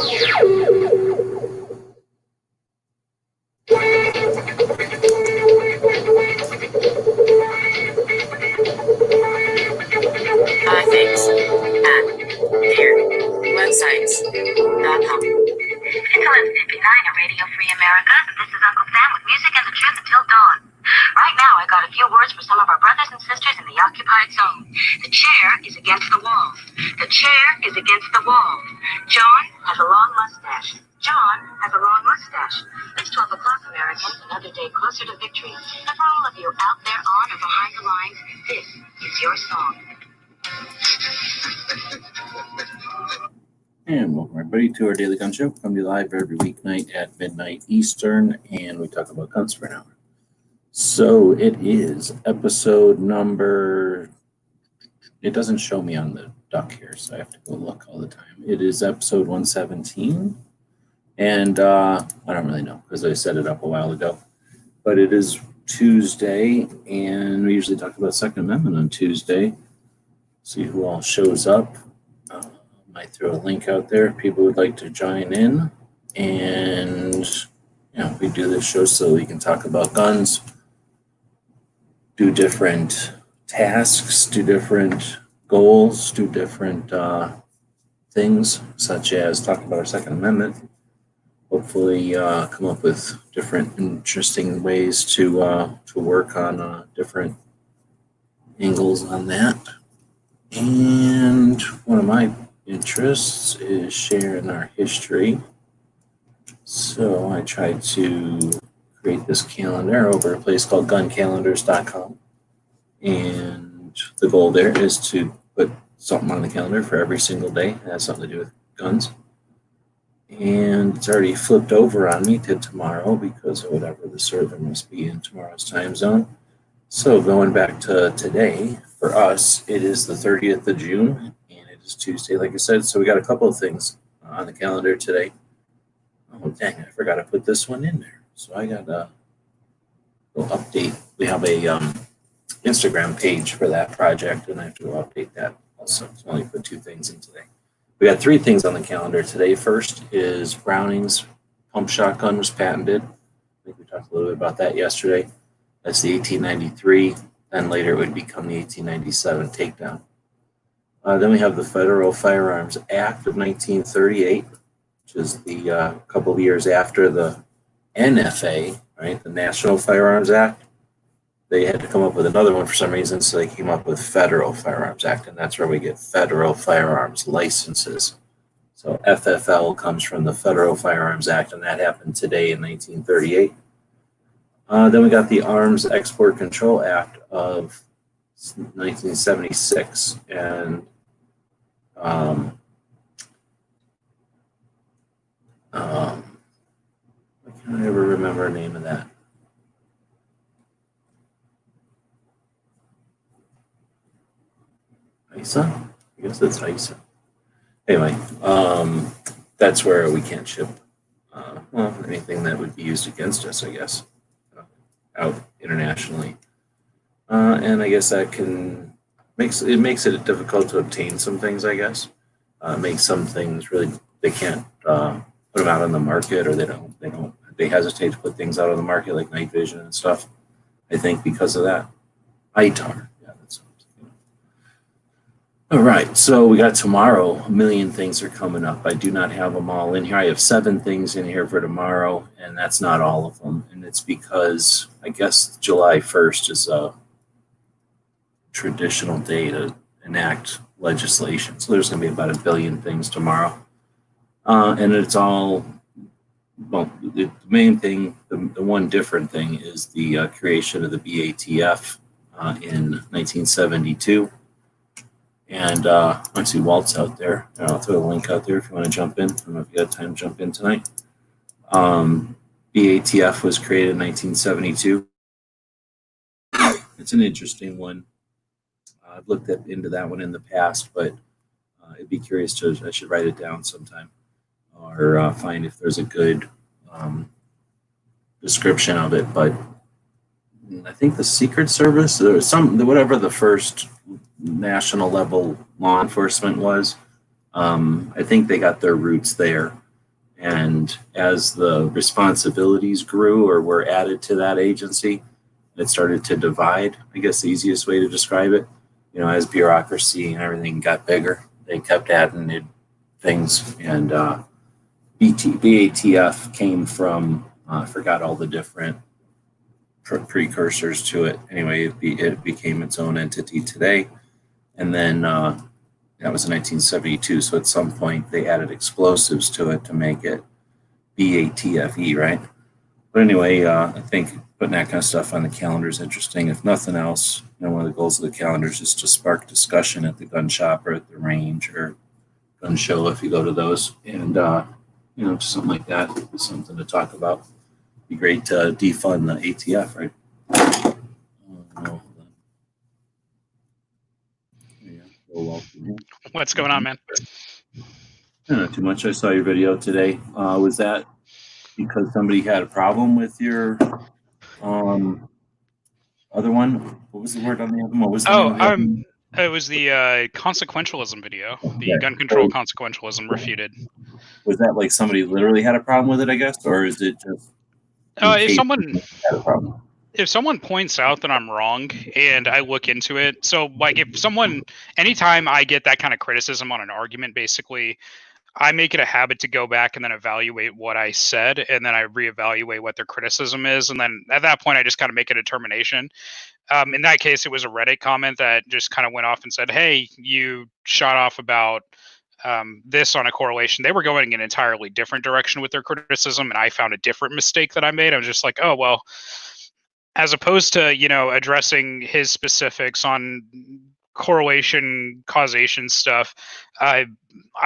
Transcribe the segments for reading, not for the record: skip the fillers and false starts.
Things at theirwebsites.com. Intellect 59 at Radio Free America. This is Uncle Sam with music and the truth until dawn. Right now, I got a few words for some of our brothers and sisters in the occupied zone. The chair is against the wall. The chair is against the wall. John has a long mustache. John has a long mustache. It's 12 o'clock, Americans, another day closer to victory. And for all of you out there on or behind the lines, this is your song. And welcome everybody to our Daily Gun Show. Come to you live every weeknight at midnight Eastern, and we talk about guns for an hour. So it is episode number, it doesn't show me on the duck here, so I have to go look all the time. It is episode 117, and I don't really know because I set it up a while ago, but it is Tuesday, and we usually talk about Second Amendment on Tuesday. See who all shows up. Might throw a link out there if people would like to join in, and we do this show so we can talk about guns, do different tasks, do different goals, do different things, such as talk about our Second Amendment, hopefully come up with different interesting ways to work on different angles on that. And one of my interests is sharing our history. So I tried to create this calendar over a place called guncalendars.com. And the goal there is to put something on the calendar for every single day that has something to do with guns. And it's already flipped over on me to tomorrow because of whatever the server must be in tomorrow's time zone. So going back to today, for us, it is the 30th of June. It's Tuesday, like I said, so we got a couple of things on the calendar today. Oh, dang, I forgot to put this one in there. So I got a little update. We have a Instagram page for that project, and I have to update that also. So I only put 2 things in today. We got 3 things on the calendar today. First is Browning's pump shotgun was patented. I think we talked a little bit about that yesterday. That's the 1893, and later it would become the 1897 takedown. Then we have the Federal Firearms Act of 1938, which is the couple of years after the NFA, right? The National Firearms Act. They had to come up with another one for some reason, so they came up with Federal Firearms Act, and that's where we get federal firearms licenses. So FFL comes from the Federal Firearms Act, and that happened today in 1938. Then we got the Arms Export Control Act of 1976, and I can't ever remember the name of that. ISA? I guess it's ISA. Anyway, that's where we can't ship anything that would be used against us, I guess, out internationally. And I guess that makes it difficult to obtain some things, I guess. Makes some things really, they can't put them out on the market, or they hesitate to put things out on the market like night vision and stuff, I think, because of that. ITAR. Yeah, that's what. All right, so we got tomorrow. A million things are coming up. I do not have them all in here. I have 7 things in here for tomorrow, and that's not all of them. And it's because I guess July 1st is a traditional day to enact legislation. So there's going to be about 1 billion things tomorrow. And it's all, well, the main thing, the one different thing is the creation of the BATF in 1972. And I see Walt's out there. I'll throw a link out there if you want to jump in. I don't know if you got time to jump in tonight. BATF was created in 1972. It's an interesting one. I've looked into that one in the past, but I'd be curious I should write it down sometime, or find if there's a good description of it. But I think the Secret Service, or whatever the first national level law enforcement was, I think they got their roots there. And as the responsibilities grew or were added to that agency, it started to divide. I guess the easiest way to describe it, as bureaucracy and everything got bigger, they kept adding new things. And BATF came from, I forgot all the different precursors to it. Anyway, it became its own entity today. And then that was in 1972. So at some point, they added explosives to it to make it BATFE, right? But anyway, I think putting that kind of stuff on the calendar is interesting. If nothing else, one of the goals of the calendar is just to spark discussion at the gun shop or at the range or gun show if you go to those. And, just something like that is something to talk about. Be great to defund the ATF, right? No. What's going on, man? Not too much. I saw your video today. Was that because somebody had a problem with your other one? What was the word on the other one? What was the name of the other one? It was the consequentialism video, the gun control consequentialism refuted. Was that like somebody literally had a problem with it, I guess, or is it just if someone points out that I'm wrong and I look into it, so like anytime I get that kind of criticism on an argument, basically, I make it a habit to go back and then evaluate what I said, and then I reevaluate what their criticism is, and then at that point, I just kind of make a determination. In that case, it was a Reddit comment that just kind of went off and said, "Hey, you shot off about this on a correlation." They were going in an entirely different direction with their criticism, and I found a different mistake that I made. I was just like, "Oh well." As opposed to addressing his specifics on correlation, causation stuff, I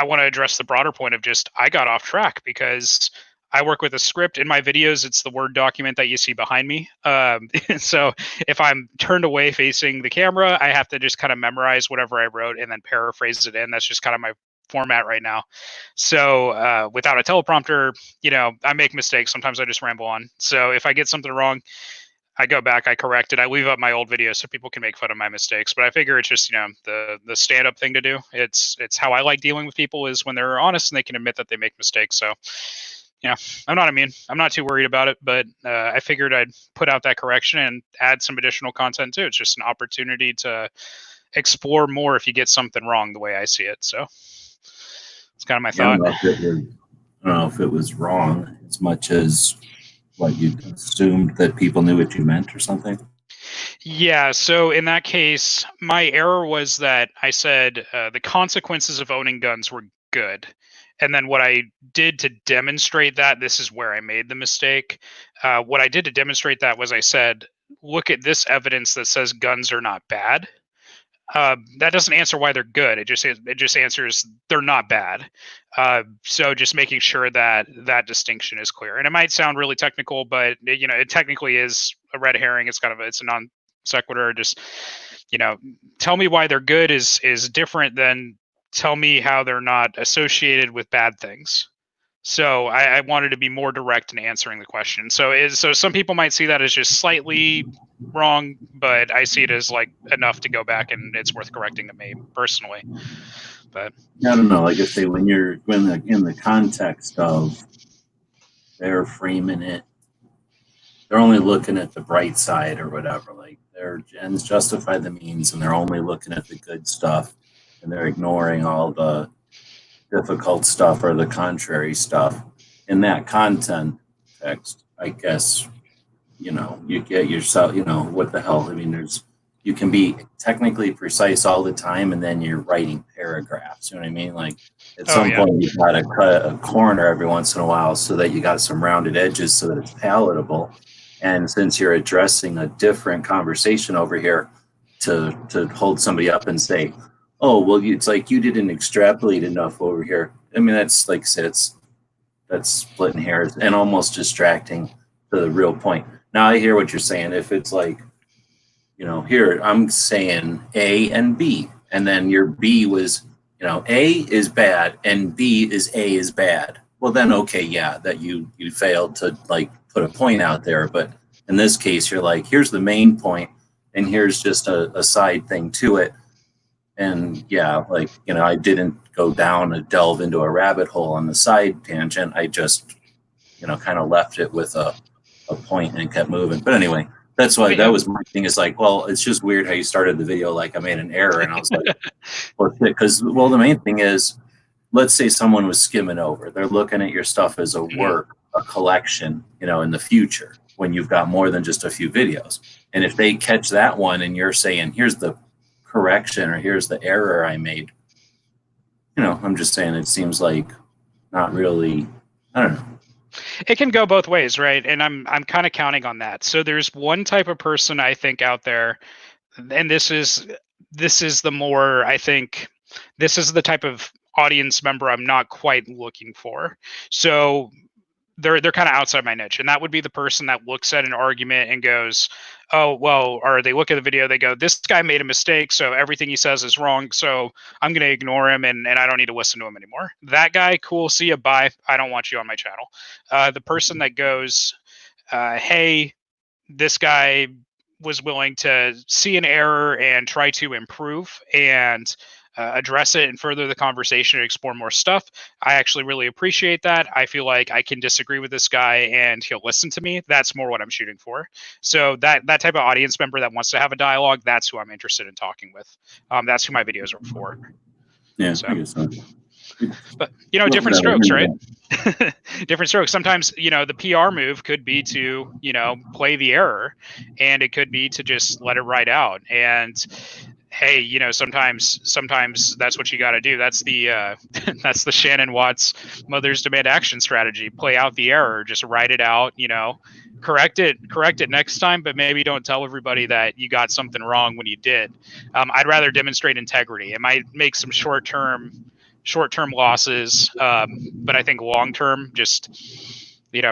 want to address the broader point of just I got off track because I work with a script. In my videos, it's the Word document that you see behind me. So if I'm turned away facing the camera, I have to just kind of memorize whatever I wrote and then paraphrase it in. That's just kind of my format right now. So without a teleprompter, I make mistakes. Sometimes I just ramble on. So if I get something wrong, I go back, I correct it. I leave up my old videos so people can make fun of my mistakes. But I figure it's just, the stand-up thing to do. It's how I like dealing with people is when they're honest and they can admit that they make mistakes. So, I'm not immune. I'm not too worried about it. But I figured I'd put out that correction and add some additional content too. It's just an opportunity to explore more if you get something wrong the way I see it. So it's kind of my thought. I don't know if it was wrong as much as what you assumed that people knew what you meant or something. Yeah, so in that case, my error was that I said the consequences of owning guns were good. And then what I did to demonstrate that, this is where I made the mistake. What I did to demonstrate that was I said, look at this evidence that says guns are not bad. That doesn't answer why they're good. It just answers they're not bad. So just making sure that that distinction is clear. And it might sound really technical, but it technically is a red herring. It's a non sequitur. Just tell me why they're good is different than tell me how they're not associated with bad things. So I wanted to be more direct in answering the question. So some people might see that as just slightly wrong, but I see it as like enough to go back and it's worth correcting to me personally. But I don't know. Like I say, when in the context of they're framing it, they're only looking at the bright side or whatever. Like their ends justify the means, and they're only looking at the good stuff, and they're ignoring all the difficult stuff or the contrary stuff. In that context, I guess, you get yourself, what the hell? I mean, you can be technically precise all the time, and then you're writing paragraphs. You know what I mean? Like at some point, you've got to cut a corner every once in a while so that you got some rounded edges so that it's palatable. And since you're addressing a different conversation over here, to hold somebody up and say, oh, well, it's like you didn't extrapolate enough over here. I mean, that's like I said, that's splitting hairs and almost distracting to the real point. Now I hear what you're saying. If it's like, here I'm saying A and B, and then your B was, A is bad and B is A is bad. Well, then, okay, yeah, that you failed to like put a point out there. But in this case, you're like, here's the main point, and here's just a side thing to it. And yeah, like, I didn't go down and delve into a rabbit hole on the side tangent. I just, kind of left it with a point and kept moving. But anyway, that's why that was my thing, is like, well, it's just weird how you started the video like I made an error. And I was like, well, because, well, the main thing is, let's say someone was skimming over. They're looking at your stuff as a work, a collection, in the future when you've got more than just a few videos. And if they catch that one and you're saying, here's the correction or here's the error I made, I'm just saying it seems like not really, I don't know. It can go both ways, right? And I'm kind of counting on that. So there's one type of person I think out there, and this is the more, I think this is the type of audience member I'm not quite looking for. So they're kind of outside my niche, and that would be the person that looks at an argument and goes, oh well, or they look at the video, they go, this guy made a mistake, so everything he says is wrong, so I'm going to ignore him and I don't need to listen to him anymore. That guy, cool, see ya, bye, I don't want you on my channel. The person that goes, hey, this guy was willing to see an error and try to improve and address it and further the conversation and explore more stuff. I actually really appreciate that. I feel like I can disagree with this guy and he'll listen to me. That's more what I'm shooting for. So that type of audience member that wants to have a dialogue, that's who I'm interested in talking with. That's who my videos are for. Yeah, so. I guess so. But different strokes, right? Different strokes. Sometimes the PR move could be to play the error, and it could be to just let it ride out. And hey, sometimes that's what you got to do. That's the that's the Shannon Watts Mothers Demand Action strategy. Play out the error, just write it out. Correct it next time, but maybe don't tell everybody that you got something wrong when you did. I'd rather demonstrate integrity. It might make some short-term losses, but I think long-term, just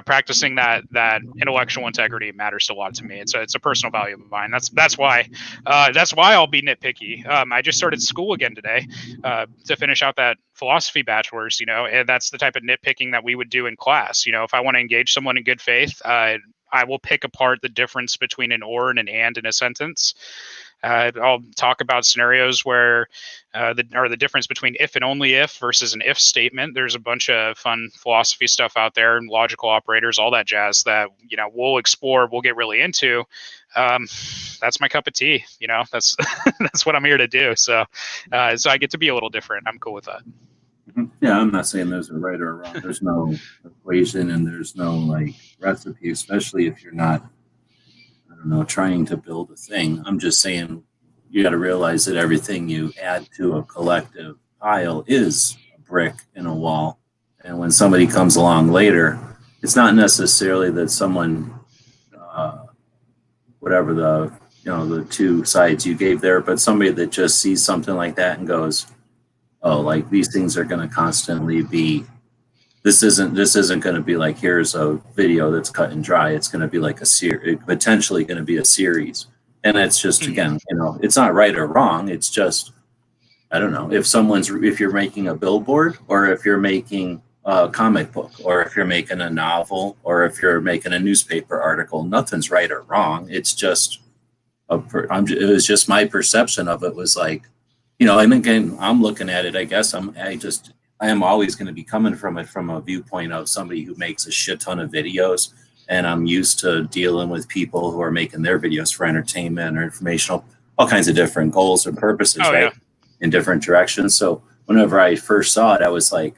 practicing that intellectual integrity matters a lot to me. It's a personal value of mine. That's why I'll be nitpicky. I just started school again today to finish out that philosophy bachelor's, and that's the type of nitpicking that we would do in class. If I want to engage someone in good faith, I will pick apart the difference between an or and an and in a sentence. I'll talk about scenarios where the difference between if and only if versus an if statement. There's a bunch of fun philosophy stuff out there and logical operators, all that jazz that we'll explore, we'll get really into. That's my cup of tea. That's that's what I'm here to do. So I get to be a little different. I'm cool with that. Yeah, I'm not saying there's a right or a wrong. There's no equation and there's no recipe, especially if you're not, trying to build a thing. I'm just saying you got to realize that everything you add to a collective pile is a brick in a wall. And when somebody comes along later, it's not necessarily that someone, whatever the two sides you gave there, but somebody that just sees something like that and goes, oh, these things are going to constantly be, this isn't going to be like, here's a video that's cut and dry. It's going to be like potentially going to be a series. And it's just, again, it's not right or wrong. It's just, I don't know, if you're making a billboard, or if you're making a comic book, or if you're making a novel, or if you're making a newspaper article, nothing's right or wrong. It's just, it was just my perception of it was like, and again, I'm looking at it, I guess I am always going to be coming from it from a viewpoint of somebody who makes a shit ton of videos, and I'm used to dealing with people who are making their videos for entertainment or informational, all kinds of different goals and purposes, right? Yeah. In different directions. So whenever I first saw it, I was like,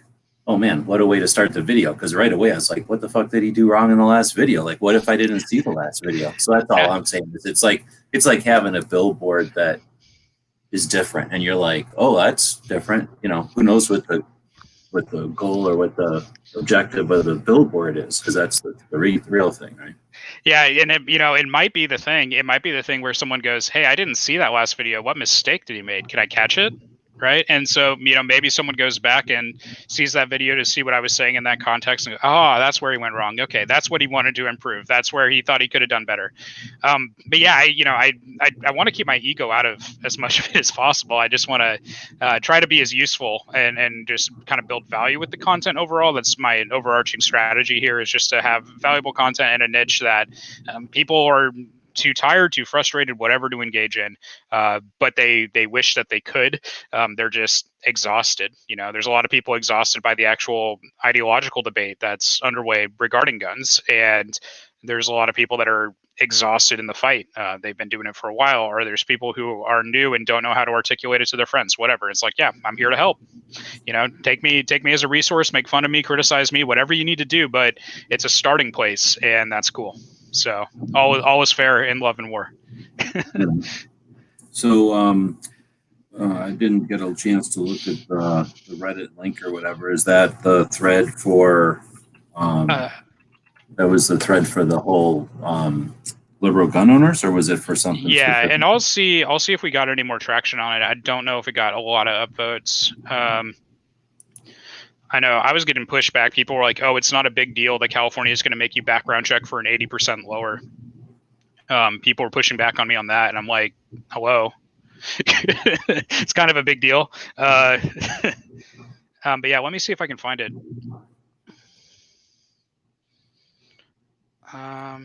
oh man, what a way to start the video. Because right away I was like, what the fuck did he do wrong in the last video? Like, what if I didn't see the last video? So that's all I'm saying. It's like having a billboard that is different, and you're like, oh, that's different. Who knows what the goal or what the objective of the billboard is, because that's the real thing, right? Yeah, and it might be the thing. It might be the thing where someone goes, hey, I didn't see that last video. What mistake did he make? Can I catch it? Right. And so, maybe someone goes back and sees that video to see what I was saying in that context and that's where he went wrong. Okay, that's what he wanted to improve. That's where he thought he could have done better. But yeah, I want to keep my ego out of as much of it as possible. I just want to try to be as useful and just kind of build value with the content overall. That's my overarching strategy here, is just to have valuable content and a niche that people are too tired, too frustrated, whatever to engage in. But they wish that they could. They're just exhausted. There's a lot of people exhausted by the actual ideological debate that's underway regarding guns, and there's a lot of people that are exhausted in the fight. They've been doing it for a while, or there's people who are new and don't know how to articulate it to their friends. Whatever. It's like, yeah, I'm here to help. Take me as a resource, make fun of me, criticize me, whatever you need to do, but it's a starting place, and that's cool. So all is fair in love and war. So I didn't get a chance to look at the Reddit link or whatever. Is that the thread for? That was the thread for the whole liberal gun owners, or was it for something? Yeah, specific? and I'll see if we got any more traction on it. I don't know if it got a lot of upvotes. I know I was getting pushback. People were like, "Oh, it's not a big deal that California is going to make you background check for an 80% lower." People were pushing back on me on that, and I'm like, "Hello." It's kind of a big deal. But yeah, let me see if I can find it. Yeah,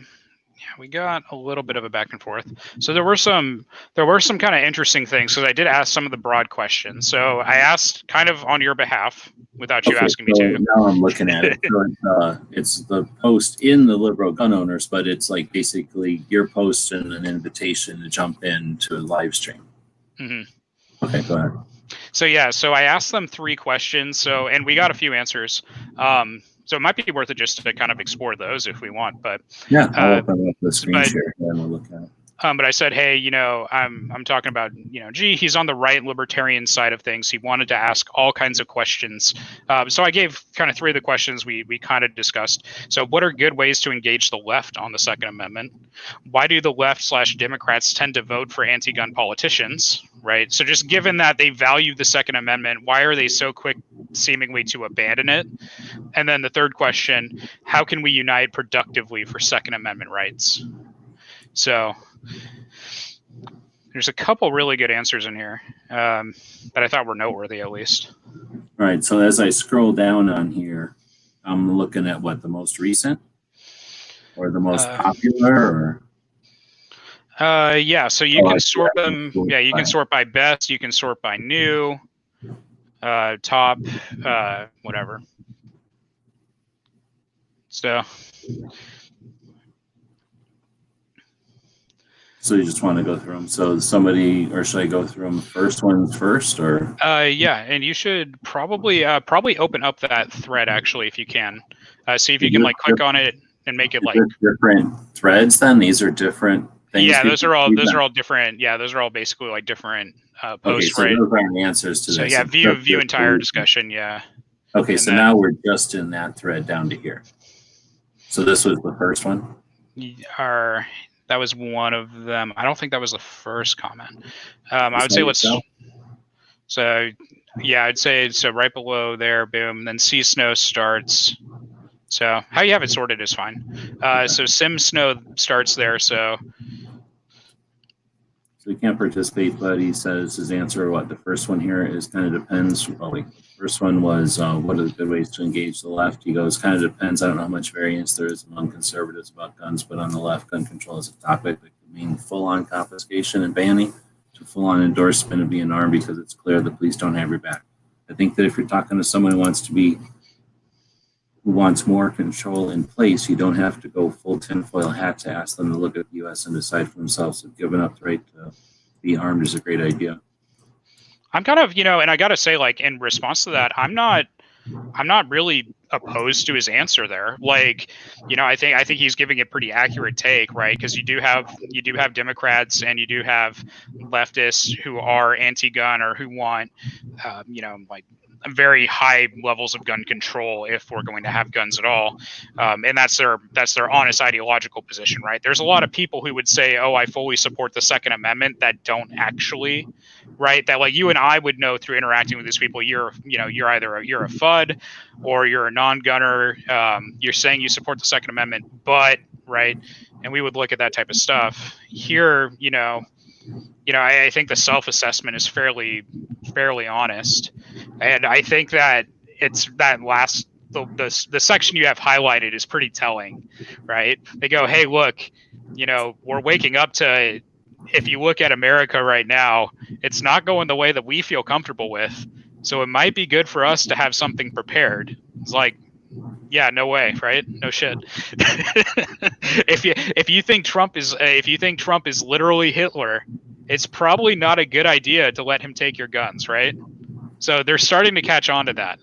we got a little bit of a back and forth. So there were some kind of interesting things, because I did ask some of the broad questions. So I asked kind of on your behalf without you asking me to. Now I'm looking at it. So it's the post in the liberal gun owners, but it's like basically your post and an invitation to jump into a live stream. Mm-hmm. Okay, go ahead. So yeah, I asked them 3 questions. And we got a few answers. So it might be worth it just to kind of explore those if we want. But yeah, I'll open up the screen share and we'll look at it. But I said, hey, I'm talking about, he's on the right libertarian side of things. He wanted to ask all kinds of questions. So I gave kind of 3 of the questions we kind of discussed. So what are good ways to engage the left on the Second Amendment? Why do the left/Democrats tend to vote for anti-gun politicians, right? So just given that they value the Second Amendment, why are they so quick seemingly to abandon it? And then the third question, how can we unite productively for Second Amendment rights? So there's a couple really good answers in here that I thought were noteworthy, at least. All right. So as I scroll down on here, I'm looking at what, the most recent or the most popular? Or? Yeah. So you can sort them. Yeah, you can sort by best. You can sort by new, top, whatever. So you just want to go through them. So somebody, or should I go through them first ones first, or? Yeah, and you should probably open up that thread actually if you can. See if you can like click on it and make it like different threads. Then these are different things. Yeah, those are all different. Yeah, those are all basically like different posts, okay, so right? Those aren't answers to so this. Yeah, view entire discussion. Yeah. Okay, and so then, now we're just in that thread down to here. So this was the first one. That was one of them. I don't think that was the first comment. I would say So yeah, I'd say so right below there, boom. Then Sea Snow starts. So how you have it sorted is fine. So Sim Snow starts there. So he can't participate, but he says his answer, what the first one here is kind of depends. Well, the first one was what are the good ways to engage the left? He goes, kind of depends. I don't know how much variance there is among conservatives about guns, but on the left, gun control is a topic that could mean full-on confiscation and banning to full-on endorsement of being armed because it's clear the police don't have your back. I think that if you're talking to someone who wants more control in place, you don't have to go full tinfoil hat to ask them to look at the U.S. and decide for themselves if giving up the right to be armed is a great idea. I'm kind of, and I got to say, like, in response to that, I'm not really opposed to his answer there. Like, I think he's giving a pretty accurate take, right? Because you do have Democrats and you do have leftists who are anti-gun or who want, like very high levels of gun control if we're going to have guns at all, and that's their honest ideological position, right? There's a lot of people who would say, "Oh, I fully support the Second Amendment," that don't actually, right? That like you and I would know through interacting with these people, you're either you're a FUD or you're a non-gunner. You're saying you support the Second Amendment, but right, and we would look at that type of stuff here. I think the self-assessment is fairly honest, and I think that it's that the section you have highlighted is pretty telling, right? They go, hey, look, we're waking up to, if you look at America right now, it's not going the way that we feel comfortable with. So it might be good for us to have something prepared. It's like, yeah, no way, right? No shit. If you think Trump is literally Hitler, it's probably not a good idea to let him take your guns, right? So they're starting to catch on to that.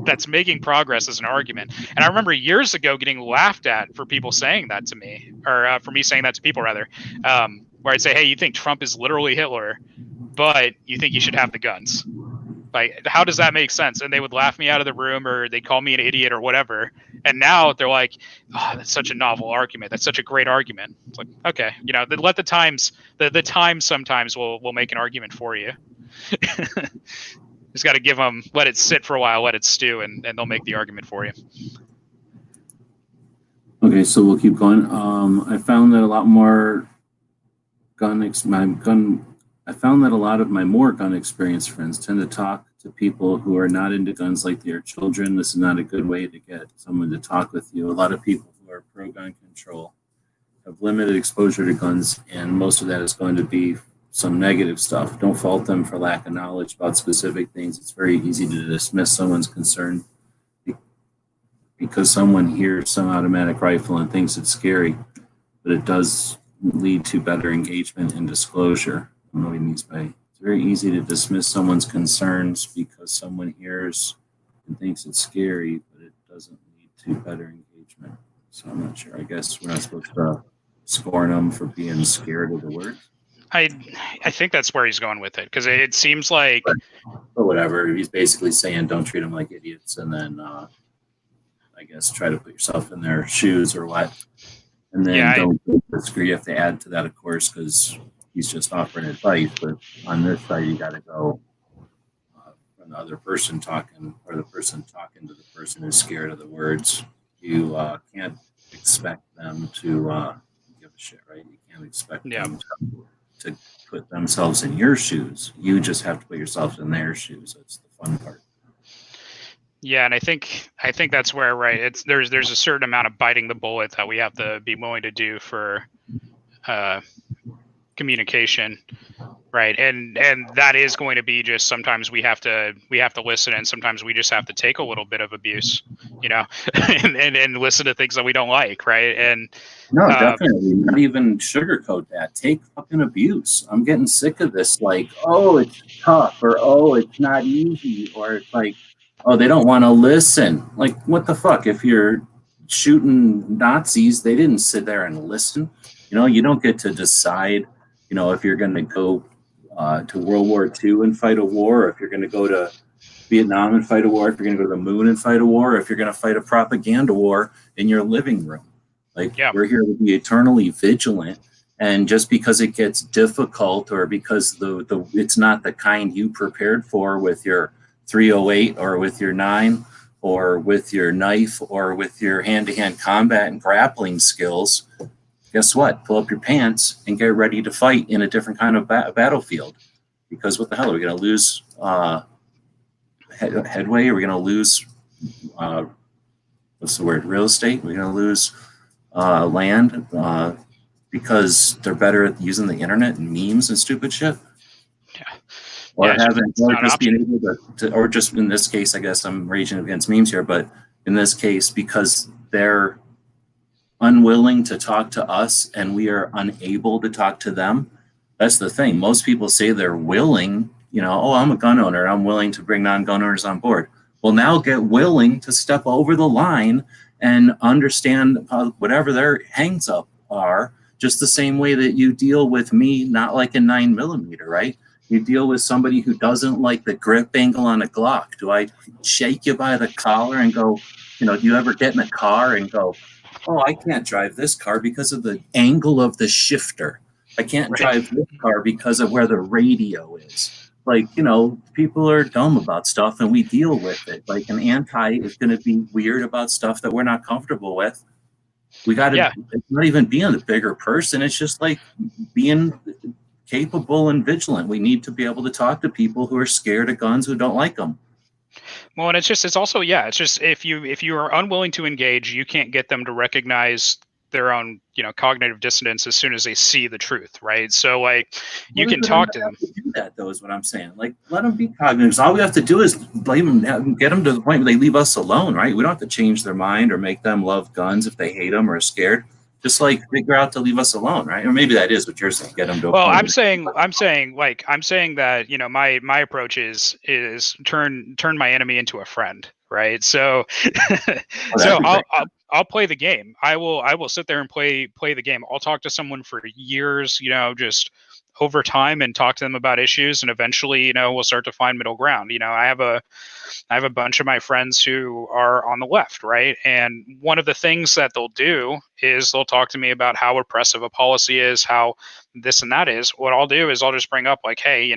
That's making progress as an argument. And I remember years ago getting laughed at for people saying that to me, or for me saying that to people rather, where I'd say, "Hey, you think Trump is literally Hitler, but you think you should have the guns? Like, how does that make sense?" And they would laugh me out of the room, or they'd call me an idiot or whatever. And now they're like, "Oh, that's such a novel argument. That's such a great argument." It's like, okay, let the times sometimes will make an argument for you. Just got to let it sit for a while, let it stew, and they'll make the argument for you. Okay, so we'll keep going. I found that a lot of my more gun experienced friends tend to talk to people who are not into guns like they are children. This is not a good way to get someone to talk with you. A lot of people who are pro-gun control have limited exposure to guns, and most of that is going to be some negative stuff. Don't fault them for lack of knowledge about specific things. It's very easy to dismiss someone's concern because someone hears some automatic rifle and thinks it's scary, but it does lead to better engagement and disclosure. I don't know what he means by it's very easy to dismiss someone's concerns because someone hears and thinks it's scary, but it doesn't lead to better engagement. So I'm not sure. I guess we're not supposed to scorn them for being scared of the word. I think that's where he's going with it, because it seems like, but whatever, he's basically saying don't treat them like idiots, and then I guess try to put yourself in their shoes or what, and then don't disagree if they add to that, of course, because he's just offering advice. But on this side, you got to go from the other person talking, or the person talking to the person who's scared of the words. You can't expect them to give a shit, right? You can't expect them to put themselves in your shoes. You just have to put yourself in their shoes. That's the fun part. Yeah, and I think that's where, right, there's a certain amount of biting the bullet that we have to be willing to do for communication, right? And that is going to be just sometimes we have to listen, and sometimes we just have to take a little bit of abuse, and listen to things that we don't like, right? And no, definitely not even sugarcoat that. Take fucking abuse. I'm getting sick of this. Like, oh, it's tough, or oh, it's not easy, or it's like, oh, they don't want to listen. Like, what the fuck? If you're shooting Nazis, they didn't sit there and listen. You don't get to decide, if you're going to go to World War II and fight a war, or if you're going to go to Vietnam and fight a war, if you're going to go to the moon and fight a war, or if you're going to fight a propaganda war in your living room. Like, we're here to be eternally vigilant. And just because it gets difficult, or because it's not the kind you prepared for with your 308 or with your 9 or with your knife or with your hand-to-hand combat and grappling skills, guess what? Pull up your pants and get ready to fight in a different kind of battlefield. Because what the hell? Are we going to lose headway? Are we going to lose, what's the word, real estate? We're going to lose land because they're better at using the internet and memes and stupid shit? Yeah. Or just being able to, or just in this case, I guess I'm raging against memes here, but in this case, because they're unwilling to talk to us and we are unable to talk to them. That's the thing. Most people say they're willing, oh, I'm a gun owner, I'm willing to bring non-gun owners on board. Well, now get willing to step over the line and understand whatever their hangs up are, just the same way that you deal with me, not like a 9mm, right? You deal with somebody who doesn't like the grip angle on a Glock. Do I shake you by the collar and go, do you ever get in a car and go, oh, I can't drive this car because of the angle of the shifter. I can't drive this car because of where the radio is. Like, people are dumb about stuff and we deal with it. Like, an anti is going to be weird about stuff that we're not comfortable with. We got to, it's not even being the bigger person. It's just like being capable and vigilant. We need to be able to talk to people who are scared of guns, who don't like them. Well, and it's just if you are unwilling to engage, you can't get them to recognize their own, cognitive dissonance as soon as they see the truth, right? So like, you What can is it talk to them. to do that, though, is what I'm saying. Like, let them be cognitive. All we have to do is blame them, get them to the point where they leave us alone, right? We don't have to change their mind or make them love guns if they hate them or are scared. Just like figure out to leave us alone, right? Or maybe that is what you're saying. Get them to a Well, point. I'm saying that, my approach is turn my enemy into a friend, right? So, so I'll play the game. I will sit there and play the game. I'll talk to someone for years, just over time, and talk to them about issues, and eventually, we'll start to find middle ground. I have a bunch of my friends who are on the left, right? And one of the things that they'll do is they'll talk to me about how oppressive a policy is, how this and that is. What I'll do is I'll just bring up, like, hey,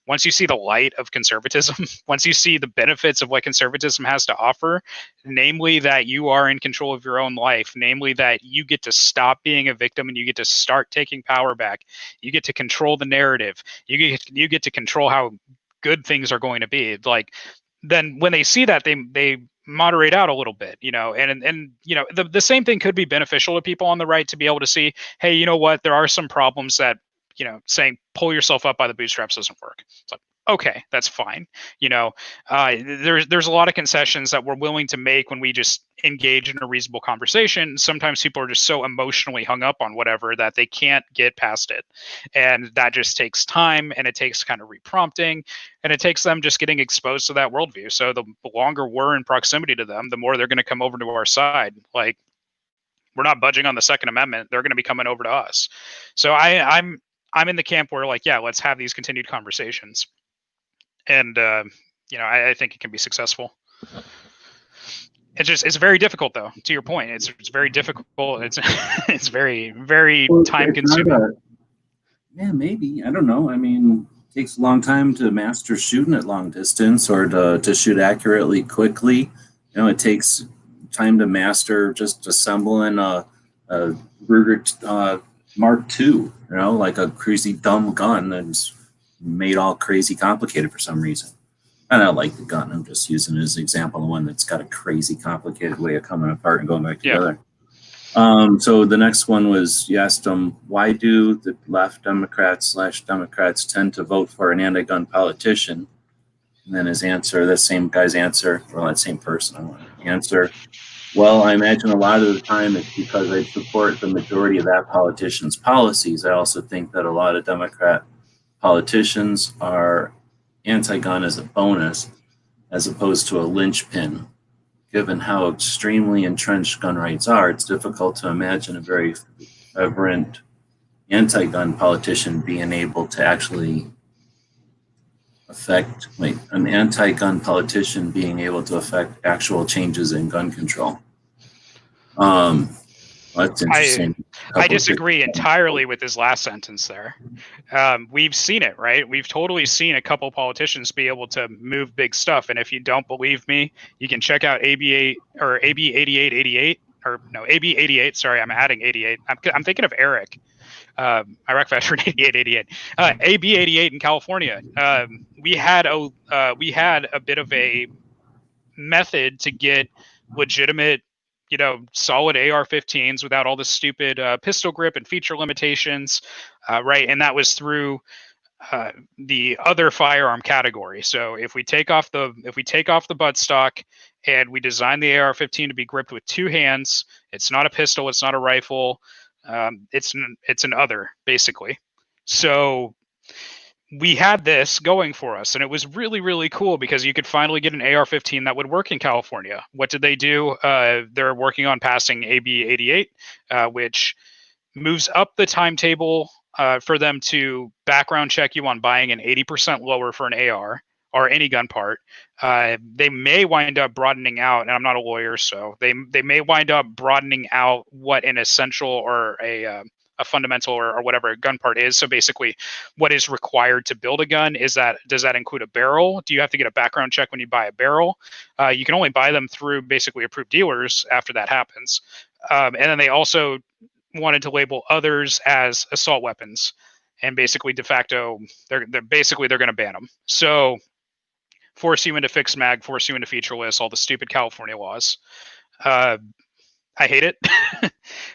once you see the light of conservatism, once you see the benefits of what conservatism has to offer, namely that you are in control of your own life, namely that you get to stop being a victim and you get to start taking power back, you get to control the narrative, you get to control how good things are going to be. Like, then when they see that, they moderate out a little bit, and the same thing could be beneficial to people on the right, to be able to see, hey, you know what, there are some problems that, saying pull yourself up by the bootstraps doesn't work. It's like, okay, that's fine. There's a lot of concessions that we're willing to make when we just engage in a reasonable conversation. Sometimes people are just so emotionally hung up on whatever that they can't get past it, and that just takes time, and it takes kind of reprompting, and it takes them just getting exposed to that worldview. So the longer we're in proximity to them, the more they're going to come over to our side. Like, we're not budging on the Second Amendment; they're going to be coming over to us. So I'm in the camp where, like, yeah, let's have these continued conversations, and I think it can be successful. It's very difficult, though. To your point, it's very difficult. It's it's very, very time consuming. Yeah, maybe. I don't know. I mean, it takes a long time to master shooting at long distance or to shoot accurately quickly. It takes time to master just assembling a Ruger Mark II, like a crazy dumb gun that's made all crazy complicated for some reason. And I like the gun. I'm just using it as an example, the one that's got a crazy complicated way of coming apart and going back together. So the next one was, you asked him, why do the left Democrats tend to vote for an anti-gun politician? And then his answer, that same guy's answer, or that same person, I want to answer, well, I imagine a lot of the time it's because I support the majority of that politician's policies. I also think that a lot of Democrat politicians are anti-gun as a bonus, as opposed to a linchpin. Given how extremely entrenched gun rights are, it's difficult to imagine a very vibrant anti-gun politician being able to actually affect, an anti-gun politician being able to affect actual changes in gun control. That's interesting. I disagree entirely with his last sentence there. We've seen it, right? We've totally seen a couple politicians be able to move big stuff. And if you don't believe me, you can check out AB 8888, or no, AB 88. Sorry, I'm adding 88. I'm thinking of Eric, Iraq veteran 8888. AB 88 in California. We had a bit of a method to get legitimate, solid AR-15s without all the stupid pistol grip and feature limitations, right? And that was through the other firearm category. So if we take off the buttstock and we design the AR-15 to be gripped with two hands, it's not a pistol, it's not a rifle, it's an other, basically. So we had this going for us, and it was really, really cool because you could finally get an AR-15 that would work in California. What did they do? They're working on passing AB 88, which moves up the timetable for them to background check you on buying an 80% lower for an AR or any gun part. They may wind up broadening out, and I'm not a lawyer, so they may wind up broadening out what an essential or a fundamental or whatever a gun part is. So basically, what is required to build a gun does that include a barrel? Do you have to get a background check when you buy a barrel? You can only buy them through basically approved dealers after that happens. And then they also wanted to label others as assault weapons, and basically de facto they're going to ban them. So force you into fixed mag, force you into featureless, all the stupid California laws. I hate it.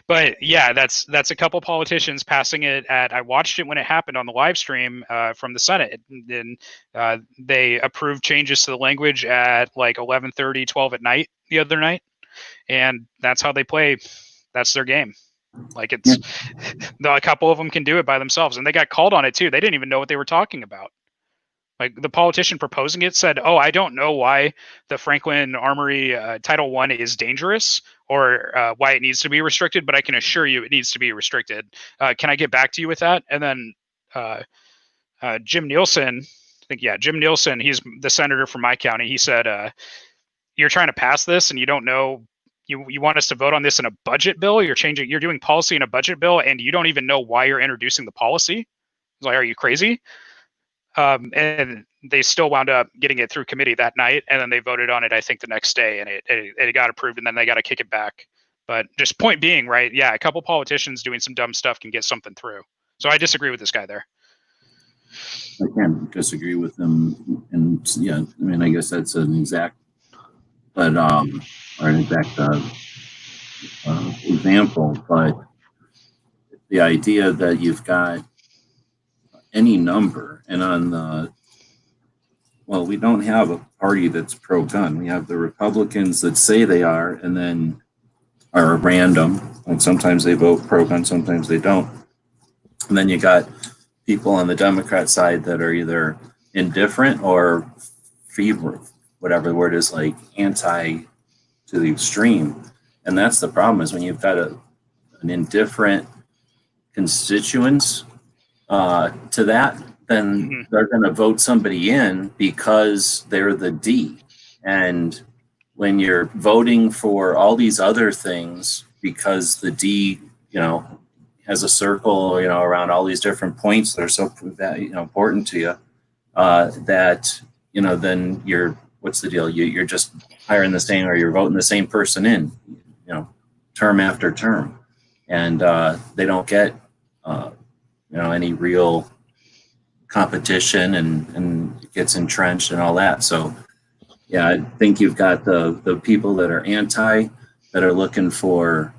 But yeah, that's a couple politicians passing it at. I watched it when it happened on the live stream from the Senate, and they approved changes to the language at like 11:30, 12 at night the other night, and that's how they play. That's their game. Like Yeah. a couple of them can do it by themselves, and they got called on it too. They didn't even know what they were talking about. Like the politician proposing it said, "Oh, I don't know why the Franklin Armory Title I is dangerous or why it needs to be restricted, but I can assure you it needs to be restricted. Can I get back to you with that?" And then uh, Jim Nielsen, I think, yeah, Jim Nielsen, he's the senator from my county. He said, "You're trying to pass this, and you don't know." You want us to vote on this in a budget bill? You're doing policy in a budget bill, and you don't even know why you're introducing the policy. He's like, are you crazy? And they still wound up getting it through committee that night, and then they voted on it, I think, the next day, and it got approved, and then they got to kick it back. But just point being, right? Yeah, a couple politicians doing some dumb stuff can get something through. So I disagree with this guy there. I can't disagree with them, and yeah, I mean, I guess that's an exact, but or an exact example, but the idea that you've got any number, and on the, well, we don't have a party that's pro-gun. We have the Republicans that say they are, and then are random. Like sometimes they vote pro-gun, sometimes they don't. And then you got people on the Democrat side that are either indifferent or fever, whatever the word is, like anti to the extreme. And that's the problem, is when you've got an indifferent constituents to that, then they're going to vote somebody in because they're the D. And when you're voting for all these other things because the D, has a circle, around all these different points that are so important to you, that, then what's the deal? You're just hiring the same, or you're voting the same person in, term after term. And they don't get, any real competition, and it gets entrenched and all that. So yeah, I think you've got the people that are anti, that are looking for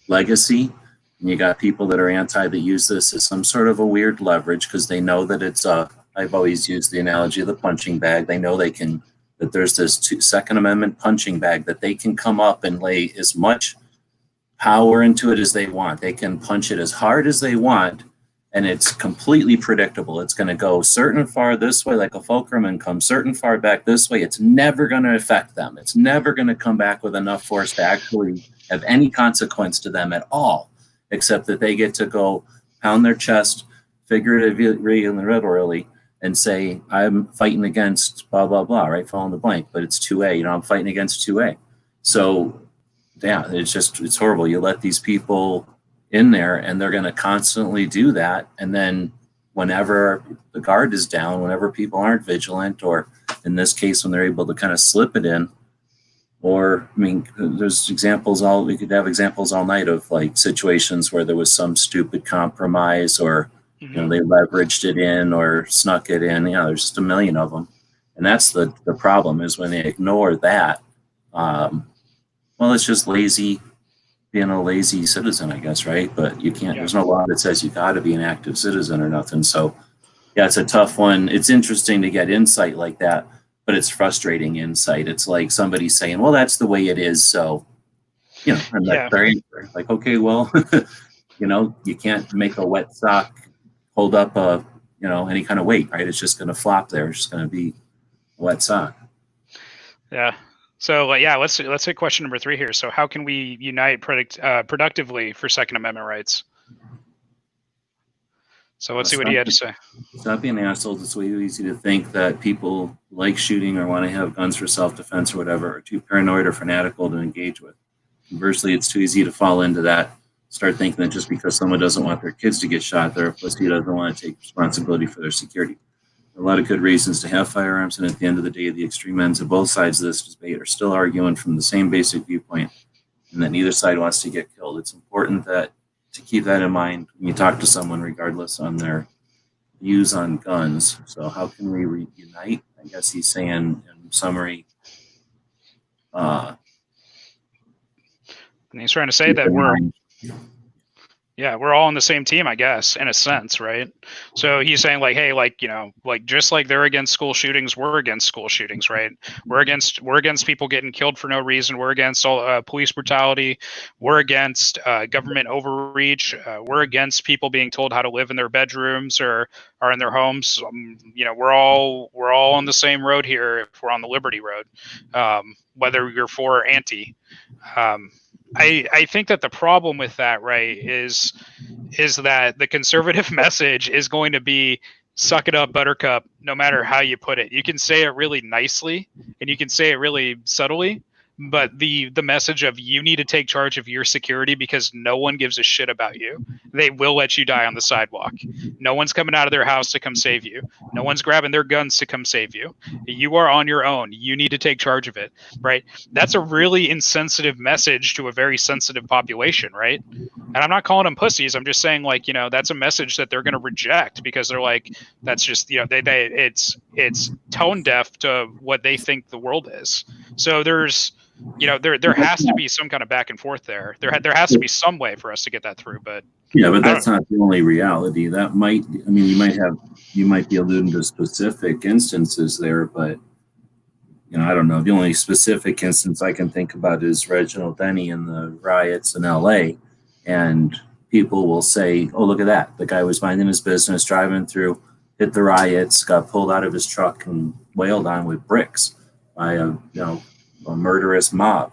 legacy, and you got people that are anti that use this as some sort of a weird leverage, because they know that it's I've always used the analogy of the punching bag. They know that there's this Second Amendment punching bag that they can come up and lay as much power into it as they want. They can punch it as hard as they want, and it's completely predictable. It's going to go certain far this way, like a fulcrum, and come certain far back this way. It's never going to affect them. It's never going to come back with enough force to actually have any consequence to them at all, except that they get to go pound their chest, figuratively and literally, and say, I'm fighting against blah, blah, blah, right? Fill in the blank, but it's 2A, I'm fighting against 2A. So yeah, it's horrible. You let these people in there, and they're going to constantly do that. And then whenever the guard is down, whenever people aren't vigilant, or in this case, when they're able to kind of slip it in, or, I mean, there's examples we could have examples all night of like situations where there was some stupid compromise, or, they leveraged it in or snuck it in. There's just a million of them. And that's the problem, is when they ignore that. Well, it's just being a lazy citizen, I guess, right? But you can't, there's no law that says you got to be an active citizen or nothing. So yeah, it's a tough one. It's interesting to get insight like that, but it's frustrating insight. It's like somebody saying, well, that's the way it is. So, and that's their answer. Like, okay, well, you can't make a wet sock hold up any kind of weight, right? It's just going to flop there. It's just going to be a wet sock. Yeah. So let's hit question number 3 here. So how can we unite productively for Second Amendment rights? So let's see what he had to say. Stop being assholes. It's way too easy to think that people like shooting or want to have guns for self-defense or whatever are too paranoid or fanatical to engage with. Conversely, it's too easy to fall into that. Start thinking that just because someone doesn't want their kids to get shot, they're a pussy who doesn't want to take responsibility for their security. A lot of good reasons to have firearms, and at the end of the day, the extreme ends of both sides of this debate are still arguing from the same basic viewpoint, and that neither side wants to get killed. It's important to keep that in mind when you talk to someone, regardless on their views on guns. So how can we reunite? I guess he's saying, in summary, And he's trying to say that we're all on the same team, I guess, in a sense, right? So he's saying like, hey, like, like just like they're against school shootings, we're against school shootings, right? We're against people getting killed for no reason. We're against all police brutality. We're against government overreach. We're against people being told how to live in their bedrooms or in their homes. We're all on the same road here if we're on the Liberty Road, whether you're for or anti. I think that the problem with that, right, is that the conservative message is going to be suck it up, buttercup, no matter how you put it. You can say it really nicely and you can say it really subtly, but the message of you need to take charge of your security because no one gives a shit about you. They will let you die on the sidewalk. No one's coming out of their house to come save you. No one's grabbing their guns to come save you. You are on your own. You need to take charge of it, right? That's a really insensitive message to a very sensitive population, right? And I'm not calling them pussies. I'm just saying, like, that's a message that they're going to reject because they're like, that's just, it's tone deaf to what they think the world is. So there's, there has to be some kind of back and forth there. There has to be some way for us to get that through. But yeah, but that's not the only reality. That might, I mean, you might be alluding to specific instances there, but I don't know. The only specific instance I can think about is Reginald Denny and the riots in LA. And people will say, oh, look at that. The guy was minding his business, driving through, hit the riots, got pulled out of his truck and wailed on with bricks by a murderous mob.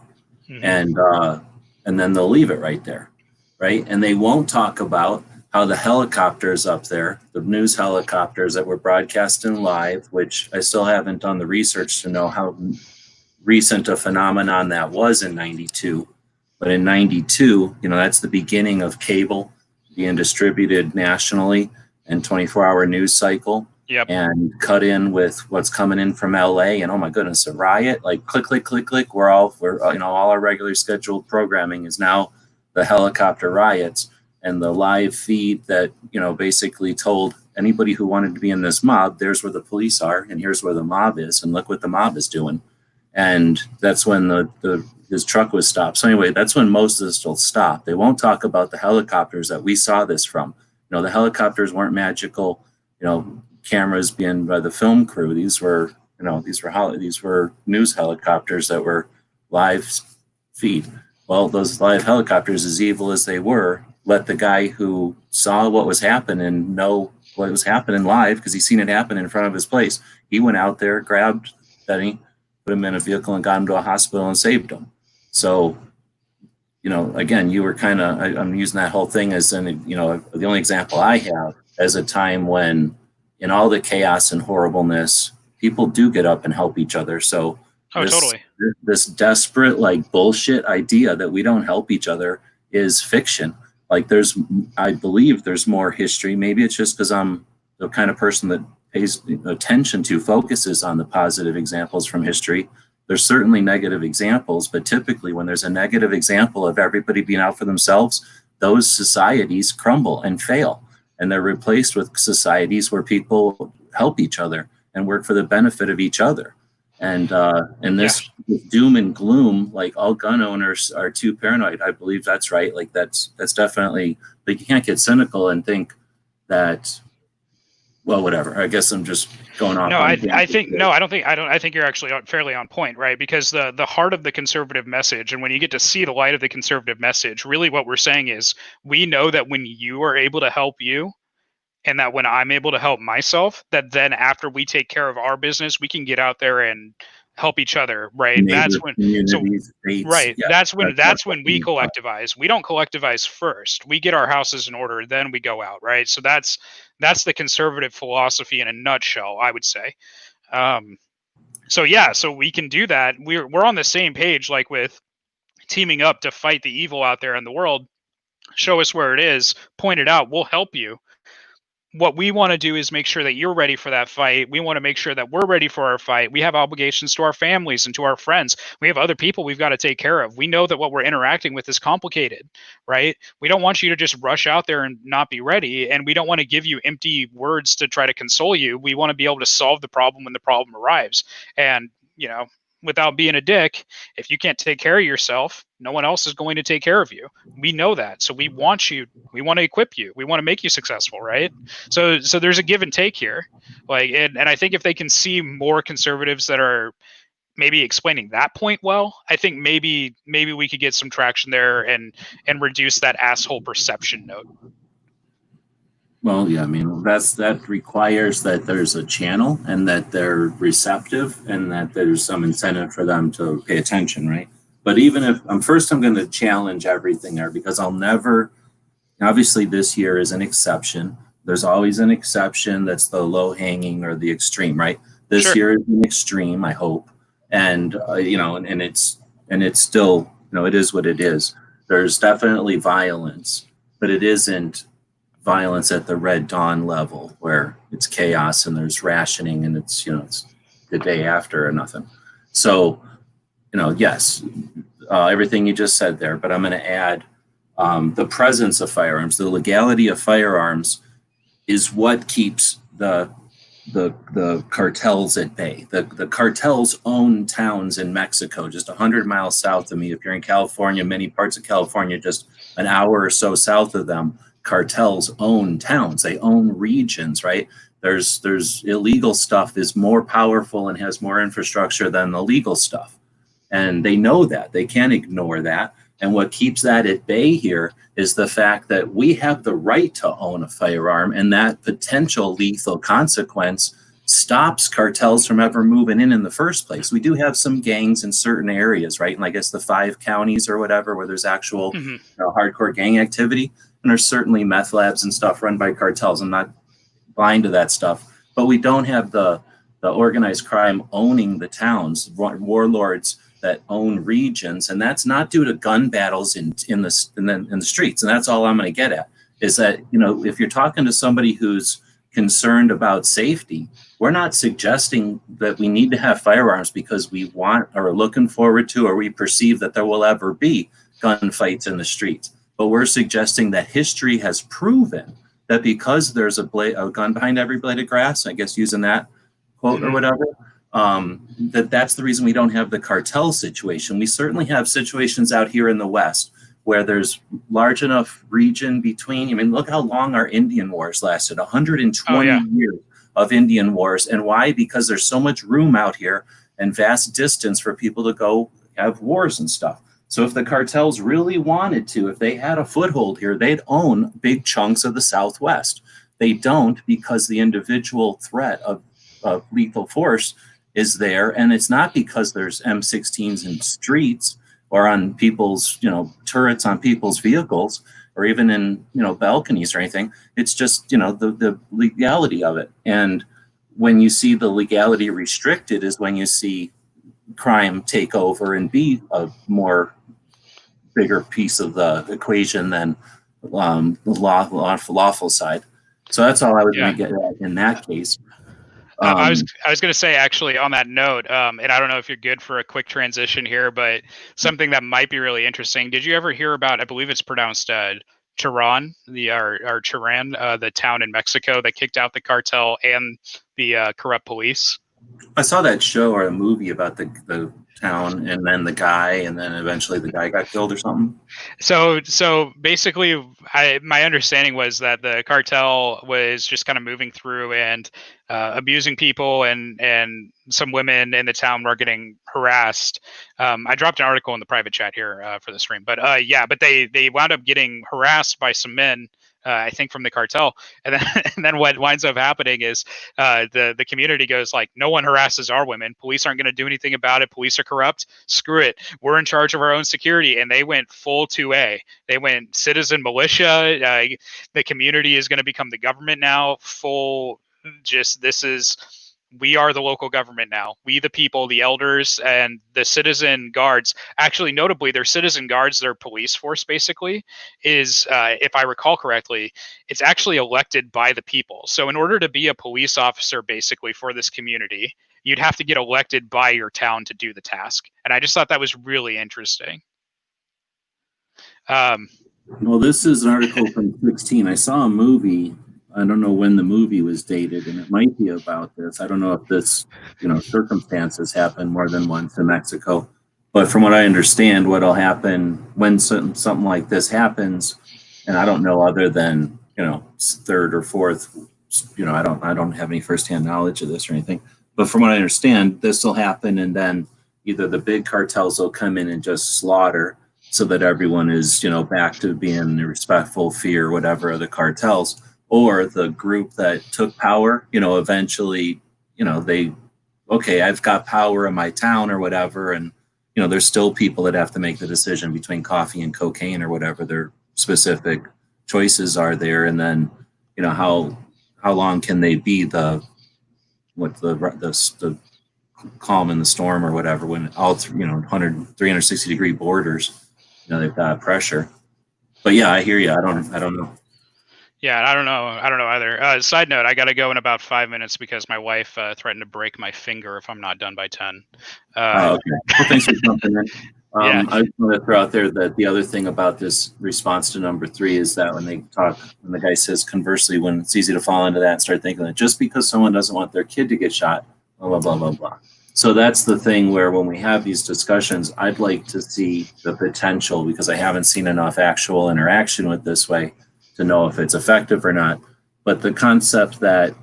Mm-hmm. And then they'll leave it right there, right? And they won't talk about how the helicopters up there, the news helicopters that were broadcasting live, which I still haven't done the research to know how recent a phenomenon that was in 92. But in 92, that's the beginning of cable being distributed nationally and 24-hour news cycle. Yep. And cut in with what's coming in from LA, and oh my goodness, a riot! Like click, click, click, click. We're all our regular scheduled programming is now the helicopter riots and the live feed that basically told anybody who wanted to be in this mob, there's where the police are, and here's where the mob is, and look what the mob is doing. And that's when his truck was stopped. So anyway, that's when most of this will stop. They won't talk about the helicopters that we saw this from. The helicopters weren't magical. Cameras being by the film crew. These were news helicopters that were live feed. Well, those live helicopters, as evil as they were, let the guy who saw what was happening know what was happening live because he's seen it happen in front of his place. He went out there, grabbed Benny, put him in a vehicle and got him to a hospital and saved him. So, again, you were kind of, I'm using that whole thing as the only example I have as a time when in all the chaos and horribleness, people do get up and help each other. So totally. This desperate bullshit idea that we don't help each other is fiction. I believe there's more history. Maybe it's just because I'm the kind of person that pays attention to, focuses on the positive examples from history. There's certainly negative examples, but typically when there's a negative example of everybody being out for themselves, those societies crumble and fail. And they're replaced with societies where people help each other and work for the benefit of each other. And this doom and gloom, all gun owners are too paranoid. I believe that's right. That's definitely, you can't get cynical and think that, well, whatever. I guess I'm just going off. No, I think you're actually fairly on point, right? Because the heart of the conservative message, and when you get to see the light of the conservative message, really what we're saying is we know that when you are able to help you, and that when I'm able to help myself, that then after we take care of our business, we can get out there and help each other, right? That's when, right. Yeah, that's when we collectivize. We don't collectivize first. We get our houses in order, then we go out, right? So that's the conservative philosophy in a nutshell, I would say. So we can do that. We're on the same page, with teaming up to fight the evil out there in the world. Show us where it is, point it out, we'll help you. What we want to do is make sure that you're ready for that fight. We want to make sure that we're ready for our fight. We have obligations to our families and to our friends. We have other people we've got to take care of. We know that what we're interacting with is complicated, right? We don't want you to just rush out there and not be ready. And we don't want to give you empty words to try to console you. We want to be able to solve the problem when the problem arrives. And, without being a dick, if you can't take care of yourself, no one else is going to take care of you. We know that. So we want you, we want to equip you, we want to make you successful, right? So there's a give and take here. Like, and I think if they can see more conservatives that are maybe explaining that point well, I think maybe we could get some traction there and reduce that asshole perception note. Well, yeah, I mean, that requires that there's a channel and that they're receptive and that there's some incentive for them to pay attention, right? But even if I'm going to challenge everything there, because I'll never, obviously this year is an exception. There's always an exception that's the low hanging or the extreme, right? This Sure. year is an extreme, I hope. And, and it's still, it is what it is. There's definitely violence, but it isn't violence at the Red Dawn level where it's chaos and there's rationing and it's the day after or nothing. So, yes, everything you just said there, but I'm going to add the presence of firearms, the legality of firearms is what keeps the cartels at bay. The cartels own towns in Mexico, just 100 miles south of me. If you're in California, many parts of California, just an hour or so south of them, cartels own towns. They own regions, right? There's illegal stuff is more powerful and has more infrastructure than the legal stuff. And they know that. They can't ignore that. And what keeps that at bay here is the fact that we have the right to own a firearm, and that potential lethal consequence stops cartels from ever moving in the first place. We do have some gangs in certain areas, right? And I guess the 5 counties or whatever, where there's actual hardcore gang activity. And there's certainly meth labs and stuff run by cartels. I'm not blind to that stuff. But we don't have the organized crime owning the towns, warlords that own regions, and that's not due to gun battles in the streets. And that's all I'm going to get at is that if you're talking to somebody who's concerned about safety, we're not suggesting that we need to have firearms because we want or are looking forward to or we perceive that there will ever be gunfights in the streets. But we're suggesting that history has proven that because there's a gun behind every blade of grass, I guess using that quote or whatever, that's the reason we don't have the cartel situation. We certainly have situations out here in the West where there's large enough region between. I mean, look how long our Indian wars lasted, 120 years of Indian wars. And why? Because there's so much room out here and vast distance for people to go have wars and stuff. So if the cartels really wanted to, if they had a foothold here, they'd own big chunks of the Southwest. They don't, because the individual threat of lethal force is there. And it's not because there's M16s in streets or on people's, turrets on people's vehicles or even in, balconies or anything. It's just, the legality of it. And when you see the legality restricted is when you see crime take over and be a more bigger piece of the equation than the lawful side. So that's all I was going to get at in that case. I was going to say, actually, on that note, and I don't know if you're good for a quick transition here, but something that might be really interesting. Did you ever hear about, I believe it's pronounced Tehran, the town in Mexico that kicked out the cartel and the corrupt police? I saw that show or a movie about the town and then the guy, and then eventually the guy got killed or something. So basically, my understanding was that the cartel was just kind of moving through and abusing people, and some women in the town were getting harassed. I dropped an article in the private chat here for the stream, but but they wound up getting harassed by some men. I think from the cartel, and then what winds up happening is the community goes like, no one harasses our women. Police aren't going to do anything about it. Police are corrupt. Screw it. We're in charge of our own security. And they went full 2A. They went citizen militia. The community is going to become the government now. Full. We are the local government now. We, the people, the elders, and the citizen guards. Actually, notably, their citizen guards, their police force, basically, is, if I recall correctly, it's actually elected by the people. So in order to be a police officer, basically, for this community, you'd have to get elected by your town to do the task. And I just thought that was really interesting. Well, this is an article from 16. I saw a movie I don't know when the movie was dated, and it might be about this. I don't know if this, circumstances happen more than once in Mexico. But from what I understand, what'll happen when something like this happens, and I don't know other than, third or fourth, I don't have any firsthand knowledge of this or anything. But from what I understand, this will happen, and then either the big cartels will come in and just slaughter so that everyone is, back to being respectful, fear, whatever of the cartels, or the group that took power, eventually, they, okay, I've got power in my town or whatever, and there's still people that have to make the decision between coffee and cocaine or whatever their specific choices are there, and then how long can they be the calm in the storm or whatever when all 100 360-degree borders, they've got pressure. But yeah, I hear you. I don't know. Yeah, I don't know. I don't know either. Side note: I got to go in about 5 minutes because my wife threatened to break my finger if I'm not done by 10. Okay. Well, thanks for jumping in. Yeah. I just want to throw out there that the other thing about this response to number 3 is that when the guy says conversely, when it's easy to fall into that and start thinking that just because someone doesn't want their kid to get shot, blah, blah, blah, blah, blah. So that's the thing where when we have these discussions, I'd like to see the potential, because I haven't seen enough actual interaction with this way to know if it's effective or not. But the concept that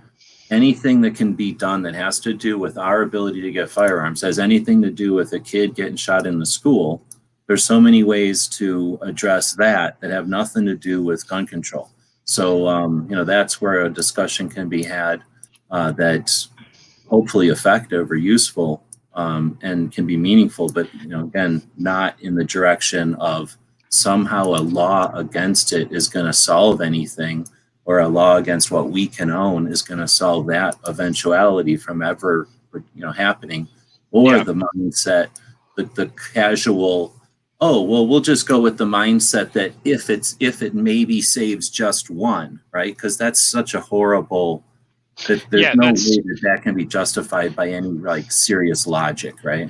anything that can be done that has to do with our ability to get firearms has anything to do with a kid getting shot in the school, there's so many ways to address that have nothing to do with gun control. So, that's where a discussion can be had that's hopefully effective or useful, and can be meaningful, but, again, not in the direction of somehow a law against it is going to solve anything, or a law against what we can own is going to solve that eventuality from ever, happening, or Yeah. the mindset, the casual, oh, well, we'll just go with the mindset that if it maybe saves just one, right? Because that's such a horrible, that there's Yeah, no that's way that can be justified by any serious logic, right?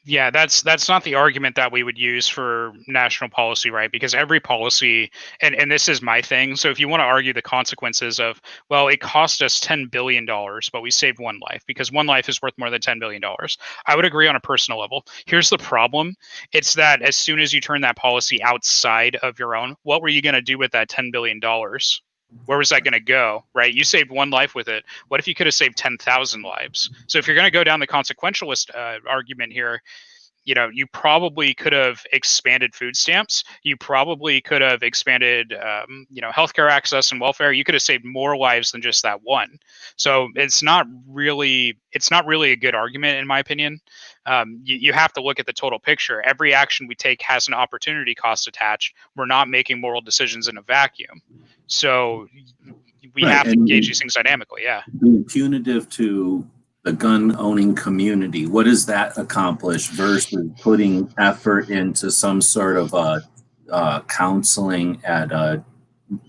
Yeah, that's not the argument that we would use for national policy, right? Because every policy, and this is my thing. So if you want to argue the consequences of, well, it cost us $10 billion, but we saved one life because one life is worth more than $10 billion, I would agree on a personal level. Here's the problem: it's that as soon as you turn that policy outside of your own, what were you going to do with that $10 billion? Where was that going to go, right? You saved one life with it. What if you could have saved 10,000 lives? So if you're going to go down the consequentialist argument here, you probably could have expanded food stamps. You probably could have expanded, healthcare access and welfare. You could have saved more lives than just that one. So it's not really a good argument, in my opinion. You have to look at the total picture. Every action we take has an opportunity cost attached. We're not making moral decisions in a vacuum. So we Right, have to engage these things dynamically. Yeah. being punitive to the gun owning community, what does that accomplish versus putting effort into some sort of counseling at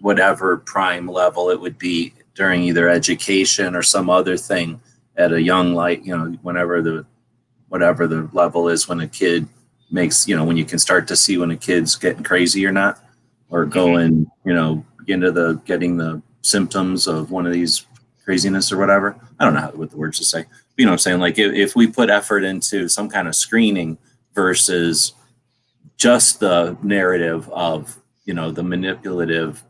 whatever prime level it would be during either education or some other thing at a young whatever the level is, when a kid makes, when you can start to see when a kid's getting crazy or not, or going, getting the symptoms of one of these craziness or whatever. I don't know what the words to say. But you know what I'm saying? Like if we put effort into some kind of screening versus just the narrative of, the manipulative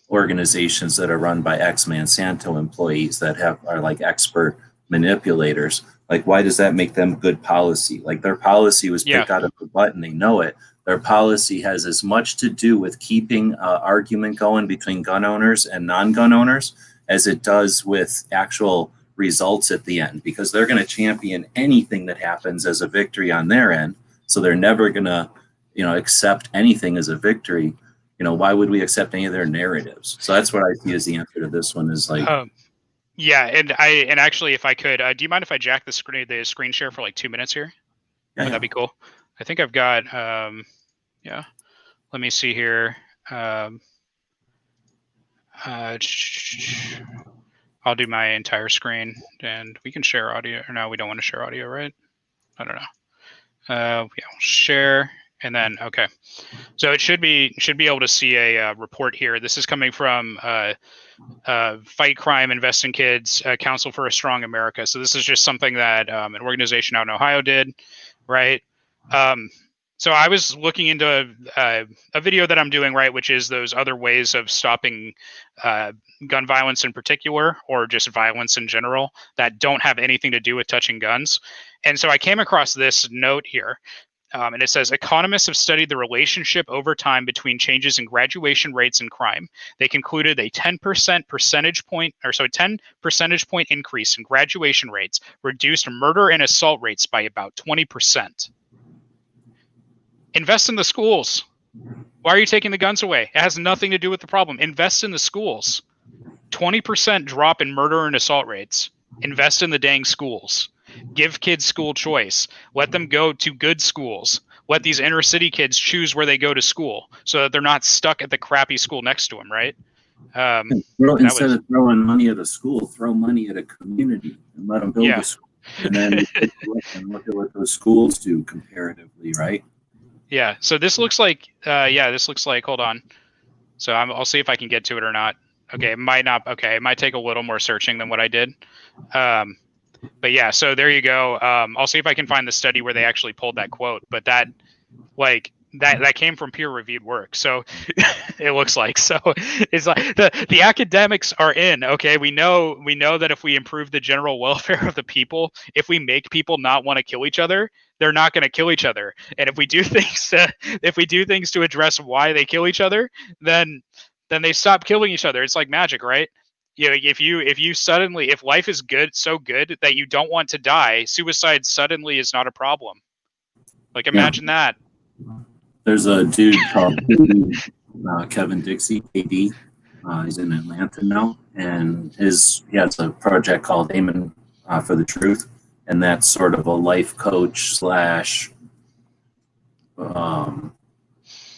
organizations that are run by ex-Monsanto employees that are like expert manipulators. Like, why does that make them good policy? Like, their policy was picked out of the butt and they know it. Their policy has as much to do with keeping argument going between gun owners and non-gun owners as it does with actual results at the end, because they're going to champion anything that happens as a victory on their end. So they're never going to, accept anything as a victory. Why would we accept any of their narratives? So that's what I see as the answer to this one is like, yeah. And actually, if I could, do you mind if I jack the screen share for like 2 minutes here? yeah, Would that be cool? I think I've got, yeah, let me see here. I'll do my entire screen and we can share audio, or no, we don't want to share audio, right? I don't know. Yeah, share and then, okay. So it should be able to see a report here. This is coming from Fight Crime, Invest in Kids, Council for a Strong America. So this is just something that an organization out in Ohio did, right? So I was looking into a video that I'm doing, right, which is those other ways of stopping gun violence in particular, or just violence in general, that don't have anything to do with touching guns. And so I came across this note here. And it says economists have studied the relationship over time between changes in graduation rates and crime. They concluded a 10 percentage point increase in graduation rates reduced murder and assault rates by about 20%. Invest in the schools. Why are you taking the guns away? It has nothing to do with the problem. Invest in the schools. 20% drop in murder and assault rates. Invest in the dang schools. Give kids school choice. Let them go to good schools. Let these inner city kids choose where they go to school so that they're not stuck at the crappy school next to them, right? Instead of throwing money at a school, throw money at a community and let them build a school. And then look at what those schools do comparatively, right? Yeah. So this looks like, hold on. So I'll see if I can get to it or not. Okay. It might not. Okay. It might take a little more searching than what I did. But yeah, so there you go. I'll see if I can find the study where they actually pulled that quote, but that came from peer-reviewed work. So it looks like, so it's like the academics are in, okay. We know that if we improve the general welfare of the people, if we make people not want to kill each other, they're not going to kill each other. And if we do things to address why they kill each other, then they stop killing each other. It's like magic, right? You know, if life is so good that you don't want to die, suicide suddenly is not a problem. Like, imagine that. There's a dude called Kevin Dixie, KD. He's in Atlanta now, and he has a project called Aiming for the Truth, and that's sort of a life coach slash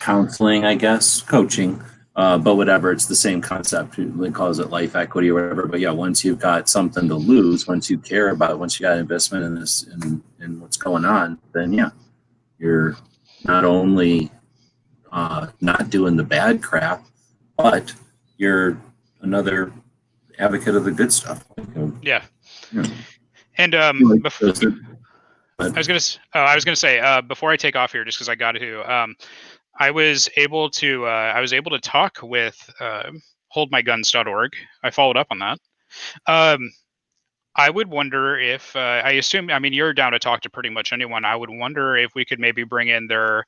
counseling, I guess, coaching. But whatever, it's the same concept. He calls it life equity or whatever. But yeah, once you've got something to lose, once you care about it, once you got investment in this and what's going on, then yeah, you're not only not doing the bad crap, but you're another advocate of the good stuff. Yeah. Yeah. And I was gonna say before I take off here, just because I got to. I was able to talk with holdmyguns.org. I followed up on that. I would wonder if I mean, you're down to talk to pretty much anyone. I would wonder if we could maybe bring in their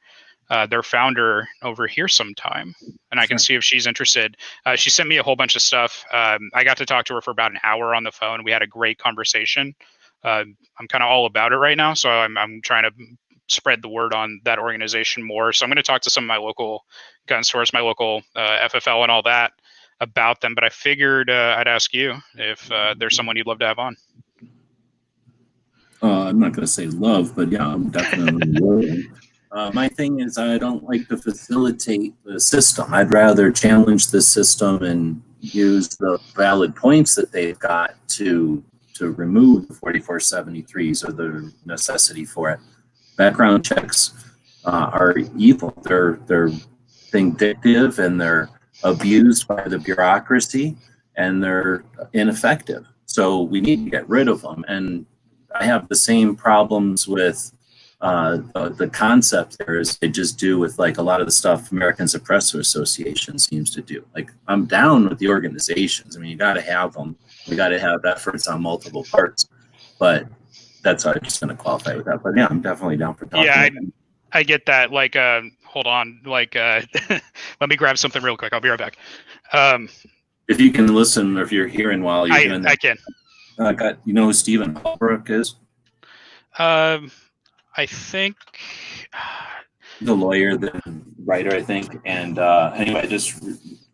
founder over here sometime, and I can see if she's interested. She sent me a whole bunch of stuff. I got to talk to her for about an hour on the phone. We had a great conversation. I'm kind of all about it right now, so I'm trying to spread the word on that organization more. So I'm going to talk to some of my local gun stores, my local FFL and all that about them. But I figured I'd ask you if there's someone you'd love to have on. I'm not going to say love, but yeah, I'm definitely willing. My thing is I don't like to facilitate the system. I'd rather challenge the system and use the valid points that they've got to remove the 4473s or the necessity for it. Background checks are evil. They're vindictive and they're abused by the bureaucracy and they're ineffective. So we need to get rid of them. And I have the same problems with the concept there as they just do with like a lot of the stuff American Suppressor Association seems to do. Like, I'm down with the organizations. I mean, you got to have them. We got to have efforts on multiple parts, but that's how I'm just going to qualify with that. But yeah, I'm definitely down for talking. Yeah, I get that. Like, hold on. Like, let me grab something real quick. I'll be right back. If you can listen, or if you're hearing while you're doing that. I can. You know who Stephen Holbrook is? I think the lawyer, the writer, I think. And anyway, I just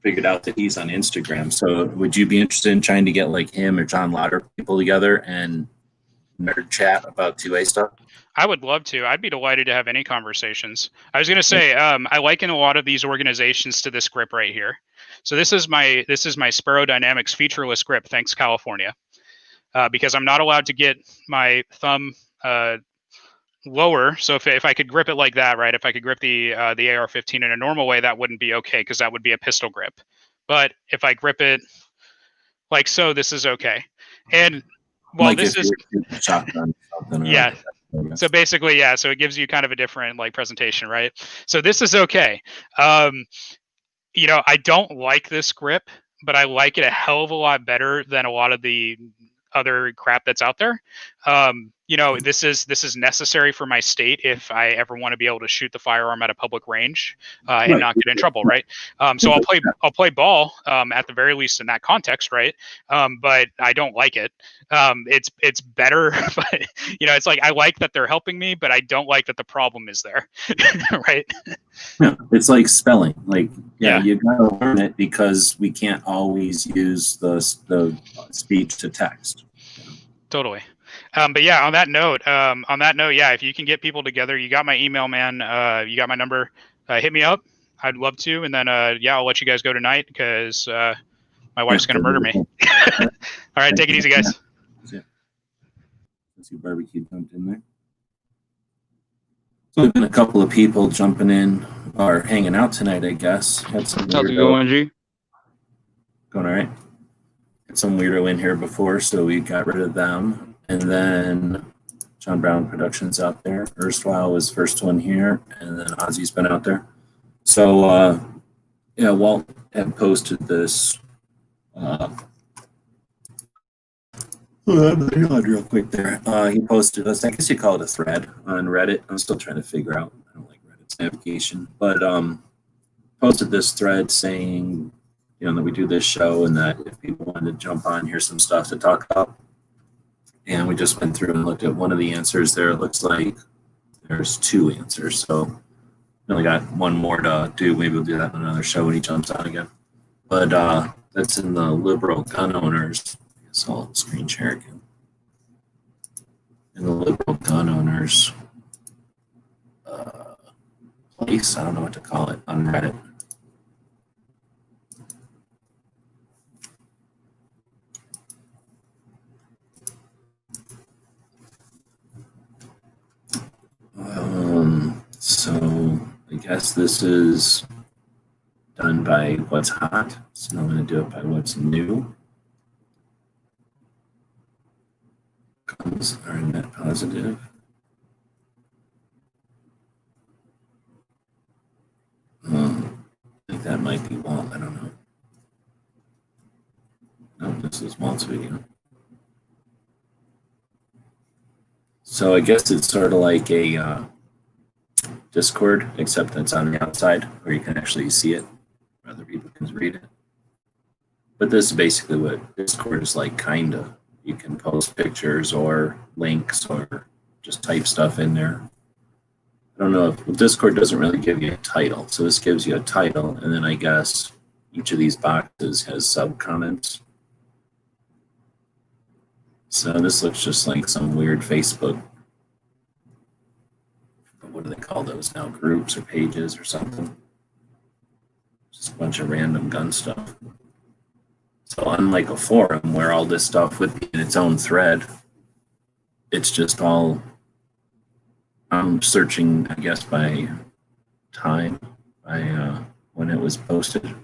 figured out that he's on Instagram. So would you be interested in trying to get like him or John Lauder people together and nerd chat about 2A stuff? I would love to. I'd be delighted to have any conversations. I was going to say, I liken a lot of these organizations to this grip right here. So this is my Sparrow Dynamics featureless grip. Thanks, California. Because I'm not allowed to get my thumb lower. So if I could grip it like that, right? If I could grip the AR-15 in a normal way, that wouldn't be okay because that would be a pistol grip. But if I grip it like so, this is okay. And well, Like this if is you're shotgun or something. Or yeah. like So basically, yeah. So it gives you kind of a different like presentation, right? So this is okay. Um, you know, I don't like this grip, but I like it a hell of a lot better than a lot of the other crap that's out there. You know, this is necessary for my state if I ever want to be able to shoot the firearm at a public range and Right. not get in trouble, right? So I'll play ball at the very least in that context, right? But I don't like it. It's better, but you know, it's like I like that they're helping me, but I don't like that the problem is there, right? Yeah, it's like spelling. Like, yeah, Yeah. you gotta learn it because we can't always use the speech to text. Totally. But yeah, on that note, yeah, if you can get people together, you got my email, man. You got my number. Hit me up. I'd love to. And then, yeah, I'll let you guys go tonight because my wife's Yeah, going to murder me. All right. Take it easy, guys. That's it. Let's see, barbecue jumped in there. So there's been a couple of people jumping in or hanging out tonight, I guess. Had some How's it weirdo going, G? going all right. Had some weirdo in here before, so we got rid of them. And then John Brown Productions out there. Erstwhile was first one here, and then Ozzy's been out there. So yeah, Walt had posted this. Real quick there. He posted us. I guess you call it a thread on Reddit. I'm still trying to figure out. I don't like Reddit's navigation, but posted this thread saying, you know, that we do this show and that if people wanted to jump on, here's some stuff to talk about. And we just went through and looked at one of the answers there. It looks like there's two answers, so we only got one more to do. Maybe we'll do that in another show when he jumps on again. But that's in the liberal gun owners. I guess I'll screen share again. In the liberal gun owners place, I don't know what to call it, on Reddit. So I guess this is done by what's hot. So I'm going to do it by what's new. Guns are net positive. I think that might be Walt. I don't know. No, this is Walt's video. So I guess it's sort of like a Discord, except it's on the outside where you can actually see it. Other people can read it. But this is basically what Discord is like, kind of. You can post pictures or links or just type stuff in there. I don't know if Discord doesn't really give you a title. So this gives you a title, and then I guess each of these boxes has sub comments. So this looks just like some weird Facebook. What do they call those now? Groups or pages or something? Just a bunch of random gun stuff. So unlike a forum where all this stuff would be in its own thread, it's just all, I'm searching, I guess, by time, by when it was posted.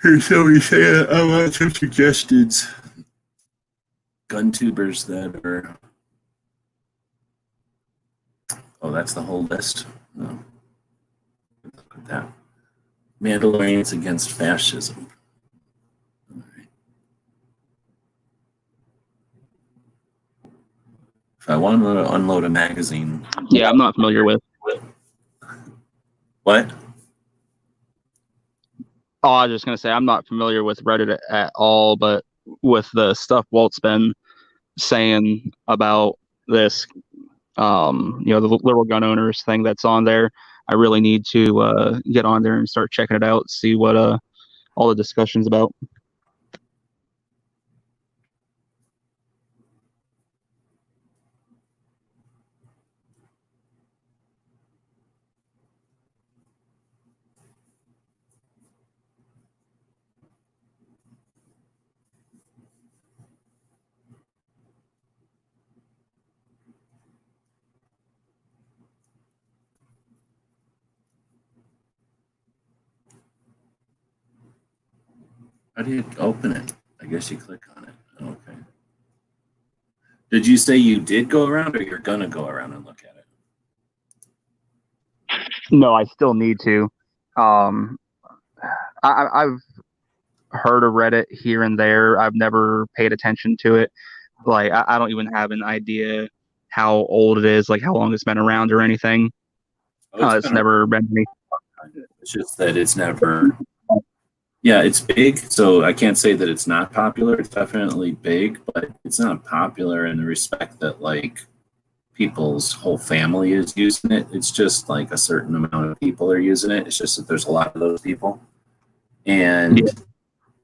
Here's somebody saying, I want some suggestions. Gun tubers that are, oh, that's the whole list. Oh. Look at that. Mandalorians against fascism. All right. If I want to unload a magazine. Yeah, I'm not familiar with. What? Oh, I was just gonna say I'm not familiar with Reddit at all, but with the stuff Walt's been saying about this, you know, the liberal gun owners thing that's on there, I really need to get on there and start checking it out, see what all the discussion's about. How do you open it? I guess you click on it. Okay. Did you say you did go around, or you're gonna go around and look at it? No, I still need to. I've heard of Reddit here and there. I've never paid attention to it. Like, I don't even have an idea how old it is, like how long it's been around or anything. It's never been me. It's just that it's never. Yeah, it's big, so I can't say that it's not popular. It's definitely big, but it's not popular in the respect that like people's whole family is using it. It's just like a certain amount of people are using it. It's just that there's a lot of those people, and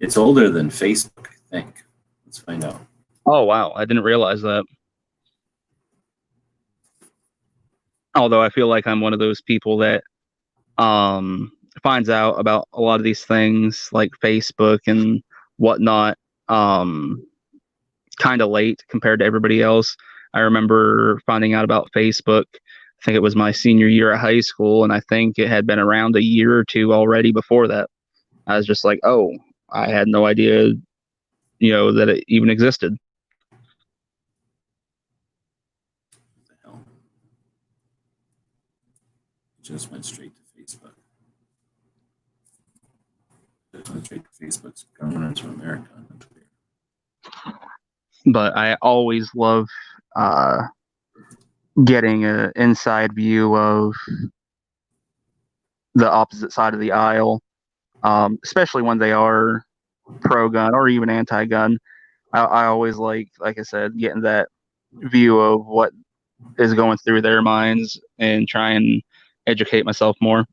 it's older than Facebook, I think. Let's find out. Oh wow, I didn't realize that. Although I feel like I'm one of those people that finds out about a lot of these things like Facebook and whatnot kind of late compared to everybody else. I remember finding out about Facebook. I think it was my senior year of high school, and I think it had been around a year or two already before that. I was just like, oh, I had no idea, that it even existed. What the hell? Just went straight to Facebook. Just went straight to Facebook's Governance of America. That's weird. But I always love getting an inside view of the opposite side of the aisle, especially when they are pro-gun or even anti-gun. I always like I said, getting that view of what is going through their minds and try and educate myself more.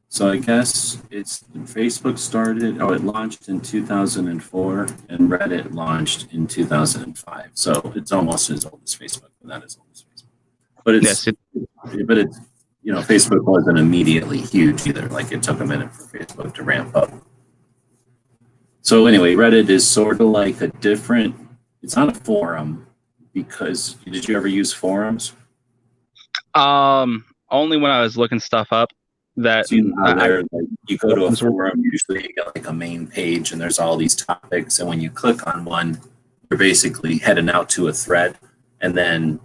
So I guess it's Facebook started. Oh, it launched in 2004, and Reddit launched in 2005. So it's almost as old as Facebook, but not as old as Facebook. But it's Facebook wasn't immediately huge either. Like it took a minute for Facebook to ramp up. So anyway, Reddit is sort of like a different. It's not a forum because did you ever use forums? Only when I was looking stuff up. That so you go to a forum, usually you get like a main page and there's all these topics, and when you click on one, you're basically heading out to a thread, and then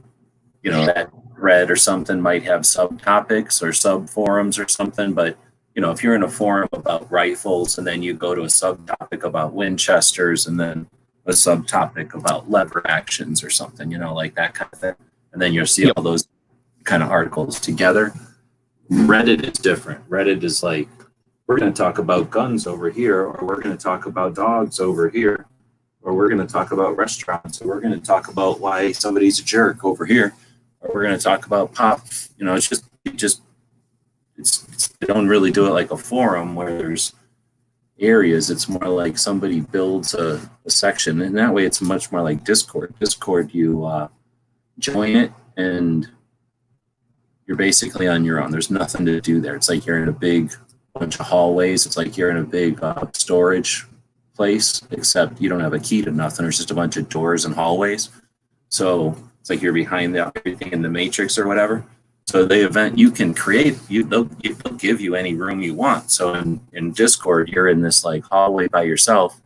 that thread or something might have subtopics or sub forums or something. But if you're in a forum about rifles and then you go to a subtopic about Winchesters and then a subtopic about lever actions or something, like that kind of thing, and then you'll see all those kind of articles together. Reddit is different. Reddit is like, we're going to talk about guns over here, or we're going to talk about dogs over here, or we're going to talk about restaurants, or we're going to talk about why somebody's a jerk over here, or we're going to talk about pop. They don't really do it like a forum where there's areas. It's more like somebody builds a section, and that way it's much more like Discord. Discord, you join it and you're basically on your own. There's nothing to do there. It's like you're in a big bunch of hallways. It's like you're in a big storage place, except you don't have a key to nothing. There's just a bunch of doors and hallways. So it's like you're behind everything in the Matrix or whatever. So the event you can create, they'll give you any room you want. So in Discord, you're in this like hallway by yourself.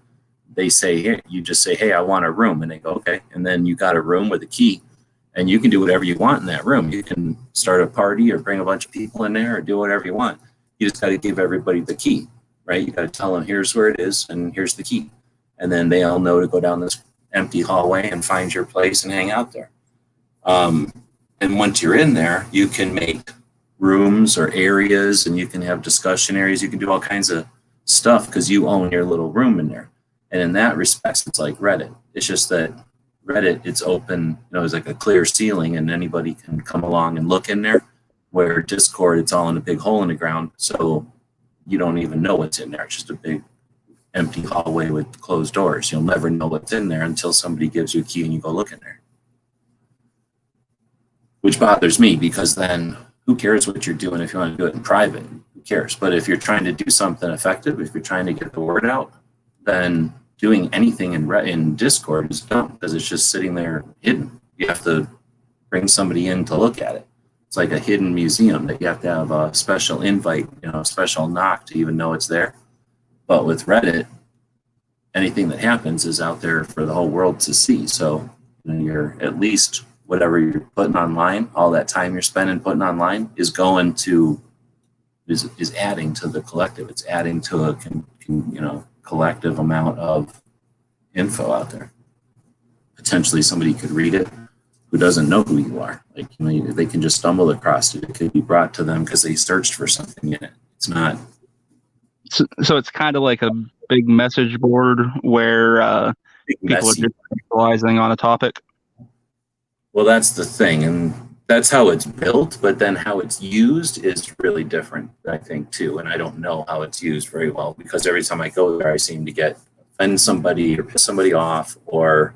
They say, hey, you just say, hey, I want a room. And they go, okay. And then you got a room with a key. And you can do whatever you want in that room. You can start a party or bring a bunch of people in there or do whatever you want. You just got to give everybody the key, right? You got to tell them, here's where it is and here's the key. And then they all know to go down this empty hallway and find your place and hang out there. And once you're in there, you can make rooms or areas, and you can have discussion areas. You can do all kinds of stuff because you own your little room in there. And in that respect, it's like Reddit. It's just that Reddit, it's open, it's like a clear ceiling and anybody can come along and look in there, where Discord, it's all in a big hole in the ground. So you don't even know what's in there. It's just a big empty hallway with closed doors. You'll never know what's in there until somebody gives you a key and you go look in there. Which bothers me because then who cares what you're doing if you want to do it in private? Who cares? But if you're trying to do something effective, if you're trying to get the word out, then doing anything in Discord is dumb because it's just sitting there hidden. You have to bring somebody in to look at it. It's like a hidden museum that you have to have a special invite, a special knock to even know it's there. But with Reddit, anything that happens is out there for the whole world to see. So you're at least whatever you're putting online, all that time you're spending putting online is going to is adding to the collective. It's adding to a collective amount of info out there. Potentially somebody could read it who doesn't know who you are. Like they can just stumble across it. It could be brought to them because they searched for something in it. It's not. So it's kind of like a big message board where people are just specializing on a topic. Well, that's the thing, and that's how it's built. But then how it's used is really different, I think, too. And I don't know how it's used very well because every time I go there, I seem to offend somebody or piss somebody off, or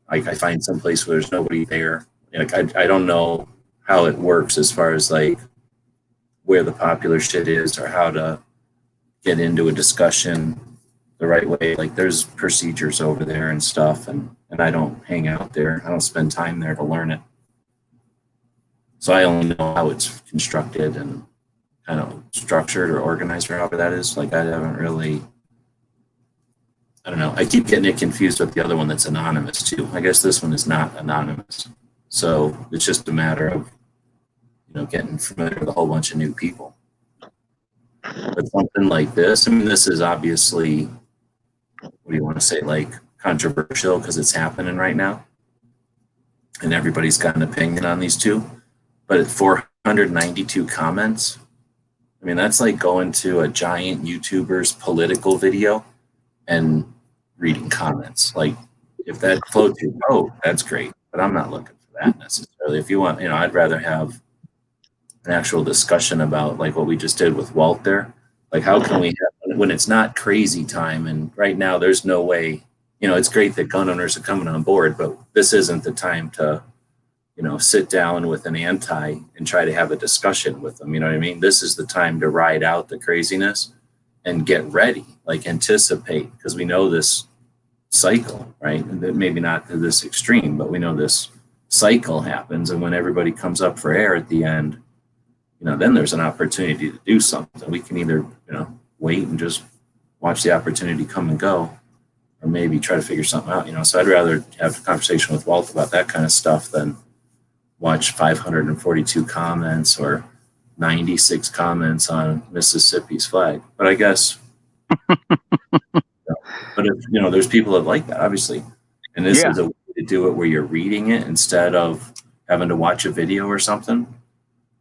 I find some place where there's nobody there. Like I don't know how it works as far as like where the popular shit is or how to get into a discussion the right way. Like there's procedures over there and stuff, and I don't hang out there. I don't spend time there to learn it. So I only know how it's constructed and kind of structured or organized or however that is. Like I haven't really, I don't know. I keep getting it confused with the other one that's anonymous too. I guess this one is not anonymous. So it's just a matter of, getting familiar with a whole bunch of new people. But something like this, I mean, this is obviously, what do you want to say, like controversial because it's happening right now. And everybody's got an opinion on these two. But at 492 comments, I mean, that's like going to a giant YouTuber's political video and reading comments. Like, if that floats your boat, that's great. But I'm not looking for that necessarily. If you want, I'd rather have an actual discussion about like what we just did with Walt there. Like, how can we have, when it's not crazy time, and right now there's no way, it's great that gun owners are coming on board, but this isn't the time to, sit down with an anti and try to have a discussion with them. You know what I mean? This is the time to ride out the craziness and get ready, like anticipate, because we know this cycle, right? Maybe not to this extreme, but we know this cycle happens. And when everybody comes up for air at the end, then there's an opportunity to do something. We can either, wait and just watch the opportunity come and go, or maybe try to figure something out, So I'd rather have a conversation with Walt about that kind of stuff than watch 542 comments or 96 comments on Mississippi's flag. But I guess, but if, there's people that like that, obviously. And this is a way to do it where you're reading it instead of having to watch a video or something.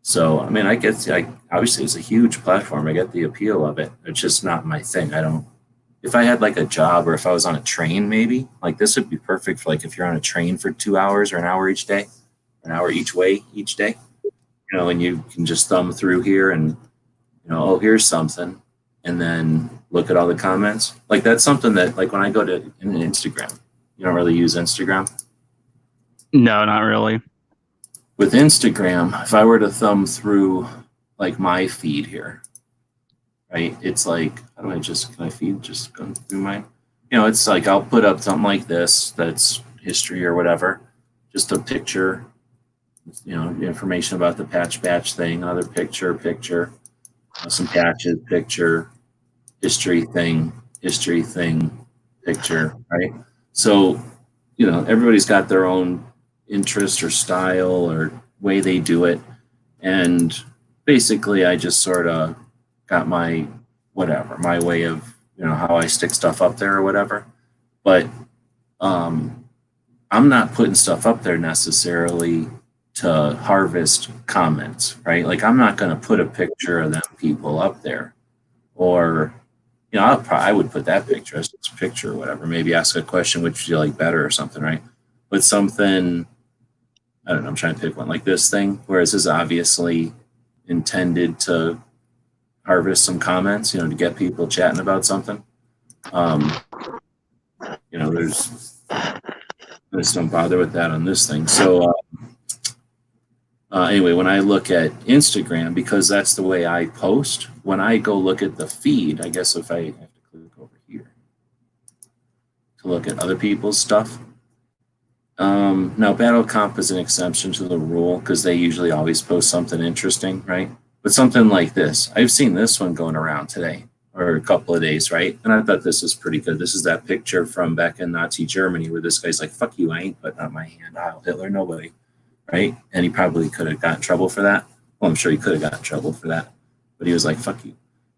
So, I mean, obviously it's a huge platform. I get the appeal of it. It's just not my thing. If I had like a job or if I was on a train, maybe like this would be perfect for like if you're on a train for 2 hours or an hour each day, an hour each way each day, and you can just thumb through here and, oh, here's something. And then look at all the comments. Like that's something that like when I go to Instagram, you don't really use Instagram? No, not really. With Instagram, if I were to thumb through like my feed here, right? It's like, can I feed just go through mine? It's like I'll put up something like this that's history or whatever, just a picture, information about the patch thing, another picture, some patches, picture, history thing, picture, right? So, everybody's got their own interest or style or way they do it, and basically I just sort of got my way of how I stick stuff up there or whatever. But I'm not putting stuff up there necessarily to harvest comments, right? Like I'm not going to put a picture of them people up there, or I would put that picture as a picture or whatever, maybe ask a question, which would you like better or something, right? But something, I don't know, I'm trying to pick one like this thing, whereas this is obviously intended to harvest some comments, to get people chatting about something. There's don't bother with that on this thing. So anyway, when I look at Instagram, because that's the way I post, when I go look at the feed, I guess if I have to click over here to look at other people's stuff, Now, Battle Comp is an exception to the rule because they usually always post something interesting, right? But something like this, I've seen this one going around today or a couple of days, right? And I thought this was pretty good. This is that picture from back in Nazi Germany where this guy's like, fuck you, I ain't putting on my hand, I'll Hitler, nobody, right? And he probably could have got in trouble for that. Well, I'm sure he could have got in trouble for that, but he was like, fuck you.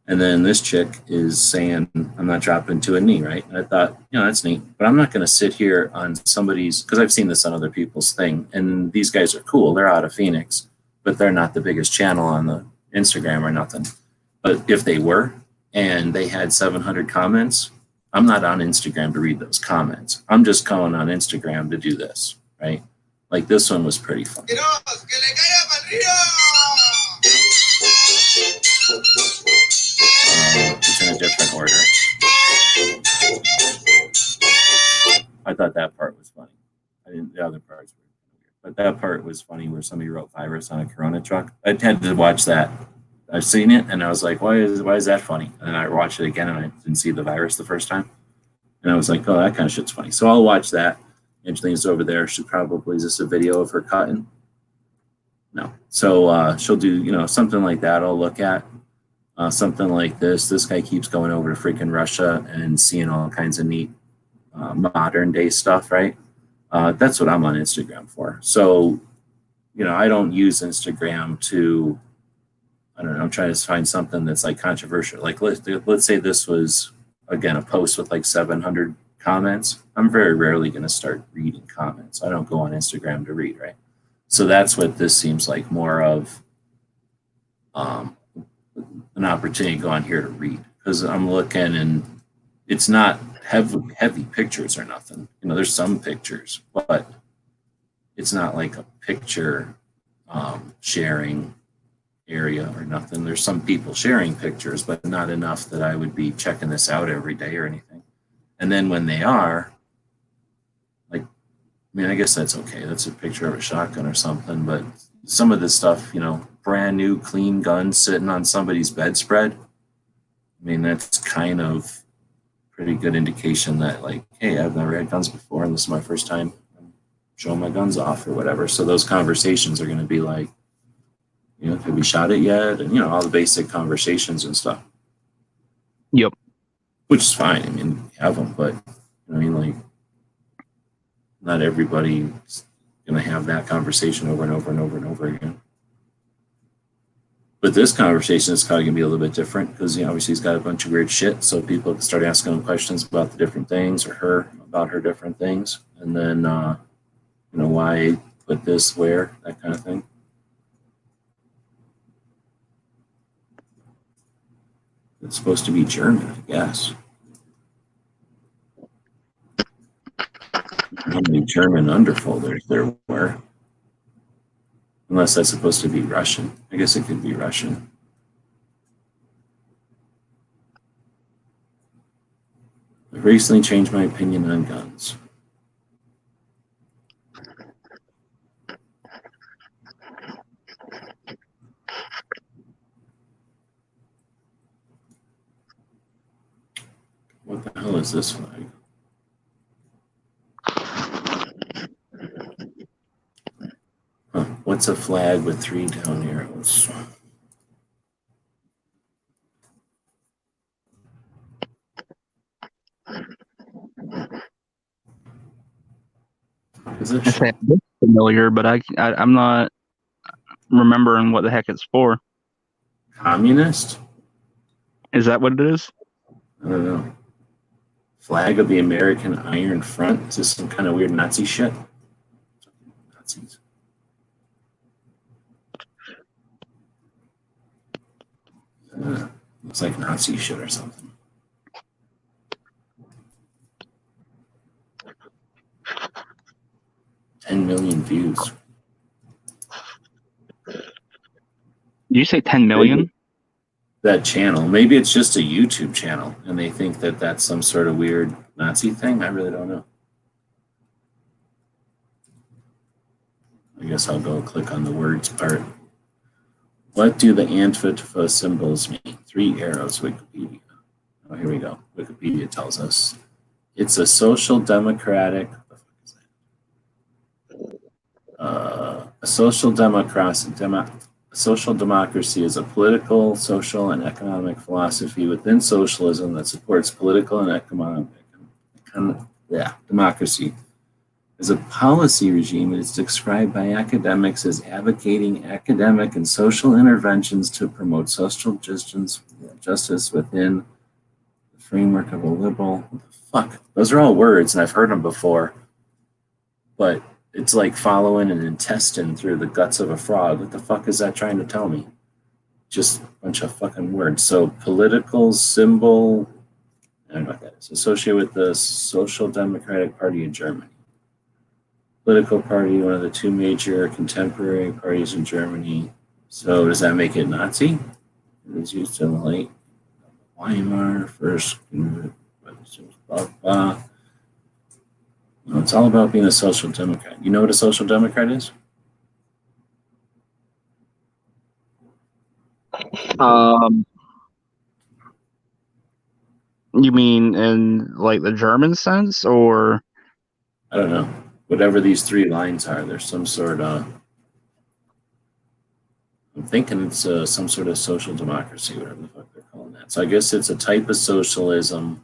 And then this chick is saying, I'm not dropping to a knee, right? And I thought, that's neat. But I'm not going to sit here on somebody's, because I've seen this on other people's thing. And these guys are cool. They're out of Phoenix, but they're not the biggest channel on the Instagram or nothing. But if they were, and they had 700 comments, I'm not on Instagram to read those comments. I'm just going on Instagram to do this, right? Like this one was pretty fun. It's in a different order. I thought that part was funny. The other parts were weird. But that part was funny where somebody wrote virus on a Corona truck. I had to watch that. I've seen it and I was like, why is that funny? And then I watched it again and I didn't see the virus the first time. And I was like, oh, that kind of shit's funny. So I'll watch that. Angelina's over there. She probably, is this a video of her cutting? No. So she'll do, something like that I'll look at. Something like this. This guy keeps going over to freaking Russia and seeing all kinds of neat modern day stuff, right? That's what I'm on Instagram for. So, I don't use Instagram to, I don't know, I'm trying to find something that's like controversial. Like let's say this was, again, a post with like 700 comments. I'm very rarely going to start reading comments. I don't go on Instagram to read, right? So that's what this seems like, more of an opportunity to go on here to read, because I'm looking and it's not heavy pictures or nothing. There's some pictures, but it's not like a picture sharing area or nothing. There's some people sharing pictures, but not enough that I would be checking this out every day or anything. And then when they are, like, I guess that's okay. That's a picture of a shotgun or something, but some of this stuff, brand new clean guns sitting on somebody's bedspread. That's kind of pretty good indication that, like, hey, I've never had guns before and this is my first time showing my guns off or whatever. So those conversations are going to be like, have we shot it yet? And, all the basic conversations and stuff. Yep. Which is fine. You have them, but like, not everybody's going to have that conversation over and over and over and over again. But this conversation is probably going to be a little bit different because, obviously he's got a bunch of weird shit. So people can start asking him questions about the different things, or her about her different things. And then, why put this where, that kind of thing. It's supposed to be German, I guess. How many German underfolders there were? Unless that's supposed to be Russian. I guess it could be Russian. I've recently changed my opinion on guns. What the hell is this flag? What's a flag with 3 down arrows? Is it familiar, but I'm not remembering what the heck it's for. Communist? Is that what it is? I don't know. Flag of the American Iron Front? Is this some kind of weird Nazi shit? Nazis. Looks like Nazi shit or something. $10 million views. Did you say 10 million? That channel. Maybe it's just a YouTube channel and they think that that's some sort of weird Nazi thing. I really don't know. I guess I'll go click on the words part. What do the Antifa symbols mean? 3 arrows, Wikipedia. Oh, here we go. Wikipedia tells us. It's a social democratic, what the fuck is that? A social democracy is a political, social, and economic philosophy within socialism that supports political and economic democracy. As a policy regime, it is described by academics as advocating academic and social interventions to promote social justice within the framework of a liberal. What the fuck? Those are all words, and I've heard them before, but it's like following an intestine through the guts of a frog. What the fuck is that trying to tell me? Just a bunch of fucking words. So political symbol, I don't know what that is, associated with the Social Democratic Party of Germany. Political party, one of the two major contemporary parties in Germany. So does that make it Nazi? It was used in the late Weimar, first, blah, blah. No, it's all about being a social democrat. You know what a social democrat is? You mean in like the German sense, or? I don't know. Whatever these three lines are, there's some sort of. I'm thinking it's some sort of social democracy, whatever the fuck they're calling that. So I guess it's a type of socialism.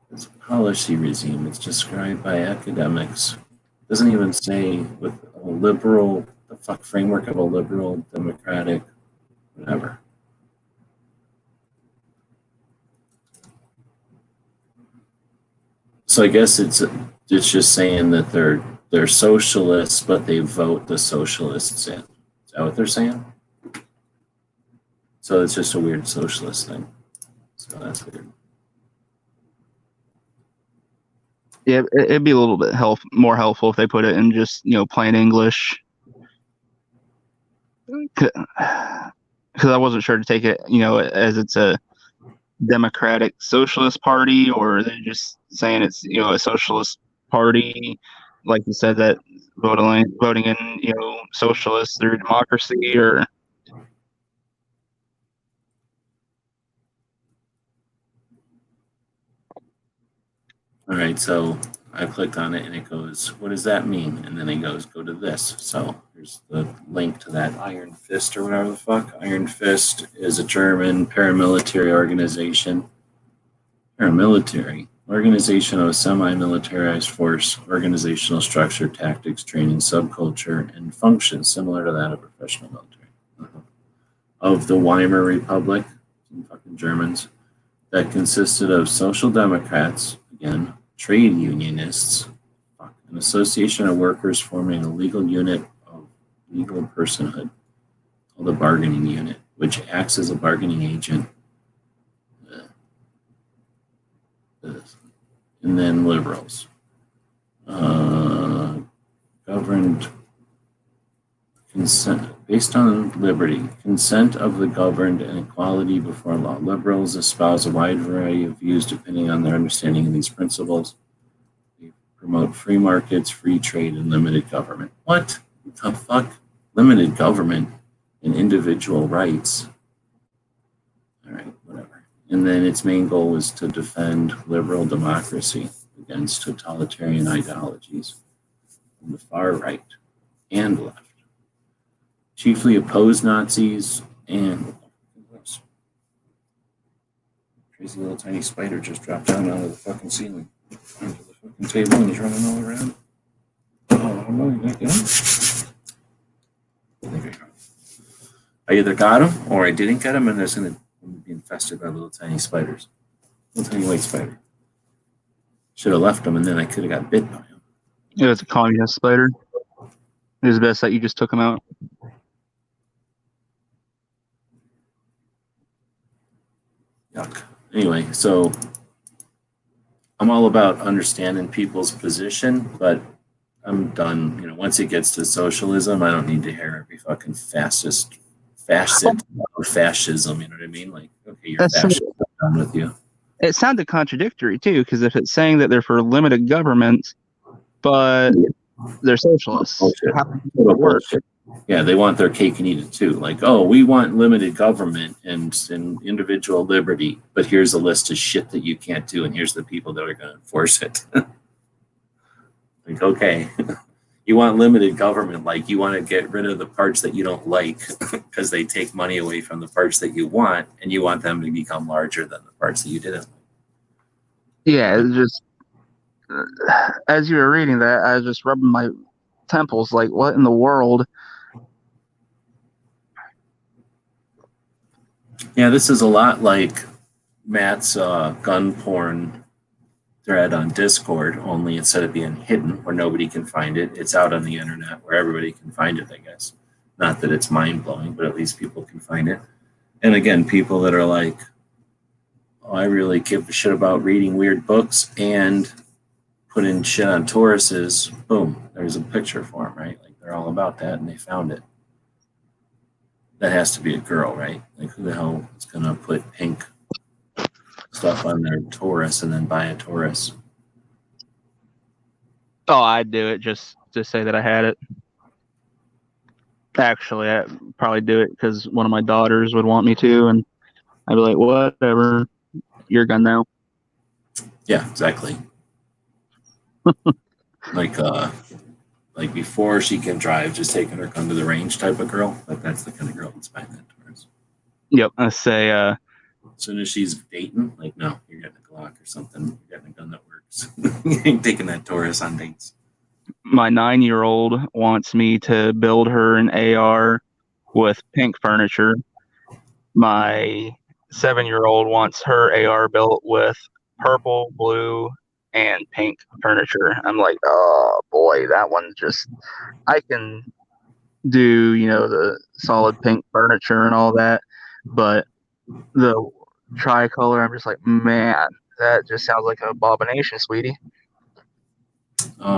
It's a policy regime. It's described by academics. It doesn't even say with a liberal, the fuck framework of a liberal, democratic, whatever. So I guess it's just saying that they're socialists, but they vote the socialists in. Is that what they're saying? So it's just a weird socialist thing. So that's weird. Yeah, it'd be a little bit more helpful if they put it in just plain English. Because I wasn't sure to take it as it's a democratic socialist party, or they're just saying it's a socialist party, like you said, that voting in socialists through democracy, or All right, so I clicked on it and it goes, what does that mean? And then it goes, go to this. So here's the link to that Iron Fist or whatever the fuck. Iron Fist is a German paramilitary organization. Paramilitary organization of a semi-militarized force, organizational structure, tactics, training, subculture, and function similar to that of professional military. Of the Weimar Republic, some fucking Germans, that consisted of social democrats, again, trade unionists, an association of workers forming a legal unit of legal personhood called a bargaining unit, which acts as a bargaining agent. And then liberals. Governed consent based on liberty, consent of the governed, and equality before law. Liberals espouse a wide variety of views depending on their understanding of these principles. They promote free markets, free trade, and limited government. What the fuck? Limited government and individual rights. All right, whatever. And then its main goal was to defend liberal democracy against totalitarian ideologies from the far right and left. Chiefly opposed Nazis and crazy little tiny spider just dropped down out of the fucking ceiling onto the fucking table and he's running all around. Oh, I don't know, you got him? There we go. I either got him or I didn't get him, and there's going to be infested by little tiny spiders. Little tiny white spider. Should have left him and then I could have got bit by him. it was a communist spider. It was best that you just took him out. Yuck. Anyway, so I'm all about understanding people's position, but I'm done. Once it gets to socialism, I don't need to hear every fucking fascism. You know what I mean? Like, okay, you're fascist. I'm done with you. It sounded contradictory too, because if it's saying that they're for limited government, but they're socialists, how does that work? Yeah, they want their cake and eat it too. Like, oh, we want limited government and individual liberty, but here's a list of shit that you can't do, and here's the people that are going to enforce it. Like, okay, you want limited government, like you want to get rid of the parts that you don't like because they take money away from the parts that you want, and you want them to become larger than the parts that you didn't. Yeah, it's just as you were reading that, I was just rubbing my temples, like, what in the world? Yeah, this is a lot like Matt's gun porn thread on Discord, only instead of being hidden where nobody can find it, it's out on the internet where everybody can find it, I guess. Not that it's mind blowing, but at least people can find it. And again, people that are like, oh, I really give a shit about reading weird books and putting shit on Tauruses, boom, there's a picture for them, right? Like they're all about that and they found it. That has to be a girl, right? Like who the hell is going to put pink stuff on their Taurus and then buy a Taurus? Oh, I'd do it just to say that I had it. Actually, I'd probably do it because one of my daughters would want me to, and I'd be like, whatever, your gun now. Yeah, exactly. Like before she can drive, just taking her gun to the range type of girl. Like that's the kind of girl that's buying that Taurus. Yep, I say, As soon as she's dating, like, no, you're getting a Glock or something. You're getting a gun that works. You ain't taking that Taurus on dates. my 9-year-old wants me to build her an AR with pink furniture. My 7-year-old wants her AR built with purple, blue, and pink furniture. I'm like, oh boy, that one's just, I can do, the solid pink furniture and all that, but the tricolor, I'm just like, man, that just sounds like an abomination, sweetie.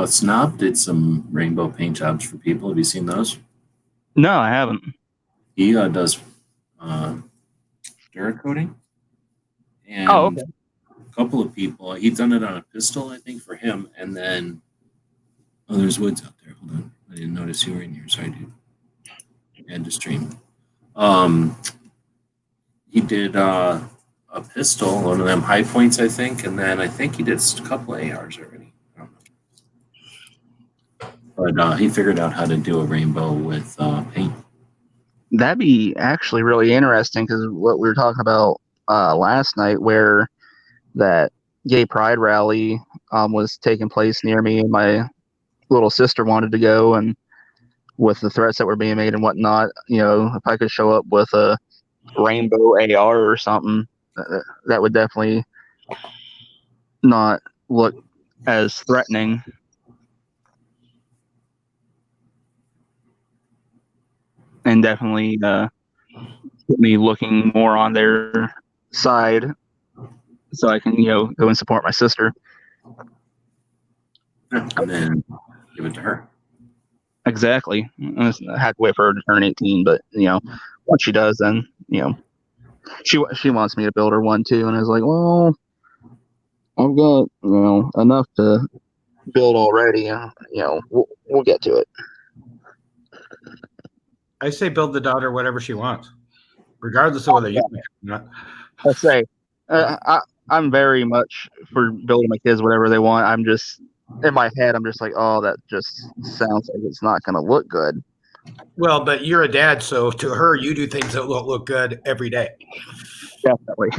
Snob did some rainbow paint jobs for people. Have you seen those? No, I haven't. He does Duracoating. And Okay. a couple of people, he's done it on a pistol, I think, for him. And then, oh, there's woods out there. Hold on. I didn't notice you were in here. Sorry, dude. End of stream. He did a pistol, one of them high points, I think. And then I think he did a couple of ARs already. I don't know. But he figured out how to do a rainbow with paint. That'd be actually really interesting because what we were talking about last night, where that gay pride rally was taking place near me, and my little sister wanted to go, and with the threats that were being made and whatnot, if I could show up with a rainbow AR or something, that would definitely not look as threatening. And definitely get me looking more on their side so I can, go and support my sister. And then give it to her. Exactly. I had to wait for her to turn 18, but, once she does, then, she wants me to build her one too. And I was like, well, I've got, enough to build already. We'll get to it. I say build the daughter whatever she wants, regardless of whether you like it or not. I say, I'm very much for building my kids whatever they want. I'm just, in my head, I'm just like, oh, that just sounds like it's not going to look good. Well, but you're a dad, so to her, you do things that don't look good every day. Definitely.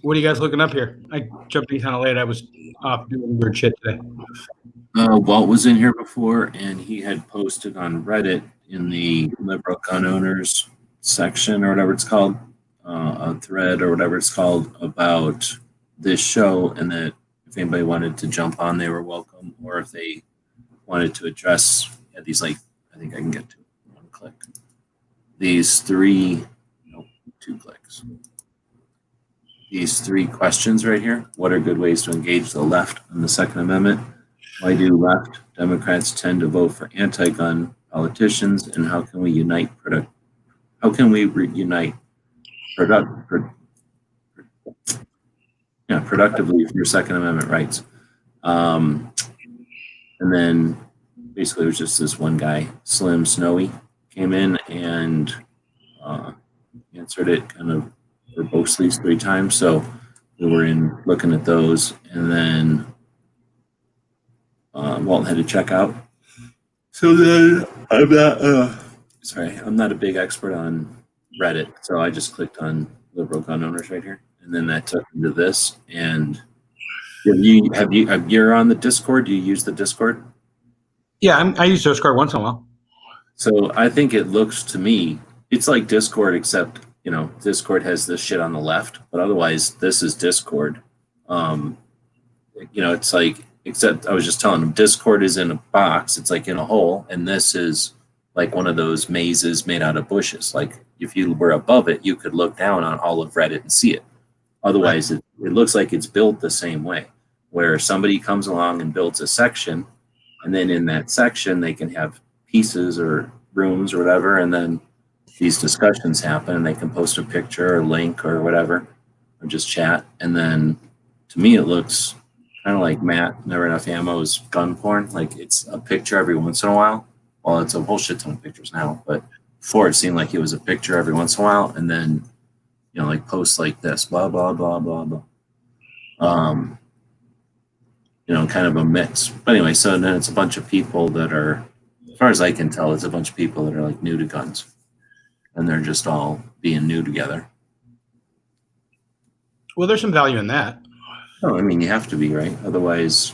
What are you guys looking up here? I jumped in kind of late. I was off doing weird shit today. Walt was in here before, and he had posted on Reddit in the liberal gun owners section or whatever it's called, a thread or whatever it's called about this show, and that if anybody wanted to jump on, they were welcome, or if they wanted to address these, like, I think I can get to one click. These three, nope, 2 clicks. These 3 questions right here. What are good ways to engage the left on the Second Amendment? Why do left Democrats tend to vote for anti-gun politicians? And how can we unite productively for your Second Amendment rights. And then basically it was just this one guy, Slim Snowy, came in and answered it kind of verbosely 3 times. So we were in looking at those, and then Walt had to check out. So then I'm not a big expert on Reddit, so I just clicked on liberal gun owners right here, and then that took me to this. And you're on the Discord? Do you use the Discord? Yeah, I use Discord once in a while. So I think it looks to me, it's like Discord, except, Discord has this shit on the left, but otherwise this is Discord. It's like, except I was just telling them Discord is in a box. It's like in a hole. And this is like one of those mazes made out of bushes. Like if you were above it, you could look down on all of Reddit and see it. Otherwise, it looks like it's built the same way, where somebody comes along and builds a section, and then in that section, they can have pieces or rooms or whatever, and then these discussions happen, and they can post a picture or link or whatever, or just chat. And then to me, it looks kind of like Matt Never Enough Ammo's gun porn. Like it's a picture every once in a while. Well, it's a whole shit ton of pictures now, but before it seemed like it was a picture every once in a while, and then like posts like this, blah blah blah blah blah. Kind of a mix. But anyway, so then it's a bunch of people that are, as far as I can tell, it's a bunch of people that are like new to guns, and they're just all being new together. Well, there's some value in that. Oh, I mean, you have to be, right? Otherwise,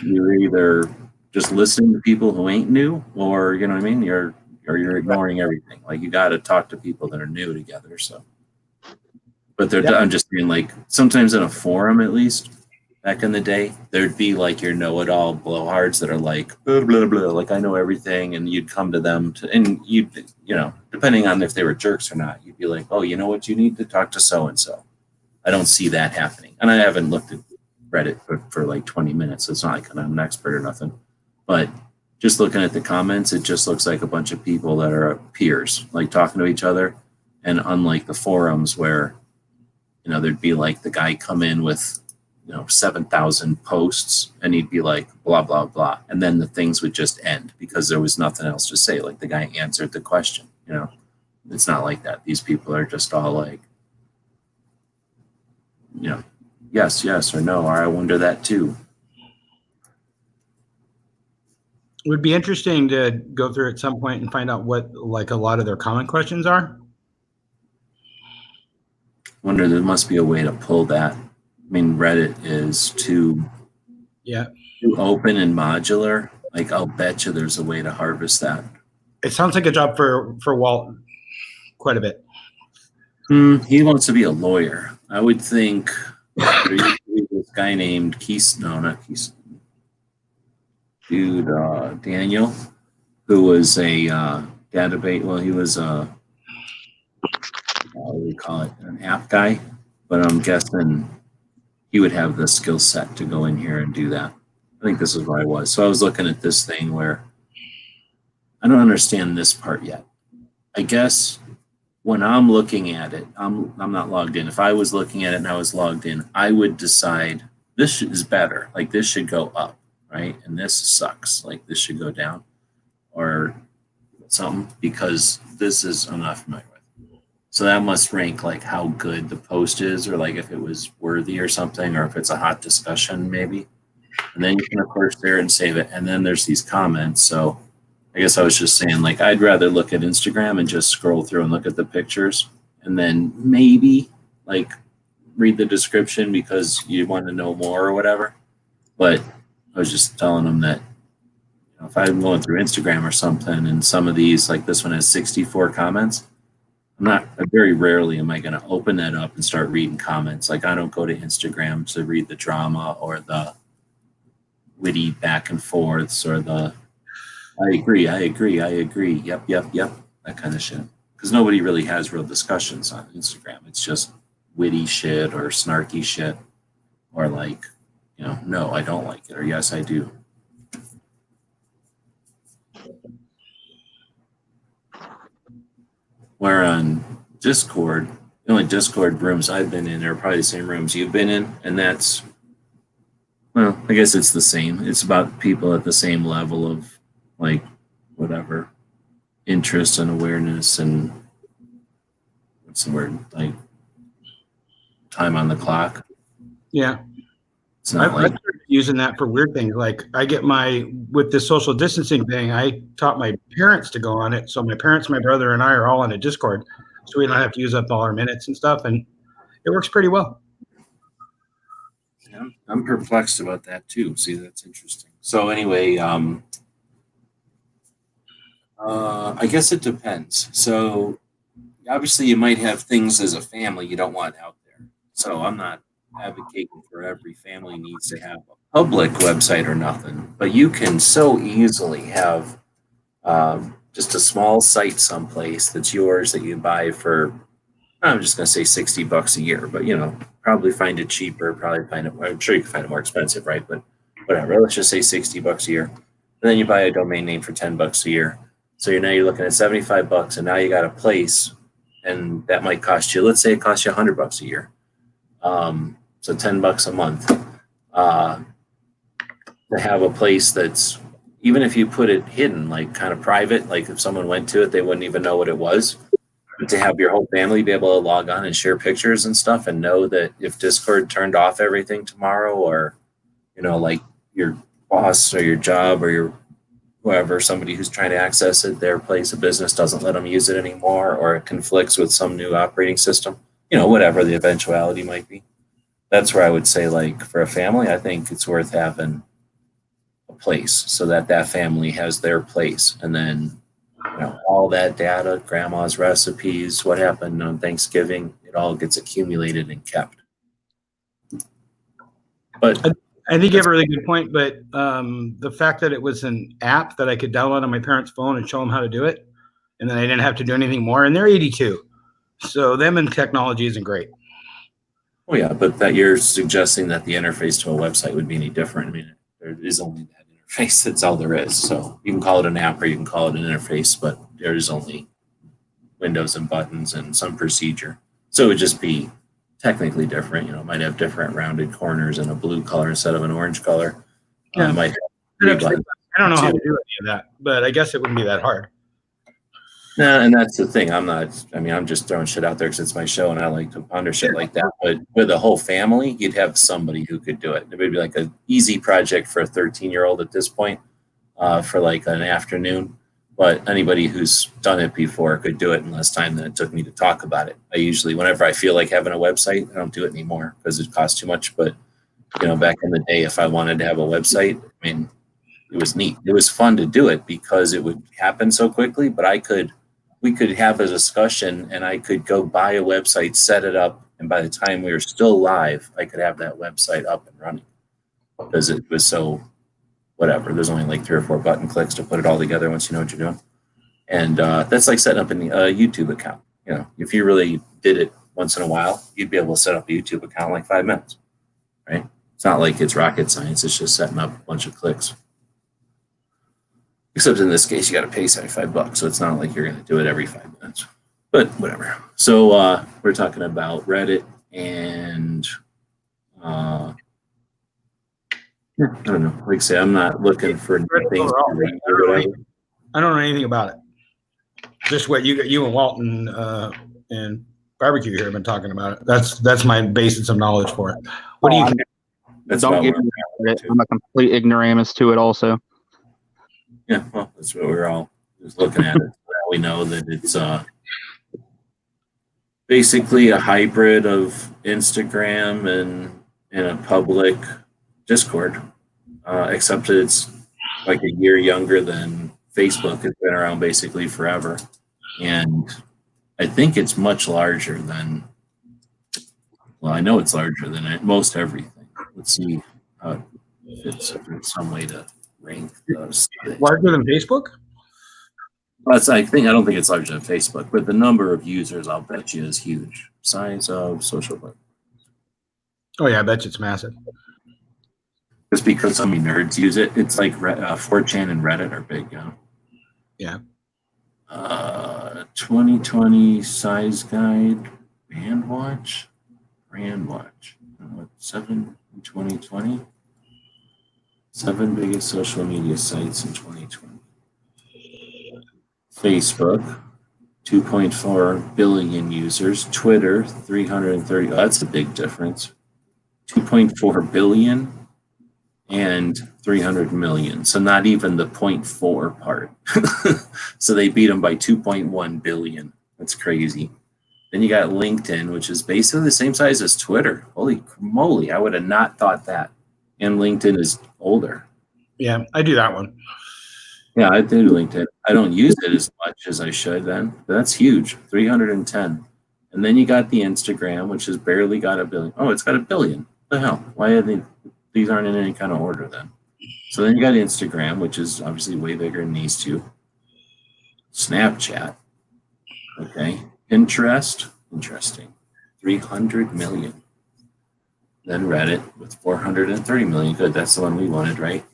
you're either just listening to people who ain't new, or you know what I mean, you're ignoring everything. Like you got to talk to people that are new together. So, but I'm just saying, like sometimes in a forum, at least back in the day, there'd be like your know-it-all blowhards that are like blah blah blah, like I know everything, and you'd come to them and you'd depending on if they were jerks or not, you'd be like, oh, you know what, you need to talk to so and so. I don't see that happening. And I haven't looked at Reddit for like 20 minutes. So it's not like I'm an expert or nothing. But just looking at the comments, it just looks like a bunch of people that are peers, like talking to each other. And unlike the forums where, there'd be like the guy come in with, 7,000 posts and he'd be like, blah, blah, blah. And then the things would just end because there was nothing else to say. Like the guy answered the question, It's not like that. These people are just all like, yes or no, or I wonder that too. It would be interesting to go through at some point and find out what like a lot of their common questions are. Wonder there must be a way to pull that. I mean, Reddit is too open and modular. Like I'll bet you there's a way to harvest that. It sounds like a job for Walt quite a bit. He wants to be a lawyer. I would think there used to be this guy named Daniel, who was a database. Well, he was a what do we call it, an app guy, but I'm guessing he would have the skill set to go in here and do that. I think this is where I was. So I was looking at this thing where I don't understand this part yet. I guess when I'm looking at it, I'm not logged in. If I was looking at it and I was logged in, I would decide this is better. Like this should go up, right? And this sucks. Like this should go down or something, because this is I'm not familiar with. So that must rank like how good the post is, or like if it was worthy or something, or if it's a hot discussion maybe. And then you can of course share it and save it. And then there's these comments. So I guess I was just saying, like, I'd rather look at Instagram and just scroll through and look at the pictures and then maybe like read the description because you want to know more or whatever. But I was just telling them that if I'm going through Instagram or something and some of these, like this one has 64 comments, very rarely am I going to open that up and start reading comments. Like I don't go to Instagram to read the drama or the witty back and forths or the I agree. Yep. That kind of shit. Because nobody really has real discussions on Instagram. It's just witty shit or snarky shit or like, no, I don't like it, or yes, I do. Where on Discord, The only Discord rooms I've been in are probably the same rooms you've been in, and that's, well, I guess it's the same. It's about people at the same level of, like, whatever, interest and awareness and, what's the word, like, time on the clock. Yeah. It's not I like, started using that for weird things. Like I get with the social distancing thing, I taught my parents to go on it. So my parents, my brother, and I are all on a Discord. So we don't have to use up all our minutes and stuff. And it works pretty well. yeah, I'm perplexed about that too. See, that's interesting. So anyway, I guess it depends. So obviously you might have things as a family you don't want out there. So I'm not advocating for every family needs to have a public website or nothing, but you can so easily have just a small site someplace that's yours that you buy for, I'm just going to say $60 a year, but probably find it cheaper, probably find it, I'm sure you can find it more expensive, right? But whatever, let's just say $60 a year. And then you buy a domain name for $10 a year. So you're looking at $75, and now you got a place, and that might cost you, let's say it costs you $100 a year. So $10 a month to have a place that's, even if you put it hidden, like kind of private, like if someone went to it, they wouldn't even know what it was. But to have your whole family be able to log on and share pictures and stuff, and know that if Discord turned off everything tomorrow, or like your boss or your job or your whoever, somebody who's trying to access it, their place of business doesn't let them use it anymore, or it conflicts with some new operating system, whatever the eventuality might be. That's where I would say, like, for a family, I think it's worth having a place so that that family has their place. And then, all that data, grandma's recipes, what happened on Thanksgiving, it all gets accumulated and kept. But I think you have a really good point, but the fact that it was an app that I could download on my parents' phone and show them how to do it, and then I didn't have to do anything more, and they're 82. So them and technology isn't great. Oh yeah, but that you're suggesting that the interface to a website would be any different. I mean, there is only that interface. That's all there is. So you can call it an app or you can call it an interface, but there is only windows and buttons and some procedure. So it would just be technically different. It might have different rounded corners and a blue color instead of an orange color. Yeah. It might have I three buttons. don't know how to do any of that, but I guess it wouldn't be that hard. No, and that's the thing. I'm just throwing shit out there because it's my show and I like to ponder shit like that. But with a whole family, you'd have somebody who could do it. It would be like an easy project for a 13-year-old at this point, for like an afternoon. But anybody who's done it before could do it in less time than it took me to talk about it. I usually, whenever I feel like having a website, I don't do it anymore because it costs too much. But, back in the day, if I wanted to have a website, it was neat. It was fun to do it because it would happen so quickly, but we could have a discussion and I could go buy a website, set it up, and by the time we were still live, I could have that website up and running because it was so whatever. There's only like 3 or 4 button clicks to put it all together once you know what you're doing. And that's like setting up a YouTube account. If you really did it once in a while, you'd be able to set up a YouTube account in like 5 minutes, right? It's not like it's rocket science. It's just setting up a bunch of clicks. Except in this case, you got to pay $75, so it's not like you're going to do it every 5 minutes. But whatever. So we're talking about Reddit and I don't know. Like I say, I'm not looking for things. I don't know anything about it. Just what you and Walt and Barbecue here have been talking about it. That's my basis of knowledge for it. What do you think? Don't give me credit. I'm a complete ignoramus to it also. Yeah, well, that's what we're all just looking at it. Now we know that it's basically a hybrid of Instagram and a public Discord, except that it's like a year younger than Facebook. It's been around basically forever. And I think it's much larger than, well, I know it's larger than most everything. Let's see how it fits if there's some way to rank those. Larger than Facebook? I don't think it's larger than Facebook, but the number of users, I'll bet you, is huge. Size of social web. Oh yeah, I bet you it's massive. Just because so many nerds use it, it's like 4chan and Reddit are big, Yeah. 2020 size guide. Brand watch. 7 in 2020. 7 biggest social media sites in 2020. Facebook, 2.4 billion users. Twitter, 330. Oh, that's a big difference. 2.4 billion and 300 million. So not even the 0.4 part. So they beat them by 2.1 billion. That's crazy. Then you got LinkedIn, which is basically the same size as Twitter. Holy moly, I would have not thought that. And LinkedIn is older. Yeah, I do that one. Yeah, I do LinkedIn. I don't use it as much as I should then. But that's huge, 310. And then you got the Instagram, which has barely got a billion. Oh, it's got a billion. What the hell? Why are these aren't in any kind of order then? So then you got Instagram, which is obviously way bigger than these two. Snapchat. Okay. Pinterest. Interesting. 300 million. Then Reddit with 430 million. Good. That's the one we wanted, right?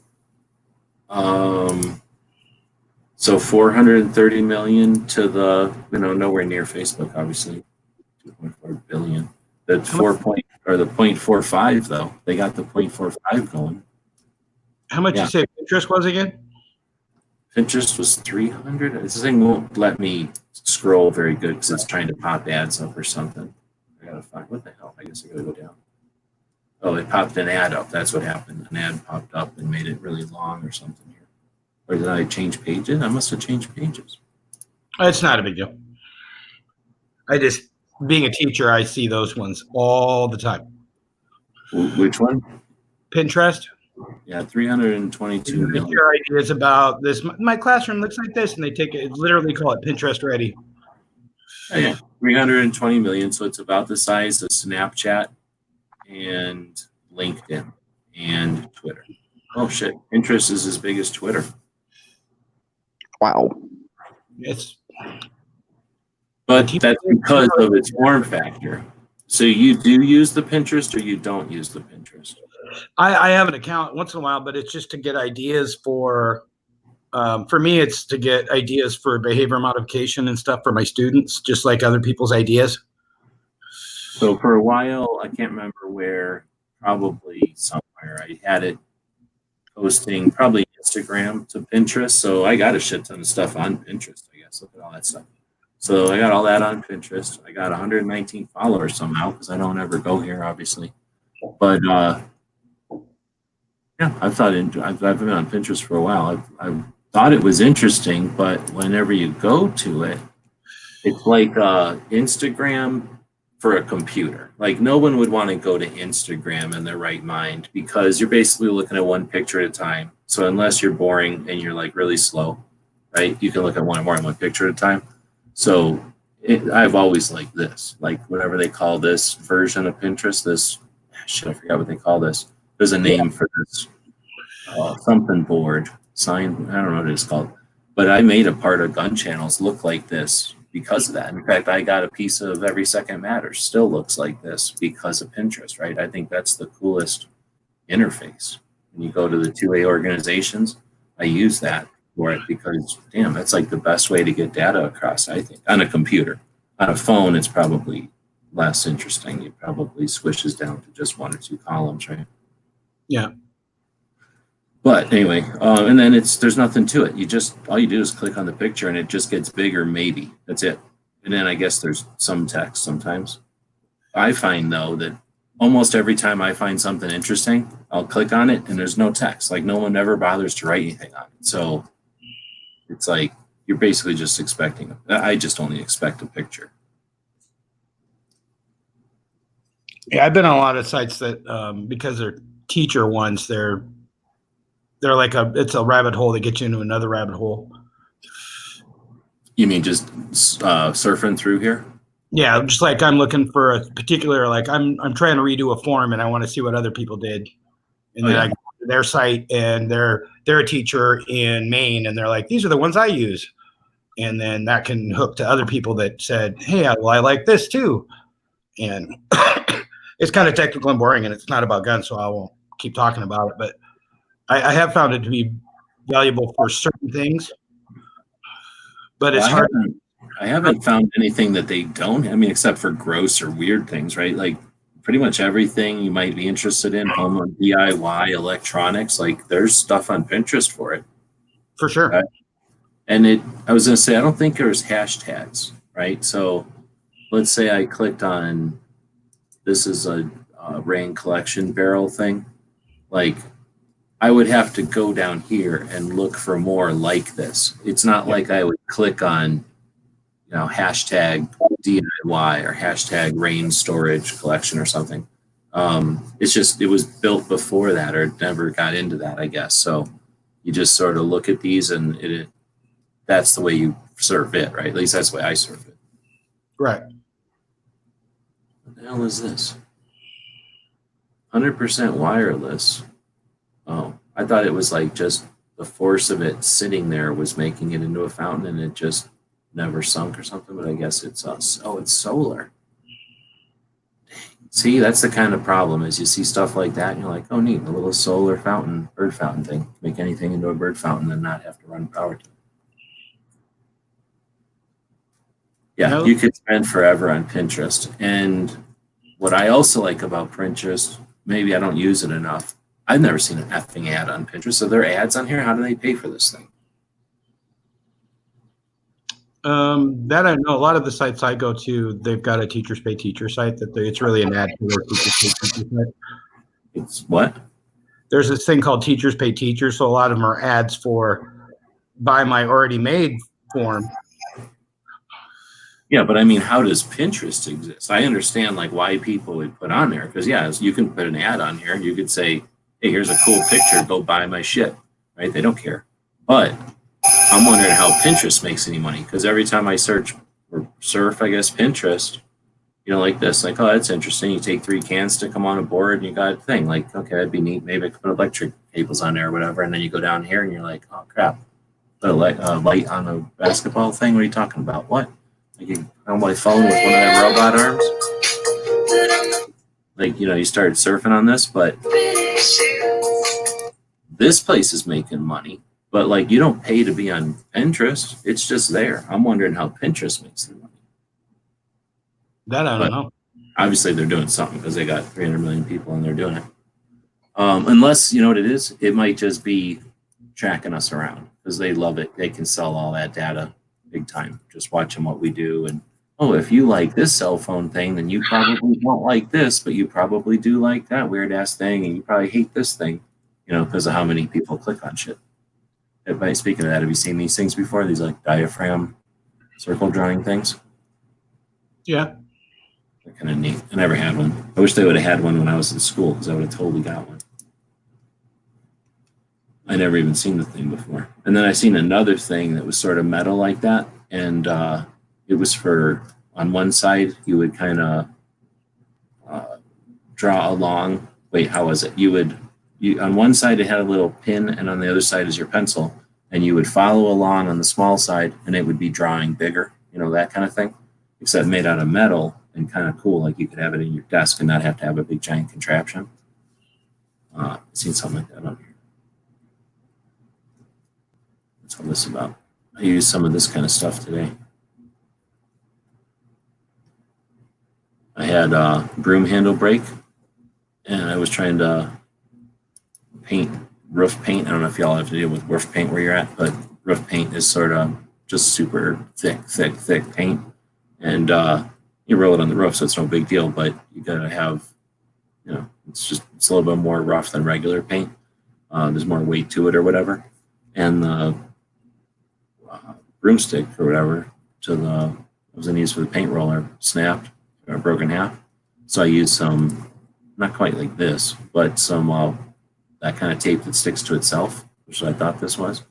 So 430 million to the, nowhere near Facebook, obviously. 2.4 billion. The the 0.45 though. They got the 0.45 going. How much you say Pinterest was again? Pinterest was 300. This thing won't let me scroll very good because it's trying to pop ads up or something. I gotta find, what the hell? I guess I gotta go down. Oh, it popped an ad up. That's what happened. An ad popped up and made it really long or something here. Or did I change pages? I must have changed pages. It's not a big deal. Being a teacher, I see those ones all the time. Which one? Pinterest. Yeah, 322 million. Your ideas about this. My classroom looks like this, and they take it, literally call it Pinterest ready. Oh, yeah, 320 million. So it's about the size of Snapchat and LinkedIn and Twitter. Oh shit, Pinterest is as big as Twitter. Wow. But that's because of its form factor. So you do use the Pinterest or you don't use the Pinterest? I have an account once in a while, but it's just to get ideas for me, it's to get ideas for behavior modification and stuff for my students, just like other people's ideas. So for a while, I can't remember where, probably somewhere, I had it posting probably Instagram to Pinterest. So I got a shit ton of stuff on Pinterest, I guess. Look at all that stuff. So I got all that on Pinterest. I got 119 followers somehow because I don't ever go here, obviously. But yeah, I've been on Pinterest for a while. I thought it was interesting, but whenever you go to it, it's like Instagram for a computer. Like no one would want to go to Instagram in their right mind because you're basically looking at one picture at a time. So unless you're boring and you're like really slow, right? You can look at more than one picture at a time. So I've always liked this, like whatever they call this version of Pinterest, I forgot what they call this. There's a name for this, something board, sign, I don't know what it's called. But I made a part of gun channels look like this because of that. In fact, I got a piece of Every Second Matters, still looks like this because of Pinterest, right? I think that's the coolest interface. When you go to the 2A organizations, I use that for it because, damn, that's like the best way to get data across, I think, on a computer. On a phone, it's probably less interesting. It probably squishes down to just 1 or 2 columns, right? Yeah. But anyway, and then there's nothing to it. All you do is click on the picture and it just gets bigger, maybe. That's it. And then I guess there's some text sometimes. I find though that almost every time I find something interesting, I'll click on it and there's no text. Like no one ever bothers to write anything on it. So it's like you're basically just expecting. I just only expect a picture. Yeah, I've been on a lot of sites that because they're teacher ones, they're like it's a rabbit hole that gets you into another rabbit hole. You mean just surfing through here? Yeah, just like I'm looking for a particular, like I'm trying to redo a form and I want to see what other people did. And then I go to their site and they're a teacher in Maine and they're like, these are the ones I use. And then that can hook to other people that said, hey, I like this too. And it's kind of technical and boring and it's not about guns, so I won't keep talking about it. But I have found it to be valuable for certain things. But it's hard. I haven't found anything that they don't. I mean, except for gross or weird things, right? Like pretty much everything you might be interested in, home and DIY, electronics. Like there's stuff on Pinterest for it. For sure. Okay. And I was going to say, I don't think there's hashtags, right? So let's say I clicked on, this is a rain collection barrel thing. Like I would have to go down here and look for more like this. It's not like I would click on, hashtag DIY or hashtag rain storage collection or something. It's just, it was built before that, or it never got into that, I guess. So you just sort of look at these and that's the way you serve it, right? At least that's the way I serve it. Right. What the hell is this? 100% wireless. Oh, I thought it was like just the force of it sitting there was making it into a fountain and it just never sunk or something, but I guess it's it's solar. See, that's the kind of problem is you see stuff like that and you're like, oh neat, a little solar fountain, bird fountain thing. Make anything into a bird fountain and not have to run power to it. Yeah, No. You could spend forever on Pinterest. And what I also like about Pinterest, maybe I don't use it enough. I've never seen an effing ad on Pinterest. Are there ads on here? How do they pay for this thing? That I know. A lot of the sites I go to, they've got a teachers pay teacher site it's really an ad for their teachers pay teacher site. It's what? There's this thing called teachers pay teachers, so a lot of them are ads for buy my already made form. Yeah, but I mean, how does Pinterest exist? I understand like why people would put on there because you can put an ad on here and you could say, hey, here's a cool picture, go buy my shit, right? They don't care. But I'm wondering how Pinterest makes any money because every time I search or surf, I guess, Pinterest, like this, like, oh, that's interesting. You take 3 cans, stick them on a board, and you got a thing. Like, okay, that'd be neat. Maybe I could put electric cables on there or whatever. And then you go down here and you're like, oh, crap. Put a light on a basketball thing? What are you talking about? What? Like, you on my phone with one of them robot arms? Like, you start surfing on this, but this place is making money. But like you don't pay to be on Pinterest. It's just there. I'm wondering how Pinterest makes their money. That I don't know. Obviously they're doing something because they got 300 million people and they're doing it. Unless, you know what it is? It might just be tracking us around because they love it. They can sell all that data big time. Just watching what we do. And, oh, if you like this cell phone thing, then you probably won't like this, but you probably do like that weird ass thing. And you probably hate this thing, because of how many people click on shit. Everybody, speaking of that, have you seen these things before? These like diaphragm circle drawing things? Yeah. They're kind of neat. I never had one. I wish they would have had one when I was in school because I would have totally got one. I never even seen the thing before. And then I seen another thing that was sort of metal like that. And it was for, on one side, you would kind of draw along. Wait, how was it? On one side, it had a little pin, and on the other side is your pencil. And you would follow along on the small side, and it would be drawing bigger, that kind of thing. Except made out of metal and kind of cool, like you could have it in your desk and not have to have a big giant contraption. I've seen something like that on here. What's all this about? I used some of this kind of stuff today. I had a broom handle break, and I was trying to paint roof paint. I don't know if y'all have to deal with roof paint where you're at, but roof paint is sort of just super thick paint. And you roll it on the roof, so it's no big deal, but you gotta have, it's a little bit more rough than regular paint. There's more weight to it or whatever. And the broomstick or whatever I was gonna use for the paint roller snapped or broke in half. So I used some, not quite like this, but some that kind of tape that sticks to itself, which I thought this was.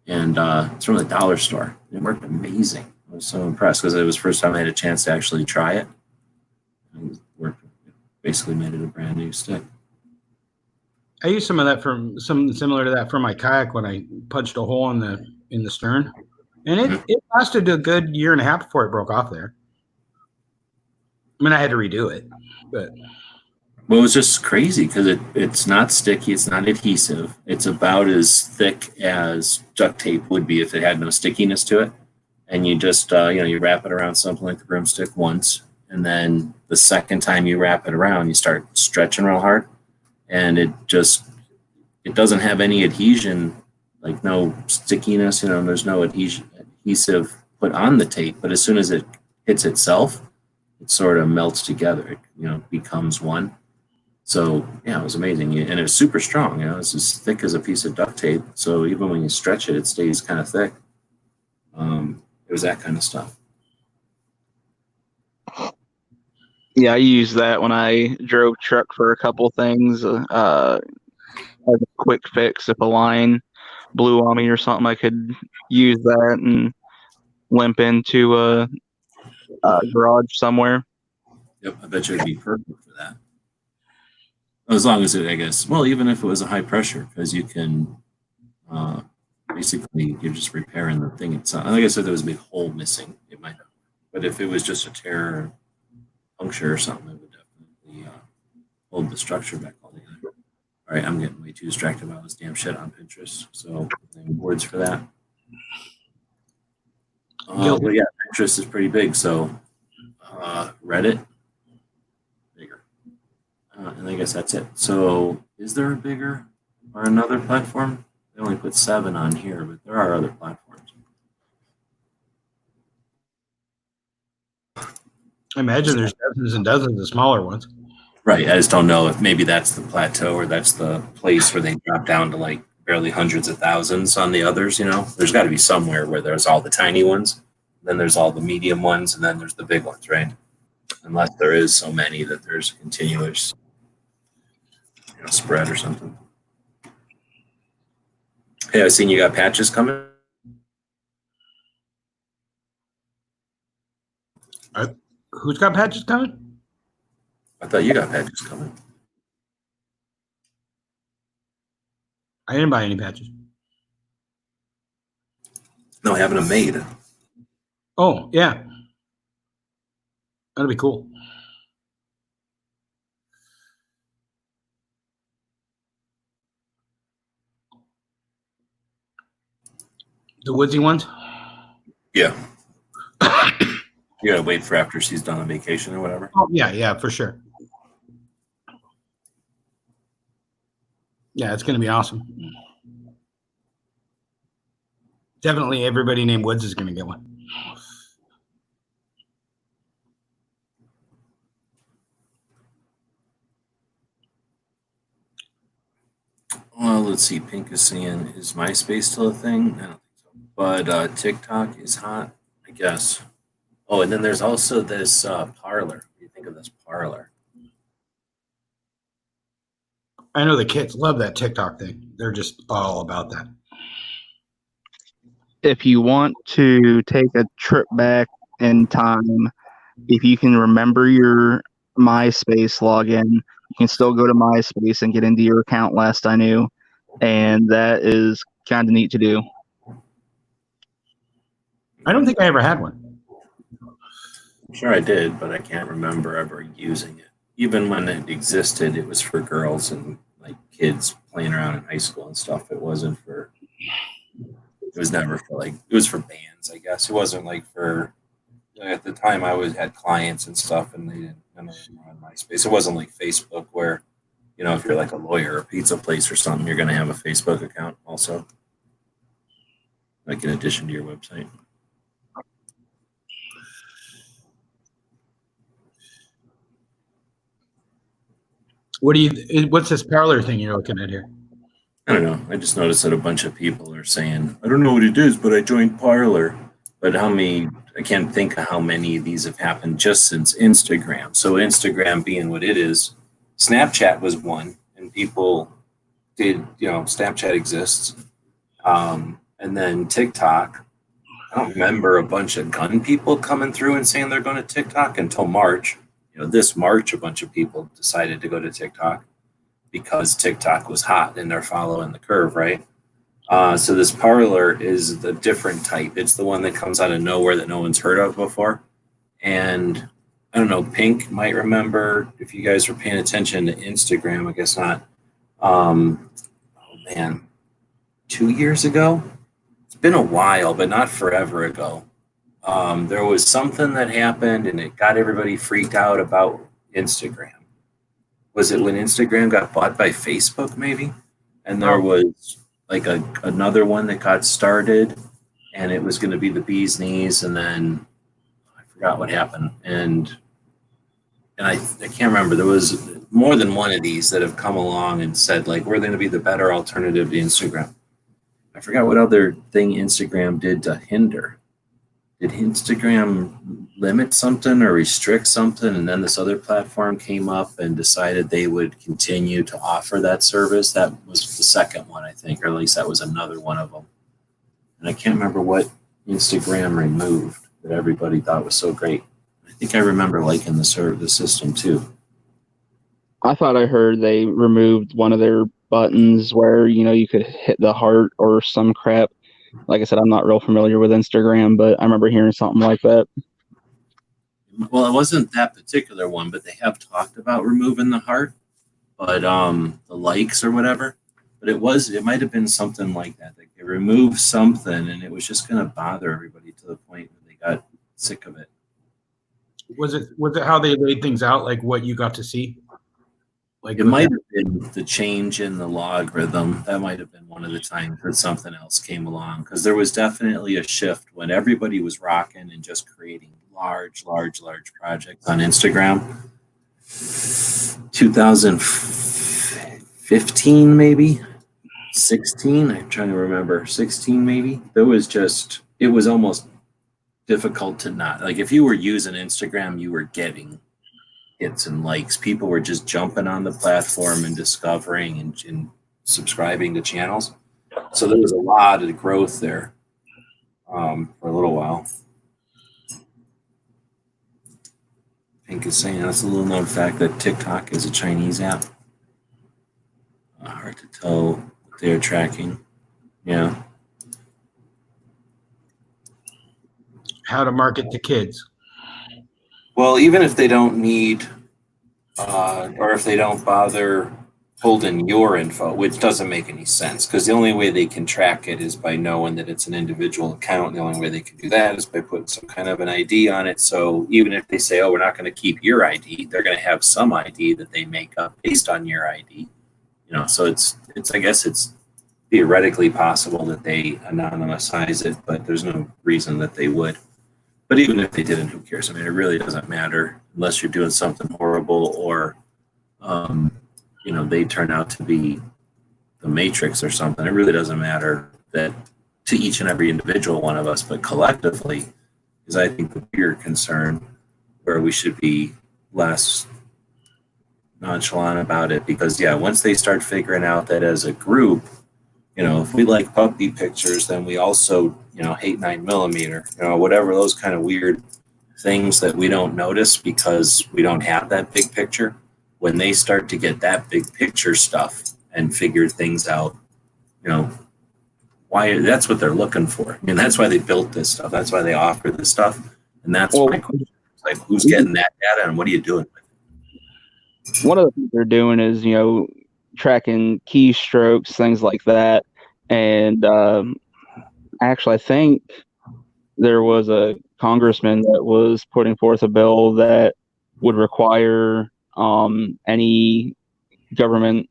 And it's from the dollar store. It worked amazing. I was so impressed because it was the first time I had a chance to actually try it. And it worked. Basically made it a brand new stick. I used some of that something similar to that for my kayak when I punched a hole in the stern. And it lasted a good 1.5 years before it broke off there. I mean, I had to redo it, but. Well, it was just crazy because it's not sticky. It's not adhesive. It's about as thick as duct tape would be if it had no stickiness to it. and you just you wrap it around something like the broomstick once, and then the second time you wrap it around, you start stretching real hard, and it doesn't have any adhesion, like no stickiness. There's no adhesive put on the tape, but as soon as it hits itself, it sort of melts together. It becomes one. So yeah, it was amazing, and it was super strong. It's as thick as a piece of duct tape. So even when you stretch it, it stays kind of thick. It was that kind of stuff. Yeah, I used that when I drove truck for a couple things. As a quick fix, if a line blew on me or something, I could use that and limp into a garage somewhere. Yep, I bet you it'd be perfect for that. As long as I guess, well, even if it was a high pressure, because you can basically you're just repairing the thing itself. Like I said, there was a big hole missing. It might not, but if it was just a tear or puncture or something, it would definitely hold the structure back all together. All right, I'm getting way too distracted by this damn shit on Pinterest. So, any words for that? Well, yeah, Pinterest is pretty big. So, Reddit, bigger. And I guess that's it. So, is there a bigger or another platform? They only put 7 on here, but there are other platforms. I imagine there's dozens and dozens of smaller ones. Right. I just don't know if maybe that's the plateau or that's the place where they drop down to like barely hundreds of thousands on the others. There's got to be somewhere where there's all the tiny ones, then there's all the medium ones, and then there's the big ones, right? Unless there is so many that there's a continuous spread or something. Hey, I've seen you got patches coming. Who's got patches coming? I thought you got patches coming. I didn't buy any patches. No, having them made. Oh, yeah. That'd be cool. The woodsy ones? Yeah. You gotta wait for after she's done on vacation or whatever. Oh, yeah, for sure. Yeah, it's going to be awesome. Definitely everybody named Woods is going to get one. Well, let's see. Pink is saying, is MySpace still a thing? I don't think so. But TikTok is hot, I guess. Oh, and then there's also this Parlor. What do you think of this Parlor? I know the kids love that TikTok thing. They're just all about that. If you want to take a trip back in time, if you can remember your MySpace login, you can still go to MySpace and get into your account last I knew, and that is kind of neat to do. I don't think I ever had one. I'm sure I did, but I can't remember ever using it. Even when it existed, it was for girls and like kids playing around in high school and stuff. It wasn't for. It was never for like. It was for bands, I guess. It wasn't like for. At the time, I had clients and stuff, and they didn't. None of them were on MySpace. It wasn't like Facebook, where, if you're like a lawyer or a pizza place or something, you're going to have a Facebook account also, like in addition to your website. What's this Parlor thing you're looking at here? I don't know. I just noticed that a bunch of people are saying, I don't know what it is, but I joined Parlor. But I can't think of how many of these have happened just since Instagram. So Instagram being what it is, Snapchat was one, and people did, Snapchat exists. And then TikTok. I don't remember a bunch of gun people coming through and saying they're going to TikTok until March. This March, a bunch of people decided to go to TikTok because TikTok was hot and they're following the curve, right? So this Parlor is the different type. It's the one that comes out of nowhere that no one's heard of before. And I don't know, Pink might remember if you guys were paying attention to Instagram. I guess not. 2 years ago? It's been a while, but not forever ago. there was something that happened and it got everybody freaked out about Instagram. Was it when Instagram got bought by Facebook, maybe? And there was like another one that got started, and it was going to be the bee's knees, and then I forgot what happened. And I can't remember. There was more than one of these that have come along and said like we're going to be the better alternative to Instagram. I forgot what other thing Instagram did to hinder. Did Instagram limit something or restrict something? And then this other platform came up and decided they would continue to offer that service. That was the second one, I think, or at least that was another one of them. And I can't remember what Instagram removed that everybody thought was so great. I think I remember liking the system too. I thought I heard they removed one of their buttons where, you could hit the heart or some crap. Like I said, I'm not real familiar with Instagram, but I remember hearing something like that. Well, it wasn't that particular one, but they have talked about removing the heart, but the likes or whatever. But it might have been something like that. Like they removed something and it was just going to bother everybody to the point where they got sick of it. Was it how they laid things out, like what you got to see? Like it might have been the change in the logarithm. That might have been one of the times that something else came along, because there was definitely a shift when everybody was rocking and just creating large projects on Instagram. 2015, maybe 16. I'm trying to remember. 16, maybe. It was almost difficult to not, like, if you were using Instagram, you were getting hits and likes. People were just jumping on the platform and discovering and subscribing to channels. So there was a lot of growth there for a little while. Pink is saying that's a little known fact that TikTok is a Chinese app. Hard to tell what they're tracking. Yeah. How to market to kids. Well, even if they don't need, or if they don't bother holding your info, which doesn't make any sense, because the only way they can track it is by knowing that it's an individual account. The only way they can do that is by putting some kind of an ID on it. So even if they say, oh, we're not going to keep your ID, they're going to have some ID that they make up based on your ID. So it's I guess it's theoretically possible that they anonymize it, but there's no reason that they would. But even if they didn't, who cares? I mean, it really doesn't matter unless you're doing something horrible or, they turn out to be the Matrix or something. It really doesn't matter that to each and every individual one of us, but collectively is, I think, the bigger concern where we should be less nonchalant about it. Because, once they start figuring out that as a group, if we like puppy pictures, then we also, hate 9mm, whatever, those kind of weird things that we don't notice because we don't have that big picture. When they start to get that big picture stuff and figure things out, why, that's what they're looking for. I mean, that's why they built this stuff. That's why they offer this stuff. And that's my question. It's like, who's getting that data and what are you doing with it? One of the things they're doing is, tracking keystrokes, things like that. And actually, I think there was a congressman that was putting forth a bill that would require any government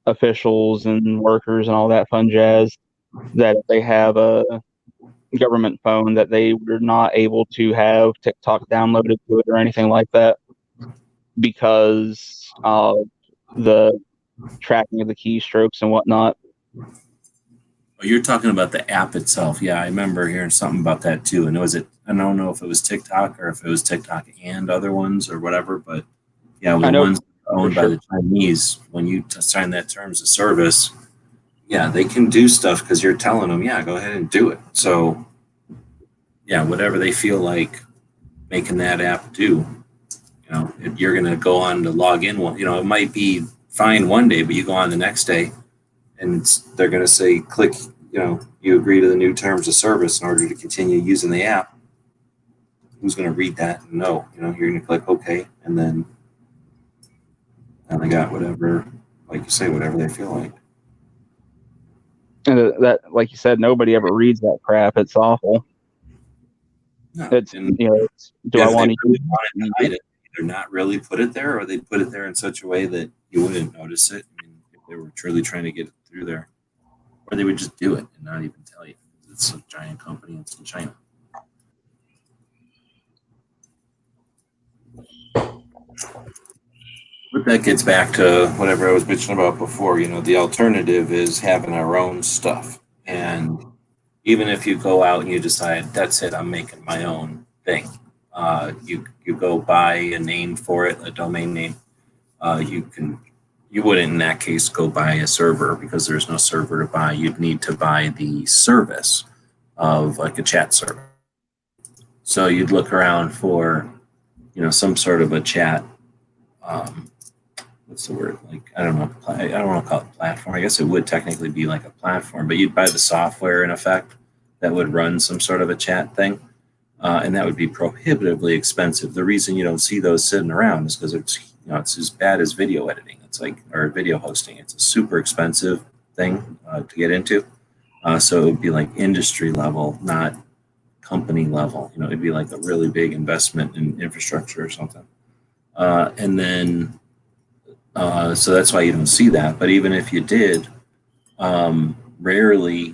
officials and workers and all that fun jazz that if they have a government phone that they were not able to have TikTok downloaded to it or anything like that because of the tracking of the keystrokes and whatnot. Oh, you're talking about the app itself. Yeah, I remember hearing something about that too. And I don't know if it was TikTok or if it was TikTok and other ones or whatever, but the ones owned by the Chinese, when you sign that terms of service, they can do stuff because you're telling them, go ahead and do it. So, whatever they feel like making that app do, if you're going to go on to log in, it might be fine one day, but you go on the next day and they're going to say, click, you agree to the new terms of service in order to continue using the app. Who's going to read that? No, you're going to click OK, and then they got whatever, like you say, whatever they feel like. And that, like you said, nobody ever reads that crap. It's awful. No, It's, and do I if they want to really wanted to hide it, either not really put it there, or they'd put it there in such a way that you wouldn't notice it. I mean, if they were truly trying to get it through there, or they would just do it and not even tell you. It's a giant company. It's in China. But that gets back to whatever I was bitching about before. The alternative is having our own stuff. And even if you go out and you decide, that's it, I'm making my own thing, you go buy a name for it, a domain name. You wouldn't in that case go buy a server because there's no server to buy. You'd need to buy the service of like a chat server. So you'd look around for, some sort of a chat. What's the word? Like, I don't know. I don't want to call it platform. I guess it would technically be like a platform, but you'd buy the software in effect that would run some sort of a chat thing. And that would be prohibitively expensive. The reason you don't see those sitting around is because it's as bad as video editing. Or video hosting. It's a super expensive thing to get into. So it would be like industry level, not company level. It'd be like a really big investment in infrastructure or something. And then, so that's why you don't see that. But even if you did, rarely,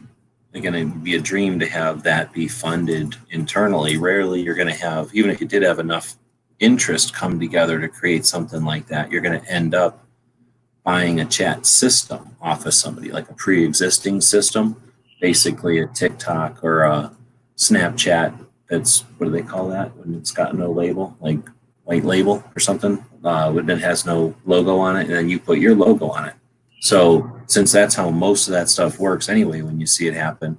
again, it would be a dream to have that be funded internally. Rarely you're going to have, even if you did have enough interest come together to create something like that, you're going to end up buying a chat system off of somebody, like a pre-existing system, basically a TikTok or a Snapchat. That's, what do they call that when it's got no label, like white label or something, when it has no logo on it, and then you put your logo on it. So since that's how most of that stuff works anyway, when you see it happen,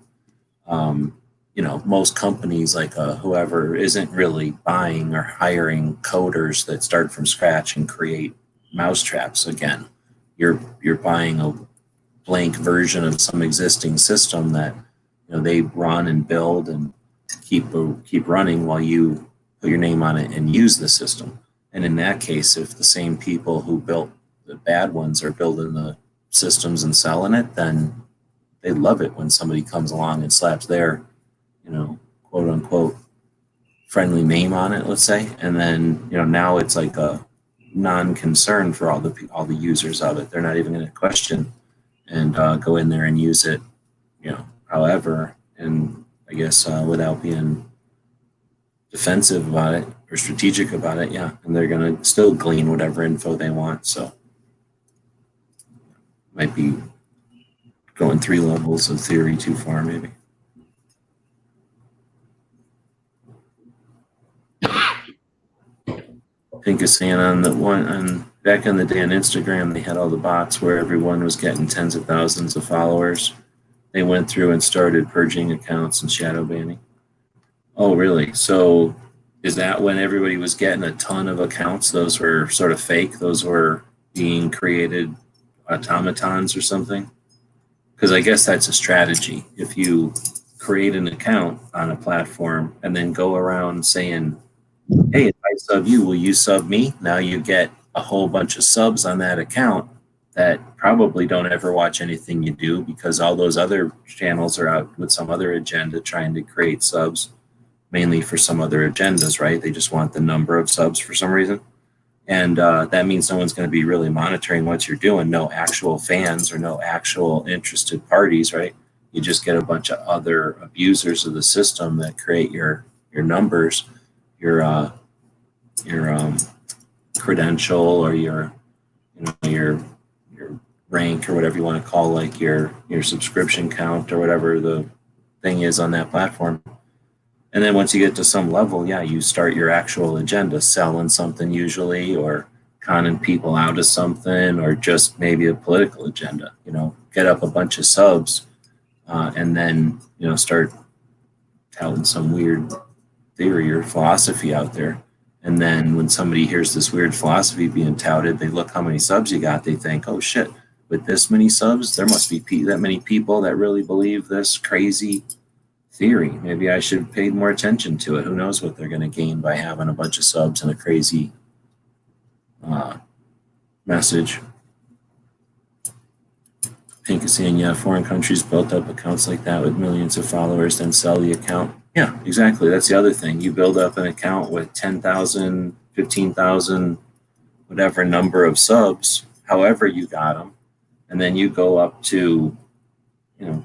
most companies like whoever isn't really buying or hiring coders that start from scratch and create mousetraps again. You're buying a blank version of some existing system that they run and build and keep running while you put your name on it and use the system. And in that case, if the same people who built the bad ones are building the systems and selling it, then they love it when somebody comes along and slaps their, quote unquote friendly name on it, let's say, and then now it's like a non-concern for all the users of it. They're not even going to question and go in there and use it, however, and I guess without being defensive about it or strategic about it, yeah, and they're going to still glean whatever info they want. So might be going 3 levels of theory too far, maybe. Pink is saying back in the day on Instagram, they had all the bots where everyone was getting tens of thousands of followers. They went through and started purging accounts and shadow banning. Oh, really? So is that when everybody was getting a ton of accounts? Those were sort of fake? Those were being created automatons or something? Because I guess that's a strategy. If you create an account on a platform and then go around saying, hey, if I sub you, will you sub me? Now you get a whole bunch of subs on that account that probably don't ever watch anything you do because all those other channels are out with some other agenda trying to create subs, mainly for some other agendas, right? They just want the number of subs for some reason. And that means no one's going to be really monitoring what you're doing. No actual fans or no actual interested parties, right? You just get a bunch of other abusers of the system that create your numbers, your credential or your rank or whatever you want to call, like your subscription count or whatever the thing is on that platform. And then once you get to some level, yeah, you start your actual agenda, selling something usually, or conning people out of something, or just maybe a political agenda. Get up a bunch of subs, and then start touting some weird theory or philosophy out there. And then when somebody hears this weird philosophy being touted, they look how many subs you got. They think, oh shit, with this many subs, there must be that many people that really believe this crazy theory. Maybe I should pay more attention to it. Who knows what they're going to gain by having a bunch of subs and a crazy message. Pink is saying, yeah, foreign countries built up accounts like that with millions of followers, then sell the account Yeah, exactly. That's the other thing. You build up an account with 10,000, 15,000, whatever number of subs, however you got them, and then you go up to,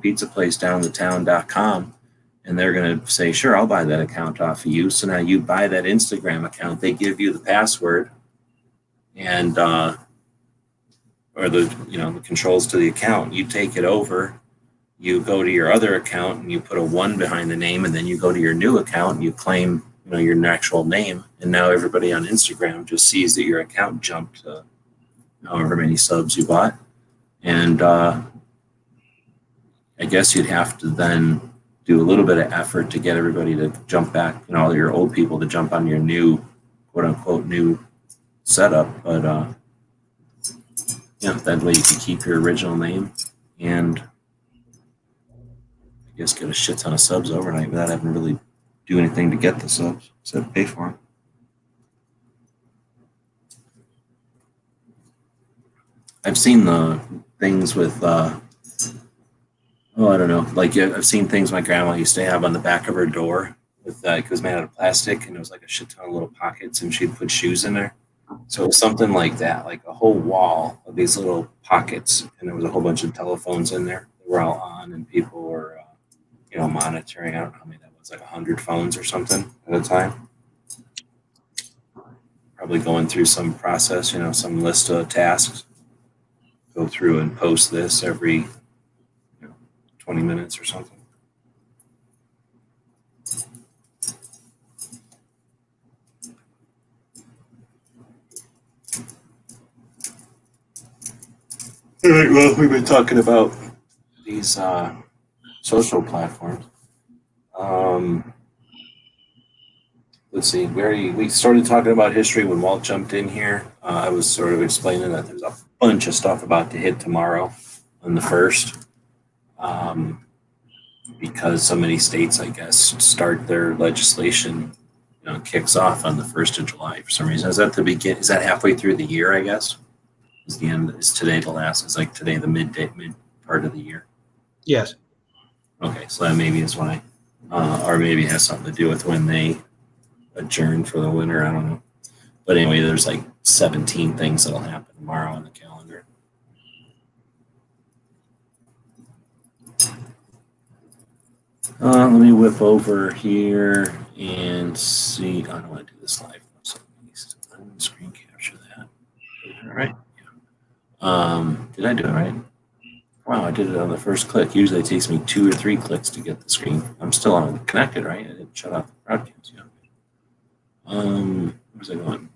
pizza place down the town.com, and they're going to say, sure, I'll buy that account off of you. So now you buy that Instagram account. They give you the password and, or the controls to the account. You take it over. You go to your other account and you put a 1 behind the name, and then you go to your new account and you claim, your actual name. And now everybody on Instagram just sees that your account jumped to however many subs you bought. And I guess you'd have to then do a little bit of effort to get everybody to jump back, all your old people to jump on your new, quote unquote, new setup. But that way you can keep your original name and I guess get a shit ton of subs overnight without having to really do anything to get the subs, except pay for them. I've seen the things with, I don't know, like I've seen things my grandma used to have on the back of her door with, it was made out of plastic and it was like a shit ton of little pockets and she'd put shoes in there. So it was something like that, like a whole wall of these little pockets, and there was a whole bunch of telephones in there that were all on, and people were, monitoring. I don't know how many that was, like 100 phones or something at a time. Probably going through some process, some list of tasks. Go through and post this every 20 minutes or something. All right, well, we've been talking about these social platforms. Let's see, we started talking about history when Walt jumped in here. I was sort of explaining that there's a bunch of stuff about to hit tomorrow on the 1st. Because so many states, I guess, start their legislation, kicks off on the 1st of July for some reason. Is that the begin? Is that halfway through the year, I guess? Is the end? Is today the last? Is like today the mid part of the year? Yes. Okay, so that maybe is why, or maybe it has something to do with when they adjourn for the winter. I don't know. But anyway, there's like 17 things that'll happen tomorrow on the calendar. Let me whip over here and see. I don't want to do this live. So I didn't screen capture that. All right. Did I do it right? Wow, I did it on the first click. Usually it takes me 2 or 3 clicks to get the screen. I'm still on connected, right? I didn't shut off the broadcast yet. Where's it going?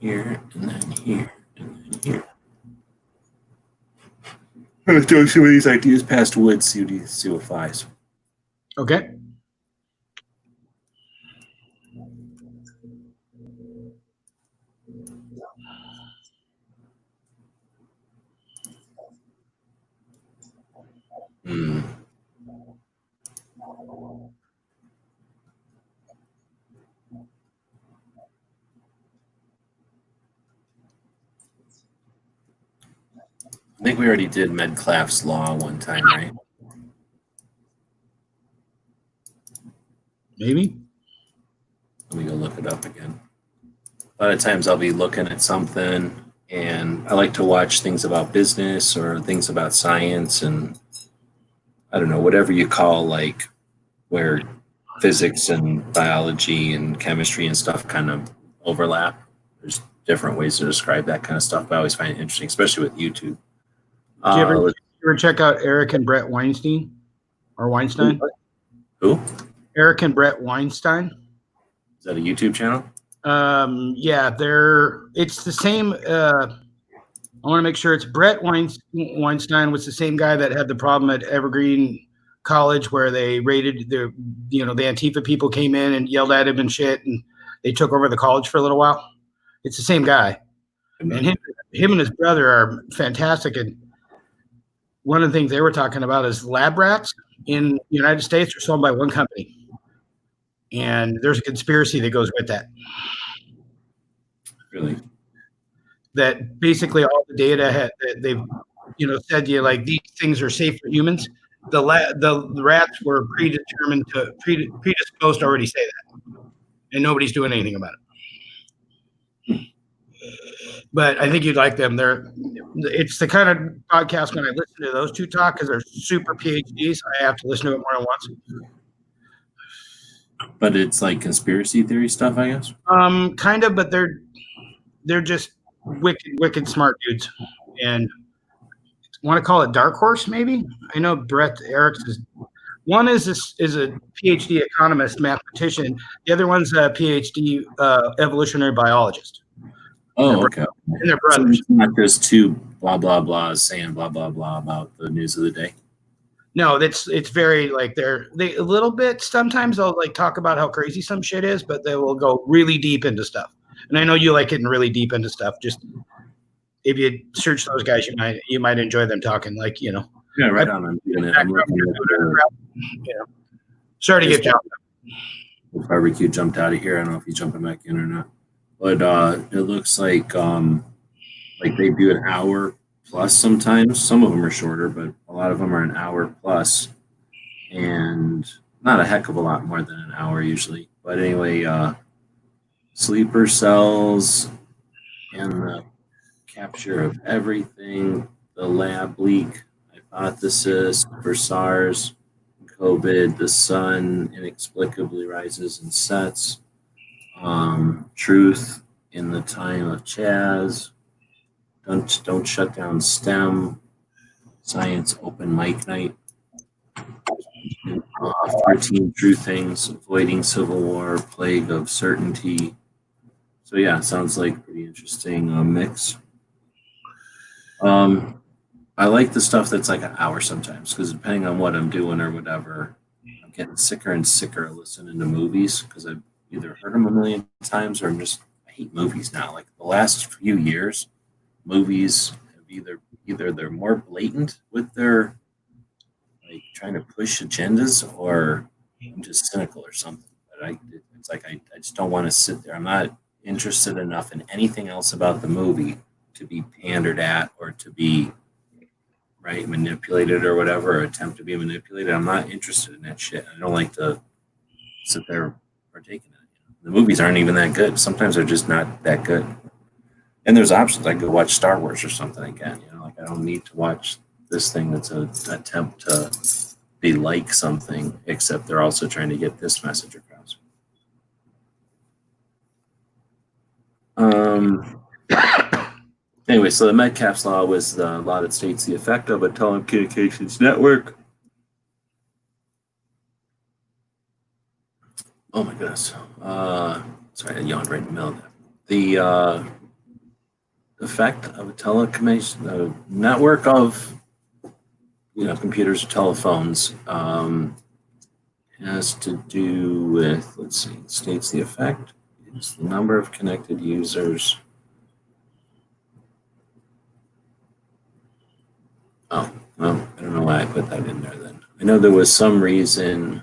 Here, and then here, and then here. I'm throwing some of these ideas past Wood, see what flies. Okay. I think we already did Medcalf's Law one time, right? Maybe. Let me go look it up again. A lot of times I'll be looking at something and I like to watch things about business or things about science and I don't know, whatever you call like where physics and biology and chemistry and stuff kind of overlap. There's different ways to describe that kind of stuff, but I always find it interesting, especially with YouTube. Do you ever check out Eric and Brett Weinstein or Weinstein? Who? Eric and Brett Weinstein. Is that a YouTube channel? Yeah, it's the same. I want to make sure it's Brett Weinstein was the same guy that had the problem at Evergreen College where they raided the Antifa people came in and yelled at him and shit, and they took over the college for a little while. It's the same guy, and him and his brother are fantastic. And one of the things they were talking about is lab rats in the United States are sold by one company. And there's a conspiracy that goes with that. Really? That basically all the data they've said like these things are safe for humans, the rats were predisposed to already say that, and nobody's doing anything about it. But I think you'd like them. It's the kind of podcast when I listen to those two talk, because they're super PhDs, I have to listen to it more than once. But it's like conspiracy theory stuff, I guess. Kind of, but they're just wicked smart dudes, and want to call it dark horse, maybe. I know Brett Eriks is one is a PhD economist, mathematician. The other one's a PhD evolutionary biologist. Oh, okay. And they're brothers. So it's not just two blah blah blahs saying blah blah blah about the news of the day. No, it's very like they a little bit. Sometimes they'll like talk about how crazy some shit is, but they will go really deep into stuff. And I know you like getting really deep into stuff. Just if you search those guys, you might enjoy them talking. Like Yeah, right on. I'm looking at sorry to get jumped. Barbecue jumped out of here. I don't know if he's jumping back in or not. But it looks like they do an hour plus sometimes. Some of them are shorter, but a lot of them are an hour plus, and not a heck of a lot more than an hour usually. But anyway, sleeper cells and the capture of everything, the lab leak hypothesis for SARS, COVID, the sun inexplicably rises and sets, truth in the time of Chaz, don't shut down STEM, science open mic night, 13 true things, avoiding civil war, plague of certainty. So yeah, sounds like a pretty interesting mix. I like the stuff that's like an hour sometimes, because depending on what I'm doing or whatever, I'm getting sicker and sicker of listening to movies, because I've either heard them a million times or I hate movies now. Like the last few years, movies have either they're more blatant with their like trying to push agendas, or I'm just cynical or something. But it's like I just don't want to sit there. I'm not interested enough in anything else about the movie to be pandered at or to be manipulated or whatever, or attempt to be manipulated. I'm not interested in that shit. I don't like to sit there partaking in it. The movies aren't even that good. Sometimes they're just not that good. And there's options. I could watch Star Wars or something again. Like I don't need to watch this thing that's an attempt to be like something, except they're also trying to get this message across. Anyway, so the Metcalfe's law was the law that states the effect of a telecommunications network. Oh my goodness. Sorry, I yawned right in the middle of that. The effect of a telecommunications network of computers or telephones has to do with, let's see, it states the effect is the number of connected users. Oh, well, I don't know why I put that in there then. I know there was some reason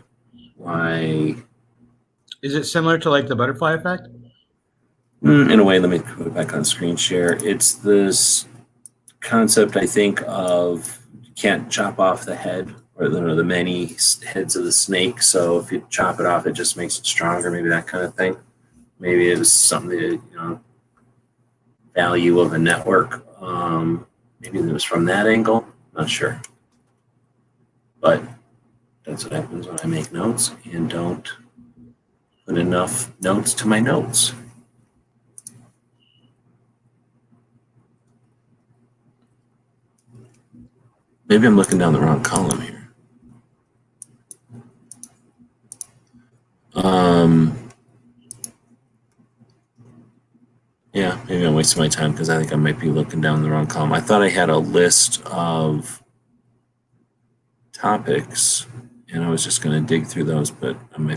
why. Is it similar to like the butterfly effect? In a way, let me put it back on screen share. It's this concept, I think, of you can't chop off the head or the many heads of the snake. So if you chop it off, it just makes it stronger, maybe that kind of thing. Maybe it was something that, value of a network. Maybe it was from that angle. Not sure. But that's what happens when I make notes and don't put enough notes to my notes. Maybe I'm looking down the wrong column here. Yeah, maybe I'm wasting my time because I think I might be looking down the wrong column. I thought I had a list of topics and I was just going to dig through those, but I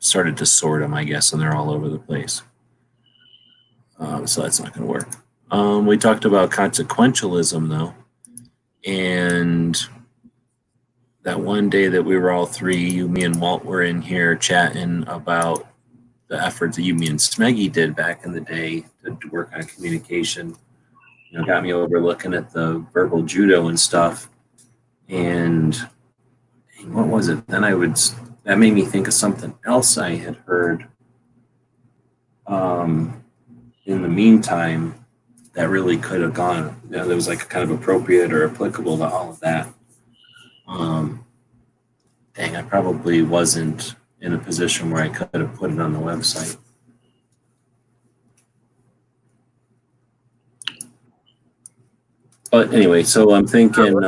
started to sort them, I guess, and they're all over the place. So that's not going to work. We talked about consequentialism, though, and that one day that we were all three, you, me, and Walt were in here chatting about the efforts that you, me, and Smeggy did back in the day to work on communication. Got me over looking at the verbal judo and stuff. And what was it? Then that made me think of something else I had heard in the meantime that really could have gone, that was like kind of appropriate or applicable to all of that. Dang, I probably wasn't in a position where I could have put it on the website. But anyway, so I'm thinking.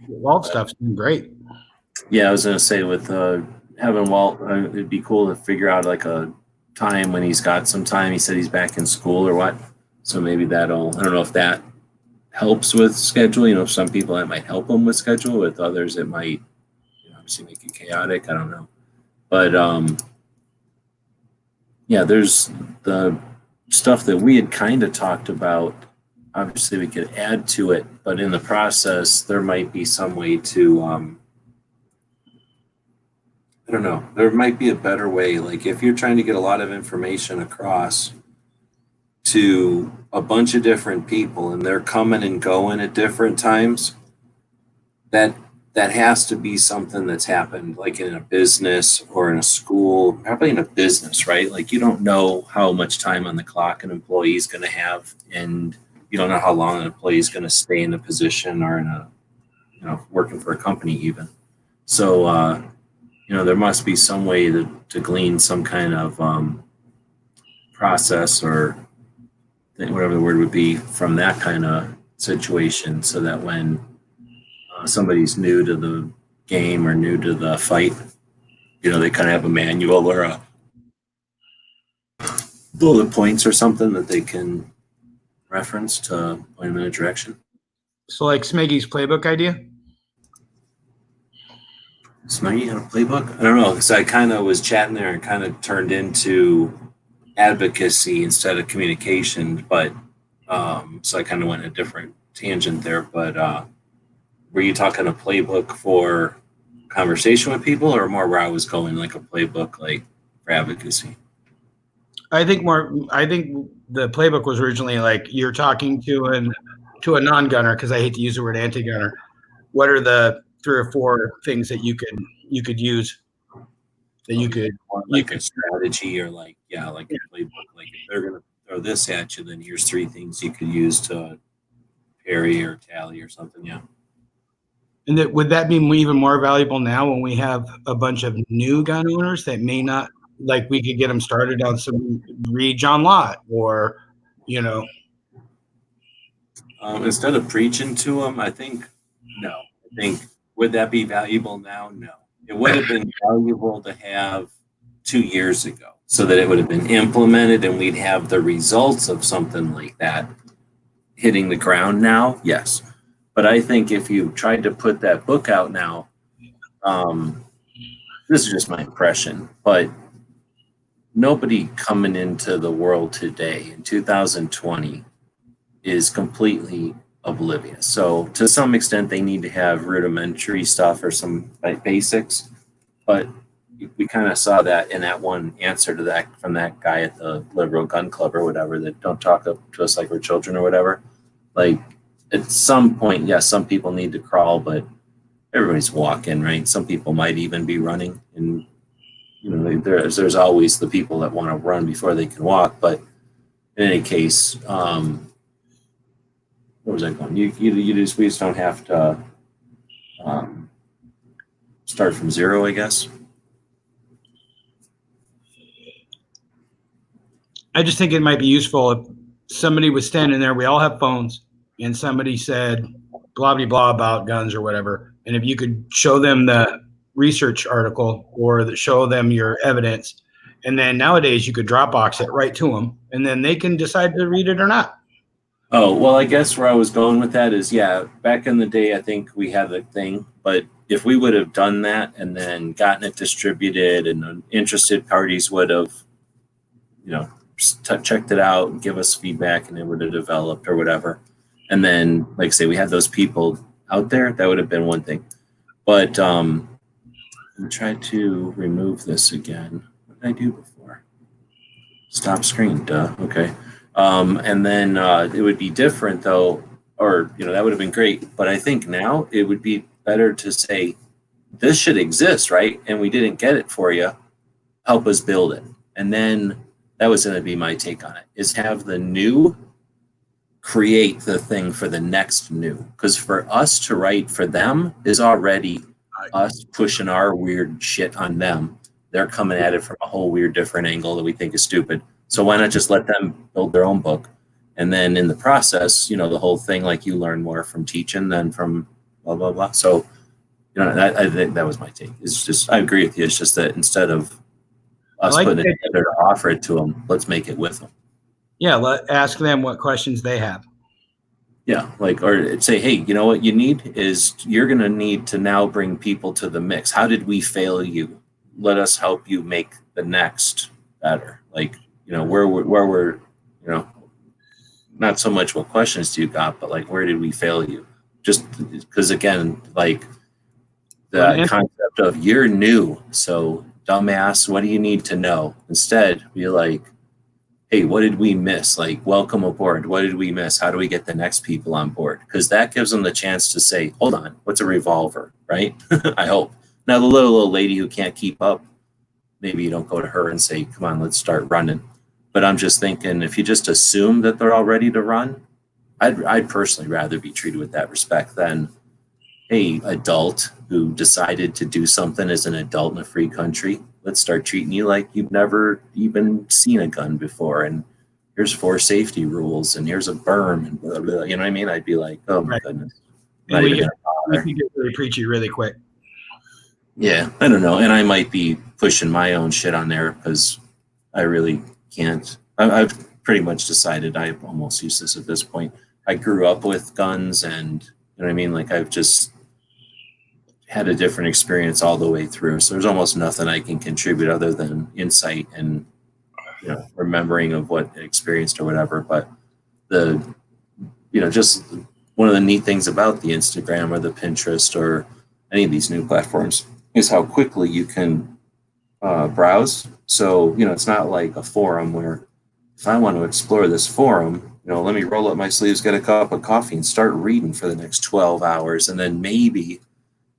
Walt stuff's been great. Yeah, I was going to say with having Walt, it'd be cool to figure out like a time when he's got some time. He said he's back in school or what. So maybe I don't know if that helps with schedule. You know, some people that might help them with schedule. With others, it might, obviously make it chaotic. I don't know. But yeah, there's the stuff that we had kind of talked about. Obviously, we could add to it, but in the process, there might be some way to, I don't know, there might be a better way. Like if you're trying to get a lot of information across to a bunch of different people and they're coming and going at different times, that has to be something that's happened like in a business or in a school, probably in a business, right? Like you don't know how much time on the clock an employee is going to have, and you don't know how long an employee is going to stay in a position or in a, working for a company even. So, there must be some way to glean some kind of process or whatever the word would be from that kind of situation, so that when somebody's new to the game or new to the fight, they kind of have a manual or a bullet points or something that they can reference to point them in a direction. So like Smeggy's playbook idea? Smeggy had a playbook? I don't know, because I kind of was chatting there and kind of turned into advocacy instead of communication, but so I kind of went a different tangent there. But were you talking a playbook for conversation with people, or more where I was going like a playbook like for advocacy? I think the playbook was originally like you're talking to a non-gunner, because I hate to use the word anti-gunner. What are the 3 or 4 things that you could use that you could a strategy or like a playbook? Like if they're gonna throw this at you, then here's 3 things you could use to parry or tally or something. Yeah. And would that be even more valuable now when we have a bunch of new gun owners that may not, like we could get them started on some read John Lott or, Instead of preaching to them, I think, no. I think, would that be valuable now? No. It would have been valuable to have 2 years ago so that it would have been implemented and we'd have the results of something like that hitting the ground now. Yes. But I think if you tried to put that book out now, this is just my impression, but nobody coming into the world today in 2020 is completely oblivious. So to some extent, they need to have rudimentary stuff or some basics, but we kind of saw that in that one answer to that from that guy at the liberal gun club or whatever, that don't talk up to us like we're children or whatever. Like at some point, yes, some people need to crawl, but everybody's walking, right? Some people might even be running, and there's always the people that want to run before they can walk. But in any case, where was I going? We just don't have to start from zero, I guess. I just think it might be useful if somebody was standing there, we all have phones, and somebody said blah, blah, blah about guns or whatever. And if you could show them the research article or show them your evidence, and then nowadays you could Dropbox it right to them, and then they can decide to read it or not. Oh, well, I guess where I was going with that is, yeah, back in the day, I think we had the thing, but if we would have done that and then gotten it distributed and interested parties would have, checked it out and give us feedback and it would have developed or whatever. And then, like I say, we had those people out there, that would have been one thing. But I'm trying to remove this again. What did I do before? Stop screen, duh. Okay. And then it would be different though, or, that would have been great. But I think now it would be better to say, this should exist, right? And we didn't get it for you. Help us build it. And then that was going to be my take on it, is have the new create the thing for the next new. Because for us to write for them is already us pushing our weird shit on them. They're coming at it from a whole weird different angle that we think is stupid. So why not just let them build their own book? And then in the process, you know, the whole thing, like, you learn more from teaching than from blah, blah, blah. So, you know, I think that was my take. It's just, I agree with you. It's just that instead of us putting it together to offer it to them, let's make it with them. Yeah, ask them what questions they have. Yeah, like, or say, hey, you know what you need is, you're going to need to now bring people to the mix. How did we fail you? Let us help you make the next better. Like, you know, where we're, you know, not so much what questions do you got, but like, where did we fail you? Just because, again, like, the concept of you're new, so dumbass, what do you need to know? Instead, be like, hey, what did we miss? Like, welcome aboard. What did we miss? How do we get the next people on board? Because that gives them the chance to say, hold on, what's a revolver, right? I hope. Now, the little old lady who can't keep up, maybe you don't go to her and say, come on, let's start running. But I'm just thinking, if you just assume that they're all ready to run, I'd personally rather be treated with that respect than a adult who decided to do something as an adult in a free country. Let's start treating you like you've never even seen a gun before, and here's 4 safety rules, and here's a berm, and blah, blah, blah. You know what I mean? I'd be like, oh my goodness. And we get really preachy really quick. Yeah, I don't know. And I might be pushing my own shit on there because I really can't. I've pretty much decided I'm almost useless at this point. I grew up with guns, and you know what I mean? Like, I've just had a different experience all the way through. So there's almost nothing I can contribute other than insight and, you know, remembering of what I experienced or whatever. But the, you know, just one of the neat things about the Instagram or the Pinterest or any of these new platforms is how quickly you can browse. So, you know, it's not like a forum where if I want to explore this forum, you know, let me roll up my sleeves, get a cup of coffee and start reading for the next 12 hours. And then maybe,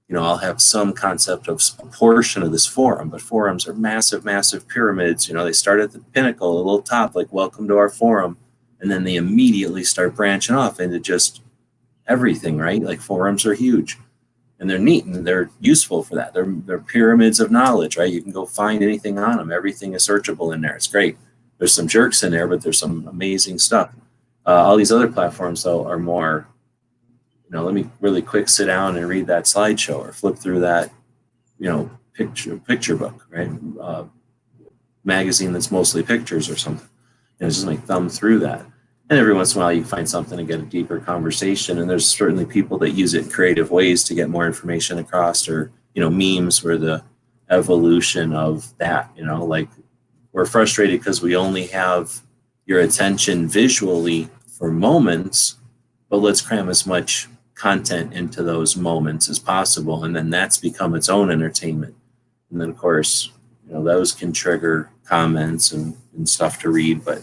you know, I'll have some concept of a portion of this forum, but forums are massive, massive pyramids. You know, they start at the pinnacle, a little top, like, welcome to our forum. And then they immediately start branching off into just everything, right? Like, forums are huge and they're neat and they're useful for that. They're pyramids of knowledge, right? You can go find anything on them. Everything is searchable in there. It's great. There's some jerks in there, but there's some amazing stuff. All these other platforms, though, are more, you know, let me really quick sit down and read that slideshow or flip through that, you know, picture book, right? Magazine that's mostly pictures or something. And just like thumb through that. And every once in a while you find something to get a deeper conversation. And there's certainly people that use it in creative ways to get more information across, or, you know, memes were the evolution of that, you know, like, we're frustrated because we only have your attention visually for moments, but let's cram as much content into those moments as possible. And then that's become its own entertainment. And then, of course, you know, those can trigger comments and stuff to read. But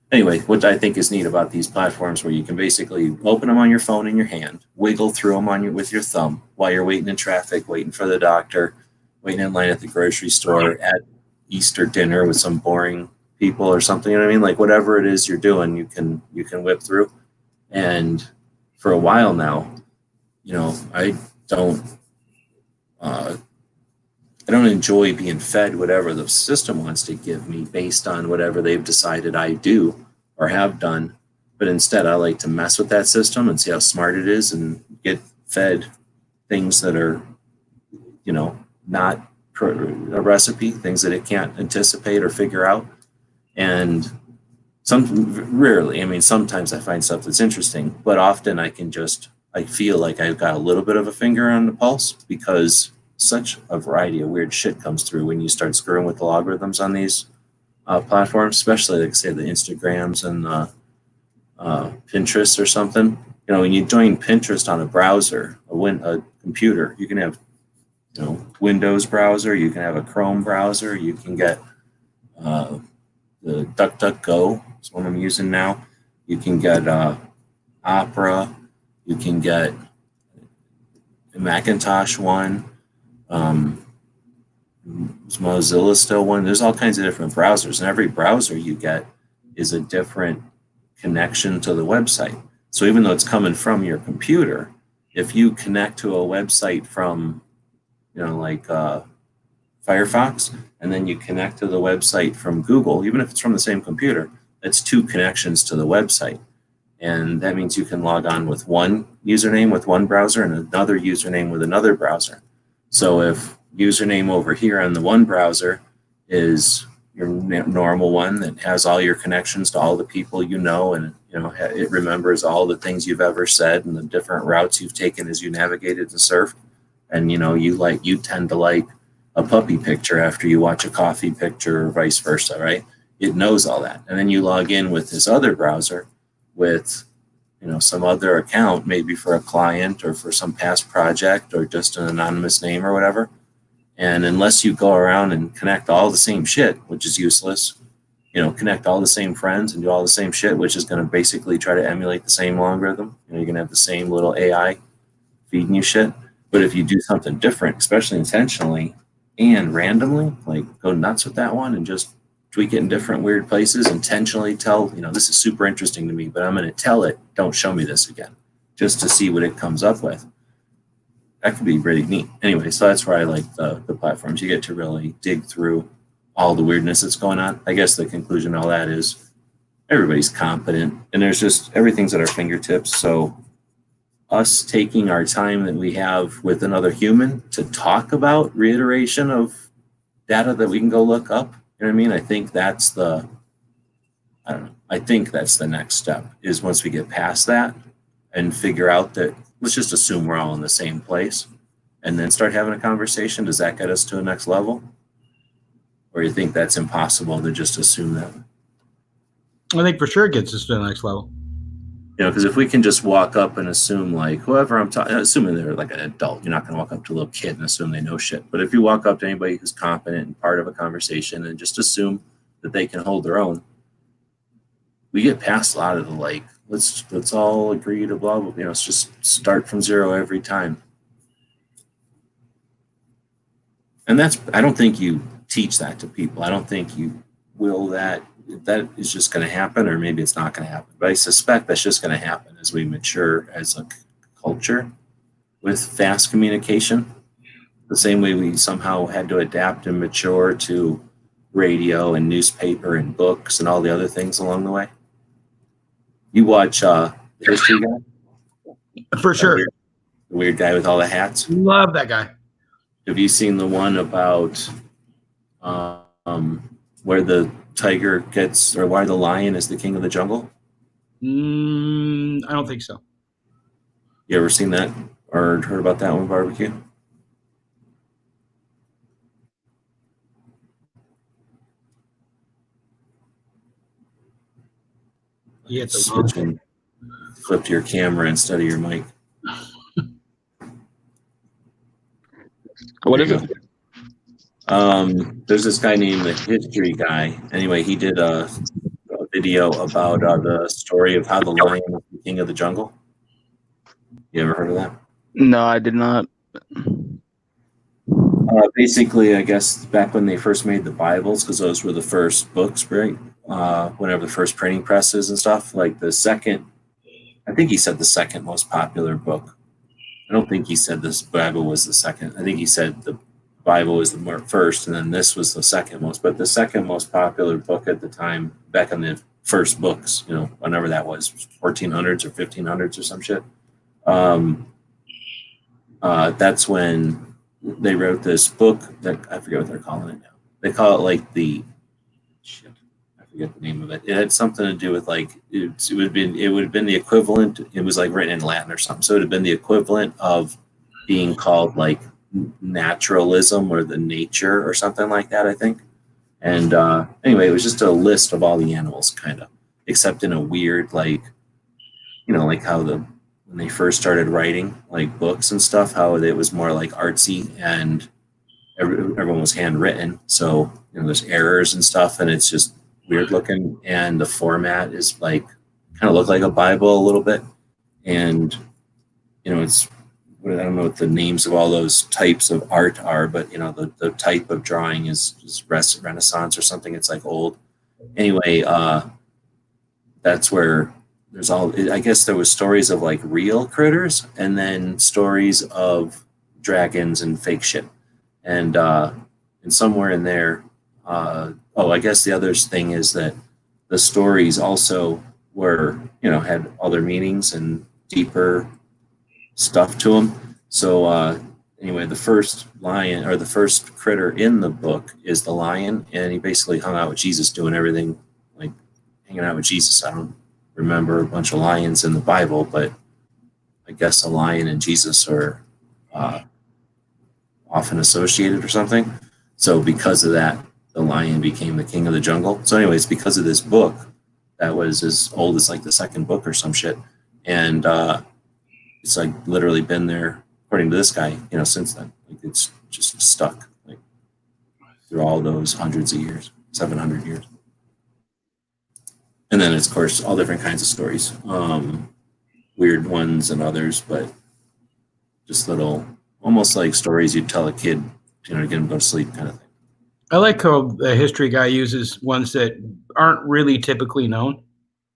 anyway, what I think is neat about these platforms, where you can basically open them on your phone in your hand, wiggle through them with your thumb while you're waiting in traffic, waiting for the doctor, waiting in line at the grocery store, at Easter dinner with some boring people or something. You know what I mean? Like, whatever it is you're doing, you can whip through. And for a while now, you know, I don't enjoy being fed whatever the system wants to give me based on whatever they've decided I do or have done. But instead, I like to mess with that system and see how smart it is and get fed things that are, you know, not a recipe, things that it can't anticipate or figure out. And rarely, I mean, sometimes I find stuff that's interesting, but often I feel like I've got a little bit of a finger on the pulse, because such a variety of weird shit comes through when you start screwing with the algorithms on these platforms, especially, like, say, the Instagrams and Pinterest or something. You know, when you join Pinterest on a browser, a computer, you can have, you know, Windows browser, you can have a Chrome browser, you can get the DuckDuckGo is one I'm using now. You can get Opera, you can get Macintosh one. Is Mozilla still one? There's all kinds of different browsers, and every browser you get is a different connection to the website. So even though it's coming from your computer, if you connect to a website from, like Firefox, and then you connect to the website from Google, even if it's from the same computer, that's two connections to the website. And that means you can log on with one username with one browser and another username with another browser. So if username over here on the one browser is your normal one that has all your connections to all the people you know, and it remembers all the things you've ever said and the different routes you've taken as you navigated the surf, and you tend to like a puppy picture after you watch a coffee picture or vice versa, right? It knows all that, and then you log in with this other browser with some other account, maybe for a client or for some past project or just an anonymous name or whatever. And unless you go around and connect all the same shit, which is useless, connect all the same friends and do all the same shit, which is going to basically try to emulate the same logarithm. You're going to have the same little AI feeding you shit. But if you do something different, especially intentionally and randomly, like go nuts with that one and just tweak it in different weird places, intentionally tell, this is super interesting to me, but I'm going to tell it, don't show me this again, just to see what it comes up with. That could be pretty neat. Anyway, so that's where I like the platforms. You get to really dig through all the weirdness that's going on. I guess the conclusion of all that is everybody's competent, and there's just everything's at our fingertips. So us taking our time that we have with another human to talk about reiteration of data that we can go look up, you know what I mean? I think that's the next step, is once we get past that and figure out that, let's just assume we're all in the same place and then start having a conversation. Does that get us to the next level? Or you think that's impossible to just assume that? I think for sure it gets us to the next level. Because if we can just walk up and assume, like, whoever I'm talking, assuming they're like an adult, you're not going to walk up to a little kid and assume they know shit. But if you walk up to anybody who's competent and part of a conversation and just assume that they can hold their own, we get past a lot of the, like, let's all agree to blah, blah, let's just start from zero every time. And I don't think you teach that to people. I don't think you will that is just going to happen, or maybe it's not going to happen. But I suspect that's just going to happen as we mature as a culture with fast communication. The same way we somehow had to adapt and mature to radio and newspaper and books and all the other things along the way. You watch the History Guy? For sure. The weird guy with all the hats? Love that guy. Have you seen the one about where the tiger gets, or why the lion is the king of the jungle? I don't think so. You ever seen that or heard about that one, Barbecue? You hit the Switch and flip to your camera instead of your mic. What is it? There's this guy named the History Guy. Anyway, he did a video about the story of how the lion was the king of the jungle. You ever heard of that? No, I did not. Basically, I guess back when they first made the Bibles, because those were the first books, right? Whenever the first printing presses and stuff, like the second, I think he said the second most popular book. I don't think he said this Bible was the second. I think he said the Bible was the first, and then this was the second most. But the second most popular book at the time, back in the first books, whenever that was, 1400s or 1500s or some shit. That's when they wrote this book that I forget what they're calling it now. They call it like the shit. I forget the name of it. It had something to do with like it would have been the equivalent. It was like written in Latin or something. So it would have been the equivalent of being called like naturalism or the nature or something like that, I think. And anyway, it was just a list of all the animals, kind of, except in a weird, like, like how when they first started writing like books and stuff, how it was more like artsy and everyone was handwritten. So, there's errors and stuff, and it's just weird looking. And the format is like, kind of look like a Bible a little bit. And, it's I don't know what the names of all those types of art are, but the type of drawing is Renaissance or something. It's like old. Anyway, that's where there's all. I guess there was stories of like real critters, and then stories of dragons and fake shit, and somewhere in there. I guess the other thing is that the stories also were had other meanings and deeper stuff to them. So anyway, the first lion or the first critter in the book is the lion, and he basically hung out with Jesus, doing everything like hanging out with Jesus. I don't remember a bunch of lions in the Bible, but I guess a lion and Jesus are often associated or something. So because of that, the lion became the king of the jungle. So anyways, because of this book that was as old as like the second book or some shit, and it's like literally been there, according to this guy, since then. Like it's just stuck like through all those hundreds of years, 700 years. And then it's, of course, all different kinds of stories, weird ones and others, but just little, almost like stories you'd tell a kid, to get him to go to sleep kind of thing. I like how the history guy uses ones that aren't really typically known.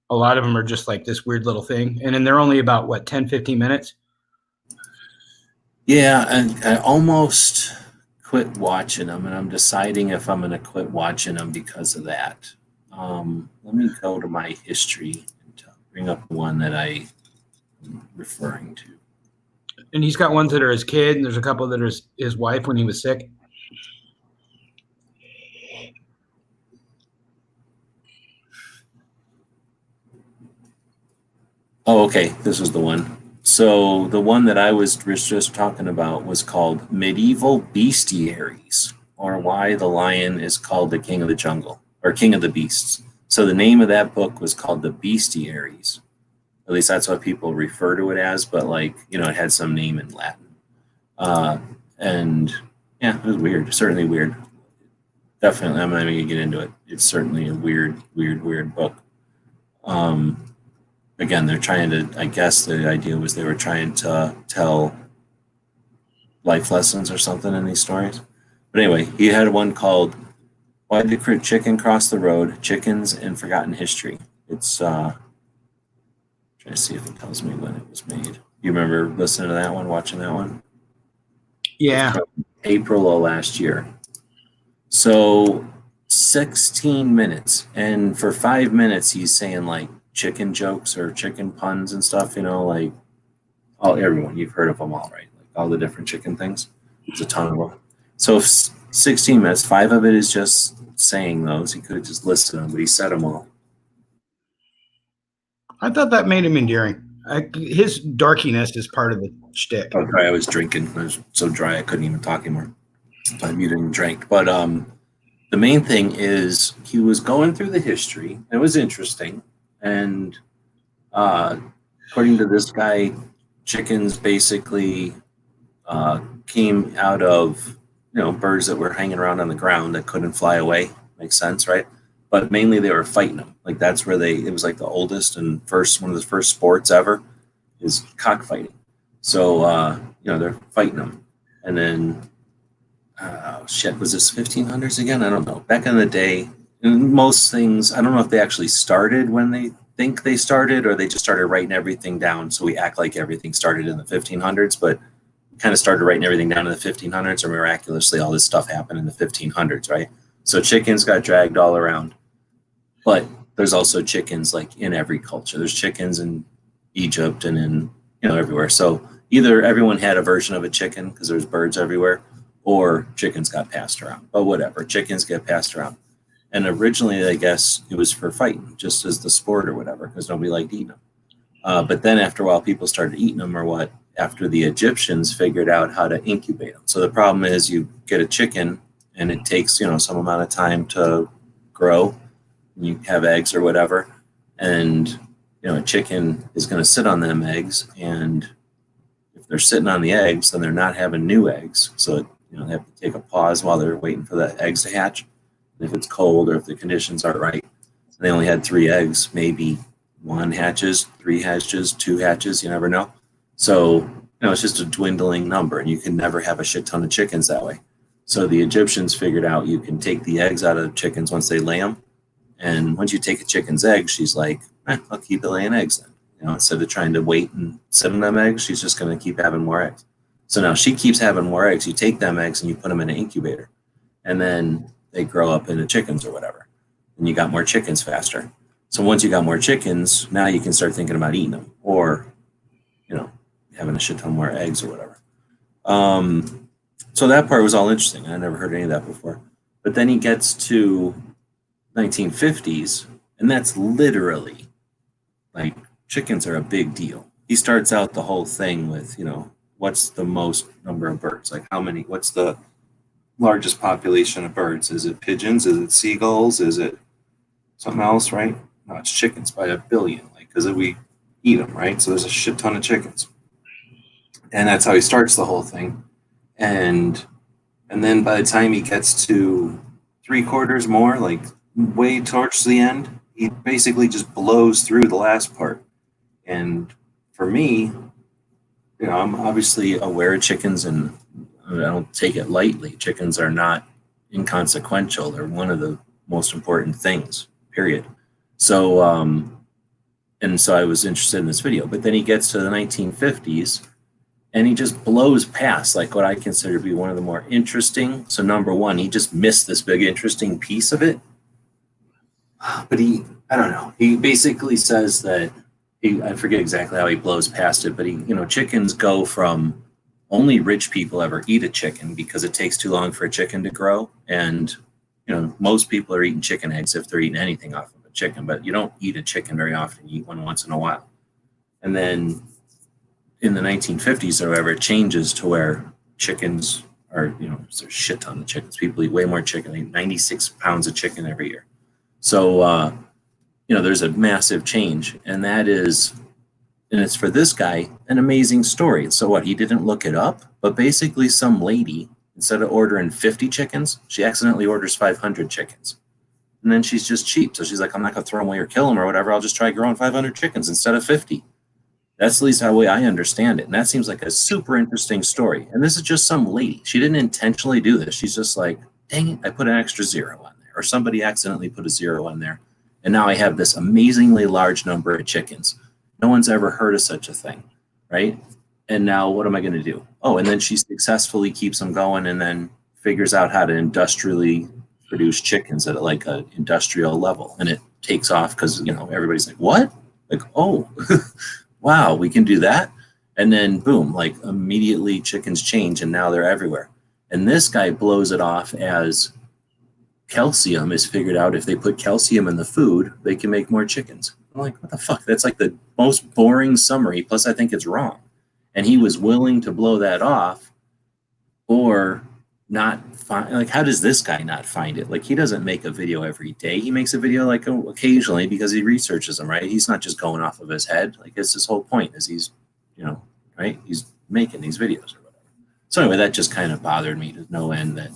A lot of them are just like this weird little thing. And then they're only about, 10, 15 minutes? Yeah, and I almost quit watching them, and I'm deciding if I'm going to quit watching them because of that. Let me go to my history and bring up the one that I'm referring to. And he's got ones that are his kid, and there's a couple that are his wife when he was sick. Oh, okay. This was the one. So the one that I was just talking about was called Medieval Bestiaries, or Why the Lion is Called the King of the Jungle, or King of the Beasts. So the name of that book was called The Bestiaries. At least that's what people refer to it as, but it had some name in Latin. And yeah, it was weird. Certainly weird. Definitely, I'm not even going to get into it. It's certainly a weird book. Again, they're trying to, I guess the idea was they were trying to tell life lessons or something in these stories. But anyway, he had one called Why Did Chicken Cross the Road? Chickens and Forgotten History. It's trying to see if it tells me when it was made. You remember listening to that one, watching that one? Yeah. April of last year. So 16 minutes. And for 5 minutes, he's saying like chicken jokes or chicken puns and stuff, like everyone, you've heard of them all, right? Like all the different chicken things. There's a ton of them. So 16 minutes, 5 of it is just saying those. He could have just listed them, but he said them all. I thought that made him endearing. His darkiness is part of the shtick. Oh, sorry, I was drinking. I was so dry I couldn't even talk anymore. I muted and drank. But the main thing is he was going through the history. It was interesting. And according to this guy, chickens basically came out of birds that were hanging around on the ground that couldn't fly away. Makes sense, right? But mainly they were fighting them. Like that's where it was like the oldest and one of the first sports ever is cockfighting. So they're fighting them, and then was this 1500s again? I don't know. Back in the day. Most things, I don't know if they actually started when they think they started or they just started writing everything down. So we act like everything started in the 1500s, but kind of started writing everything down in the 1500s, or miraculously all this stuff happened in the 1500s, right? So chickens got dragged all around. But there's also chickens like in every culture. There's chickens in Egypt and in everywhere. So either everyone had a version of a chicken because there's birds everywhere, or chickens got passed around. But whatever, chickens get passed around. And originally, I guess, it was for fighting, just as the sport or whatever, because nobody liked eating them. But then after a while, people started eating them after the Egyptians figured out how to incubate them. So the problem is you get a chicken and it takes, some amount of time to grow. You have eggs or whatever. And, a chicken is going to sit on them eggs. And if they're sitting on the eggs, then they're not having new eggs. So, they have to take a pause while they're waiting for the eggs to hatch. If it's cold or if the conditions aren't right. They only had 3 eggs, maybe 1 hatches, 3 hatches, 2 hatches, you never know. So, it's just a dwindling number, and you can never have a shit ton of chickens that way. So the Egyptians figured out you can take the eggs out of chickens once they lay them. And once you take a chicken's egg, she's like, I'll keep laying eggs then. Instead of trying to wait and sit on them eggs, she's just going to keep having more eggs. So now she keeps having more eggs. You take them eggs and you put them in an incubator, and then they grow up into chickens or whatever. And you got more chickens faster. So once you got more chickens, now you can start thinking about eating them, or, having a shit ton more eggs or whatever. So that part was all interesting. I never heard any of that before. But then he gets to 1950s, and that's literally like chickens are a big deal. He starts out the whole thing with, what's the most number of birds? Like what's the largest population of birds? Is it pigeons? Is it seagulls? Is it something else, right? No, it's chickens by 1 billion, because we eat them, right? So there's a shit ton of chickens. And that's how he starts the whole thing. And then by the time he gets to 3/4 more, like way towards the end, he basically just blows through the last part. And for me, I'm obviously aware of chickens, and I don't take it lightly. Chickens are not inconsequential. They're one of the most important things, period. So, and so I was interested in this video. But then he gets to the 1950s, and he just blows past like what I consider to be one of the more interesting. So number one, he just missed this big interesting piece of it. But I don't know. He basically says that I forget exactly how he blows past it, but chickens go from only rich people ever eat a chicken because it takes too long for a chicken to grow. And, most people are eating chicken eggs if they're eating anything off of a chicken, but you don't eat a chicken very often. You eat one once in a while. And then in the 1950s or whatever, it changes to where chickens are, there's a shit ton of chickens. People eat way more chicken. They eat 96 pounds of chicken every year. So, there's a massive change, and it's for this guy, an amazing story. So what, he didn't look it up, but basically some lady, instead of ordering 50 chickens, she accidentally orders 500 chickens. And then she's just cheap. So she's like, I'm not going to throw them away or kill them or whatever. I'll just try growing 500 chickens instead of 50. That's at least how I understand it. And that seems like a super interesting story. And this is just some lady. She didn't intentionally do this. She's just like, dang it, I put an extra zero on there. Or somebody accidentally put a zero on there. And now I have this amazingly large number of chickens. No one's ever heard of such a thing, right? And now what am I going to do? Oh, and then she successfully keeps them going and then figures out how to industrially produce chickens at like an industrial level. And it takes off because, everybody's like, what? Like, oh, wow, we can do that. And then boom, like immediately chickens change and now they're everywhere. And this guy blows it off as calcium is figured out. If they put calcium in the food, they can make more chickens. I'm like, what the fuck? That's like the most boring summary. Plus, I think it's wrong. And he was willing to blow that off or not find, like, how does this guy not find it? Like, he doesn't make a video every day. He makes a video like occasionally because he researches them, right? He's not just going off of his head. Like, it's his whole point is he's, right? He's making these videos or whatever. So anyway, that just kind of bothered me to no end that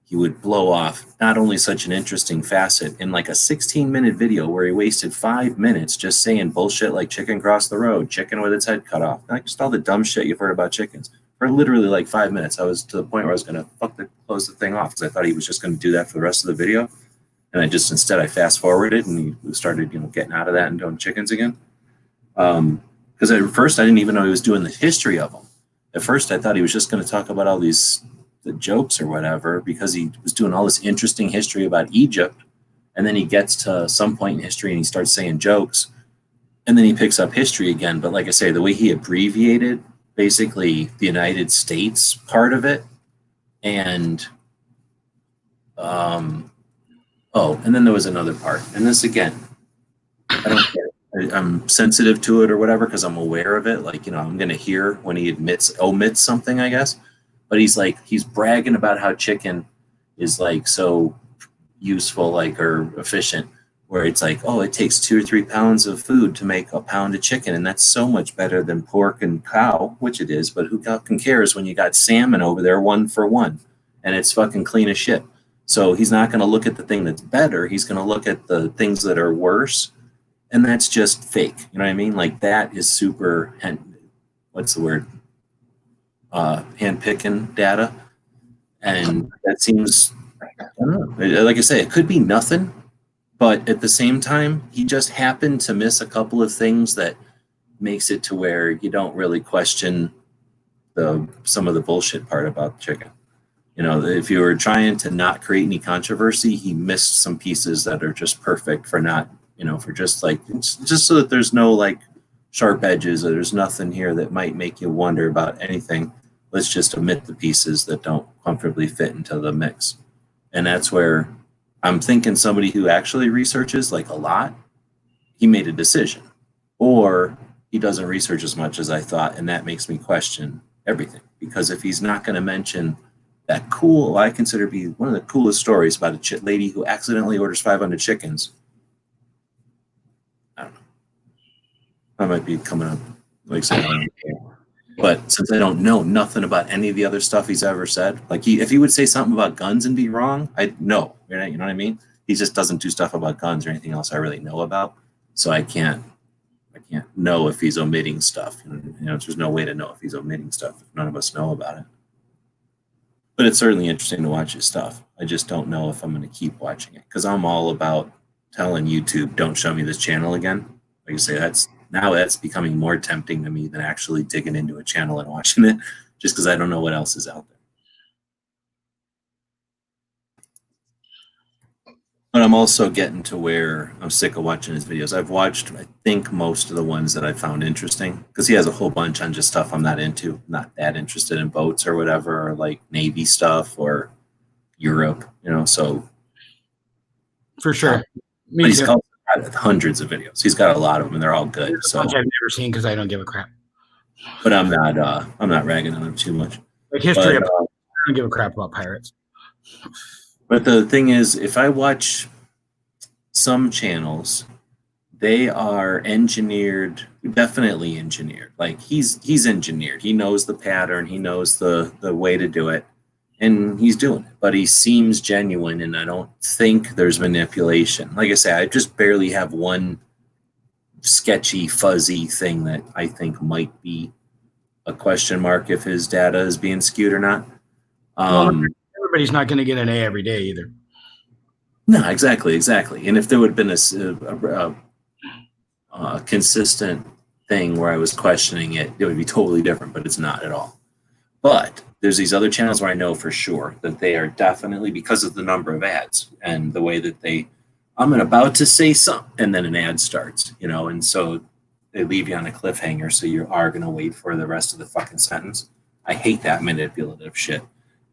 he would blow off not only such an interesting facet in like a 16-minute video where he wasted 5 minutes just saying bullshit like chicken crossed the road, chicken with its head cut off, like just all the dumb shit you've heard about chickens for literally like 5 minutes. I was to the point where I was going to close the thing off because I thought he was just going to do that for the rest of the video. And instead I fast forwarded and he started, getting out of that and doing chickens again. Because at first I didn't even know he was doing the history of them. At first I thought he was just going to talk about all the jokes or whatever, because he was doing all this interesting history about Egypt. And then he gets to some point in history and he starts saying jokes. And then he picks up history again. But like I say, the way he abbreviated basically the United States part of it. And, and then there was another part. And this again, I don't care. I'm sensitive to it or whatever because I'm aware of it. Like, I'm going to hear when he omits something, I guess. But he's bragging about how chicken is like so useful, like, or efficient, where it's like, oh, it takes 2 or 3 pounds of food to make a pound of chicken. And that's so much better than pork and cow, which it is. But who fucking cares when you got salmon over there 1 for 1 and it's fucking clean as shit. So he's not going to look at the thing that's better. He's going to look at the things that are worse. And that's just fake. You know what I mean? Like, that is super, what's the word? hand-picking data. And that seems, I don't know, like I say, it could be nothing, but at the same time, he just happened to miss a couple of things that makes it to where you don't really question some of the bullshit part about the chicken. You know, if you were trying to not create any controversy, he missed some pieces that are just perfect for not, you know, for just like, just so that there's no like sharp edges or there's nothing here that might make you wonder about anything. Let's just omit the pieces that don't comfortably fit into the mix. And that's where I'm thinking somebody who actually researches like a lot, he made a decision. Or he doesn't research as much as I thought, and that makes me question everything. Because if he's not going to mention that cool, I consider to be one of the coolest stories about a lady who accidentally orders 500 chickens. I don't know. I might be coming up, like saying, I don't know. But since I don't know nothing about any of the other stuff he's ever said, like if he would say something about guns and be wrong, I'd know. You know what I mean? He just doesn't do stuff about guns or anything else I really know about. So I can't know if he's omitting stuff. You know, there's no way to know if he's omitting stuff if none of us know about it. But it's certainly interesting to watch his stuff. I just don't know if I'm going to keep watching it because I'm all about telling YouTube, don't show me this channel again. Like I say, that's becoming more tempting to me than actually digging into a channel and watching it just because I don't know what else is out there. But I'm also getting to where I'm sick of watching his videos. I've watched, I think, most of the ones that I found interesting because he has a whole bunch on just stuff I'm not into, not that interested in boats or whatever, or like Navy stuff or Europe, you know, so. For sure. But he's got hundreds of videos. He's got a lot of them and they're all good. So I've never seen because I don't give a crap. But I'm not ragging on him too much. Like history, I don't give a crap about pirates. But the thing is, if I watch some channels, they are engineered, definitely engineered. Like he's engineered. He knows the pattern. He knows the way to do it. And he's doing it. But he seems genuine, and I don't think there's manipulation. Like I say, I just barely have one sketchy, fuzzy thing that I think might be a question mark if his data is being skewed or not. Everybody's not going to get an A every day either. No, exactly. And if there would have been a consistent thing where I was questioning it, it would be totally different, but it's not at all. But there's these other channels where I know for sure that they are definitely, because of the number of ads and the way that I'm about to say something, and then an ad starts, you know, and so they leave you on a cliffhanger, so you are going to wait for the rest of the fucking sentence. I hate that manipulative shit.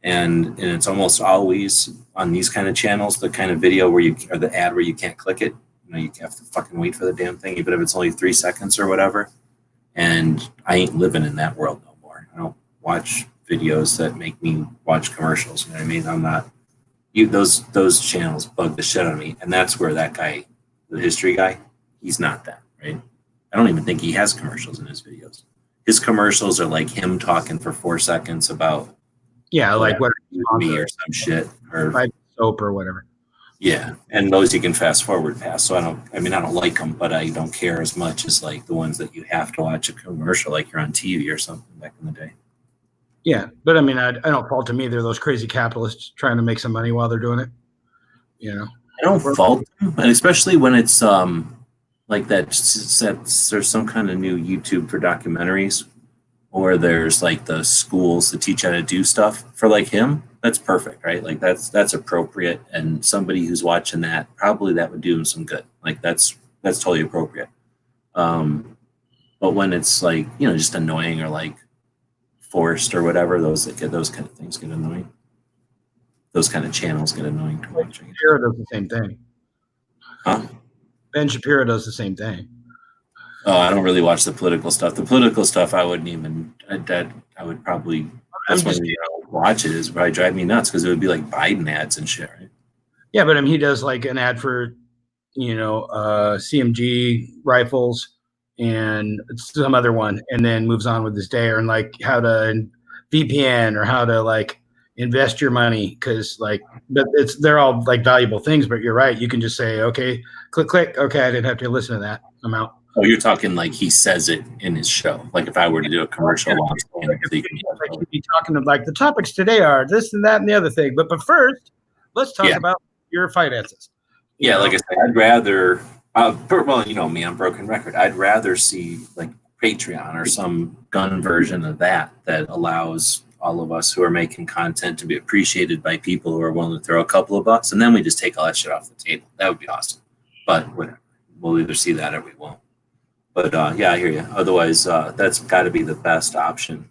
And it's almost always on these kind of channels, the kind of video or the ad where you can't click it. You know, you have to fucking wait for the damn thing, even if it's only 3 seconds or whatever. And I ain't living in that world no more. I don't watch videos that make me watch commercials. You know what I mean? I'm not. Those channels bug the shit out of me, and that's where that guy, the history guy, he's not that, right? I don't even think he has commercials in his videos. His commercials are like him talking for 4 seconds about. Yeah, like what me or some shit or soap or whatever. Yeah, and those you can fast forward past. So I don't like them, but I don't care as much as like the ones that you have to watch a commercial like you're on TV or something back in the day. Yeah, but I mean, I don't fault them either. Those crazy capitalists trying to make some money while they're doing it. You know, I don't fault them, and especially when it's like that. There's some kind of new YouTube for documentaries. Or there's like the schools that teach how to do stuff for like him. That's perfect, right? Like that's appropriate. And somebody who's watching that, probably that would do him some good. Like that's totally appropriate. But when it's like, you know, just annoying or like forced or whatever, those kind of things get annoying. Those kind of channels get annoying to watch. Ben Shapiro does the same thing. Huh? Ben Shapiro does the same thing. Oh, I don't really watch the political stuff. The political stuff, I wouldn't even. I would probably. That's why I don't watch it. Is probably drive me nuts because it would be like Biden ads and shit, right? Yeah, but he does like an ad for, you know, CMG rifles and some other one, and then moves on with his day, or like how to VPN or how to like invest your money because like, but they're all like valuable things. But you're right. You can just say, okay, click. Okay, I didn't have to listen to that. I'm out. Oh, you're talking like he says it in his show. Like if I were to do a commercial while I'm saying it, so you can- Like he'd be talking to like the topics today are this and that and the other thing. But first, let's talk Yeah. about your finances. You Yeah, know? like I said, I'd rather. Well, you know me, I'm broken record. I'd rather see like Patreon or some gun version of that allows all of us who are making content to be appreciated by people who are willing to throw a couple of bucks, and then we just take all that shit off the table. That would be awesome. But whatever, we'll either see that or we won't. But yeah, I hear you. Otherwise, that's got to be the best option.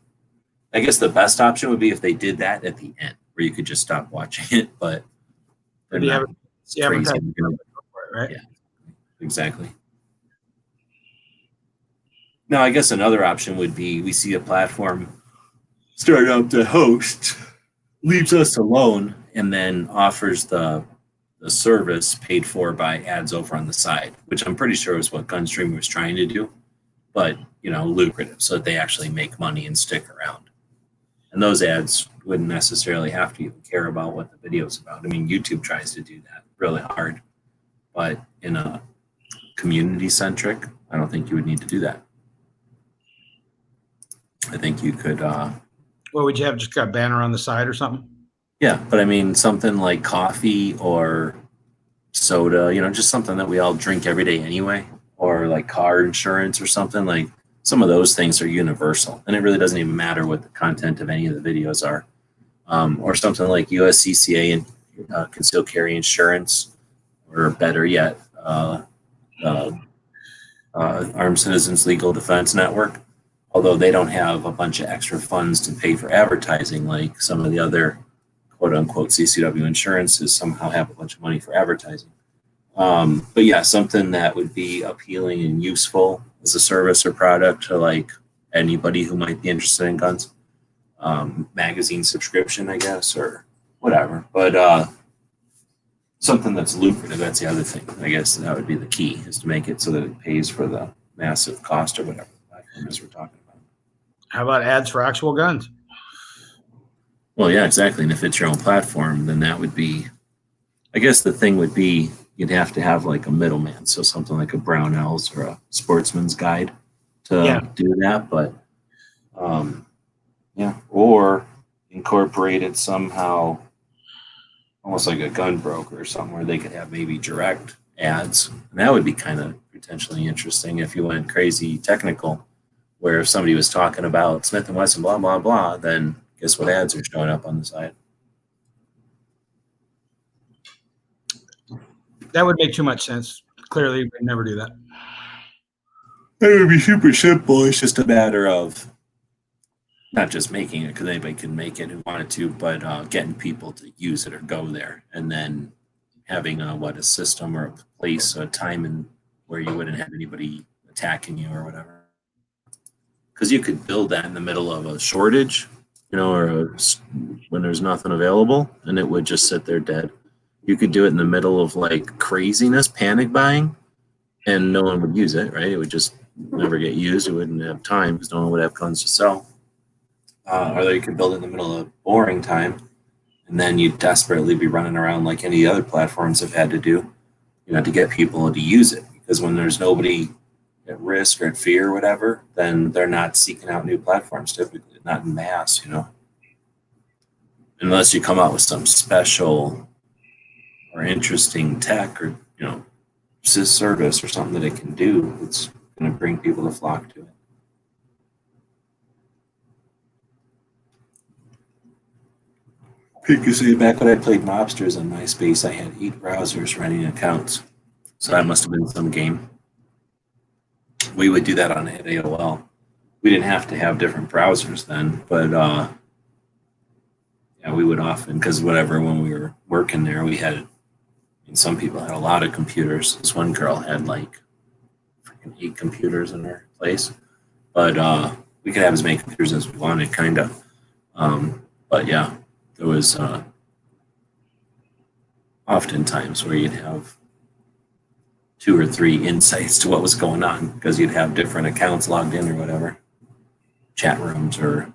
I guess the best option would be if they did that at the end, where you could just stop watching it. But they're Do you not. have- It's you haven't crazy. had- right? Yeah. Exactly. Now, I guess another option would be we see a platform start up to host, leaves us alone, and then offers the service paid for by ads over on the side, which I'm pretty sure is what Gunstream was trying to do, but you know, lucrative, so that they actually make money and stick around. And those ads wouldn't necessarily have to even care about what the video's about. I mean, YouTube tries to do that really hard, but in a community centric, I don't think you would need to do that. I think you could, What would you have? Just got a banner on the side or something? yeah, but I mean, something like coffee or soda, you know, just something that we all drink every day anyway, or like car insurance or something. Like some of those things are universal, and it really doesn't even matter what the content of any of the videos are. Or something like USCCA and concealed carry insurance, or better yet, Armed Citizens Legal Defense Network. Although they don't have a bunch of extra funds to pay for advertising like some of the other quote unquote CCW insurances somehow have a bunch of money for advertising. But yeah, something that would be appealing and useful as a service or product to like anybody who might be interested in guns. Magazine subscription, I guess, or whatever. But something that's lucrative, that's the other thing. I guess that would be the key, is to make it so that it pays for the massive cost or whatever platform is we're talking about. How about ads for actual guns? Well, yeah, exactly. And if it's your own platform, then that would be, I guess the thing would be you'd have to have like a middleman. So something like a Brownells or a Sportsman's Guide to do that. But yeah, or incorporate it somehow, almost like a gun broker or something where they could have maybe direct ads. And that would be kind of potentially interesting if you went crazy technical, where if somebody was talking about Smith & Wesson, blah, blah, blah, then guess what ads are showing up on the side? That would make too much sense. Clearly, we'd never do that. It would be super simple. It's just a matter of not just making it, because anybody can make it who wanted to, but getting people to use it or go there, and then having a system or a place, a time and where you wouldn't have anybody attacking you or whatever. Because you could build that in the middle of a shortage, you know, or when there's nothing available, and it would just sit there dead. You could do it in the middle of like craziness, panic buying, and no one would use it, right? It would just never get used. It wouldn't have time because no one would have guns to sell. Or you could build it in the middle of boring time, and then you'd desperately be running around like any other platforms have had to do, you know, to get people to use it. Because when there's nobody at risk or at fear or whatever, then they're not seeking out new platforms typically, not in mass, you know. Unless you come out with some special or interesting tech or, you know, service or something that it can do, it's going to bring people to flock to it. Because back when I played Mobsters on MySpace, I had 8 browsers running accounts. So that must have been some game. We would do that on AOL. We didn't have to have different browsers then, but yeah, we would often, because whatever, when we were working there, we had, I mean, some people had a lot of computers. This one girl had like freaking 8 computers in her place, but we could have as many computers as we wanted, kind of. But yeah, there was often times where you'd have 2 or 3 insights to what was going on because you'd have different accounts logged in or whatever, chat rooms or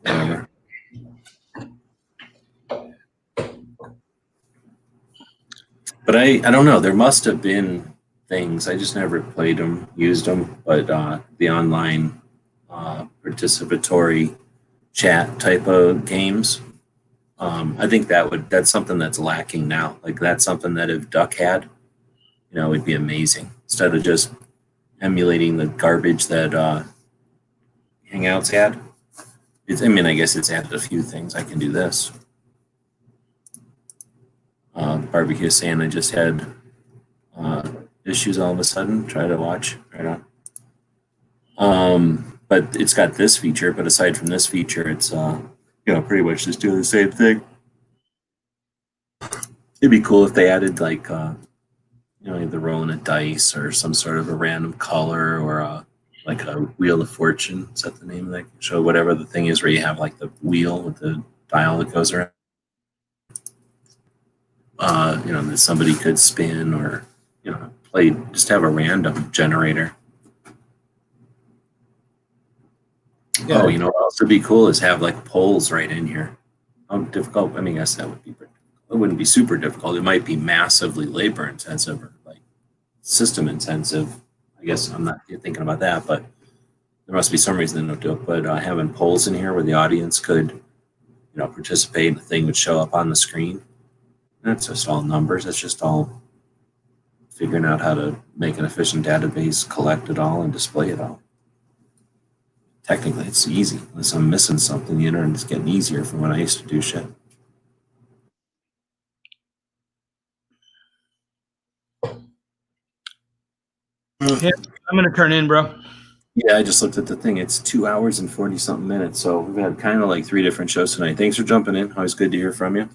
whatever. But I don't know. There must have been things. I just never played them, used them, but the online participatory chat type of games, I think that's something that's lacking now. Like that's something that if Duck had, it'd be amazing. Instead of just emulating the garbage that Hangouts had. I guess it's added a few things. I can do this. Barbecue saying I just had issues all of a sudden. Try to watch right on. But it's got this feature. But aside from this feature, it's pretty much just doing the same thing. It'd be cool if they added like either rolling a dice or some sort of a random color or like a wheel of fortune. Is that the name of that show? Whatever the thing is where you have like the wheel with the dial that goes around. That somebody could spin or play. Just have a random generator. Yeah. Oh, what else would be cool is have like polls right in here. How difficult? I guess that would be. It wouldn't be super difficult. It might be massively labor intensive or like system intensive. I guess I'm not thinking about that, but there must be some reason they don't do it. But having polls in here where the audience could, participate and the thing would show up on the screen. That's just all numbers. That's just all figuring out how to make an efficient database, collect it all, and display it all. Technically, it's easy. Unless I'm missing something, the internet's getting easier from when I used to do shit. Yeah, I'm going to turn in, bro. Yeah, I just looked at the thing. It's 2 hours and 40-something minutes. So we've had kind of like 3 different shows tonight. Thanks for jumping in. Always good to hear from you.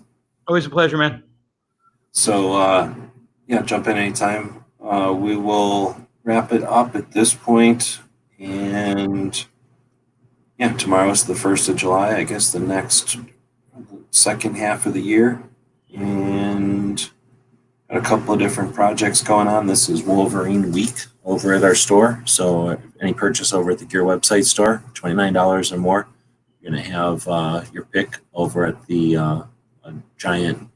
Always a pleasure, man. So, jump in anytime. We will wrap it up at this point. And, tomorrow's the 1st of July. I guess the next second half of the year. And got a couple of different projects going on. This is Wolverine Week over at our store. So any purchase over at the Gear website store, $29 or more, you're going to have your pick over at the giant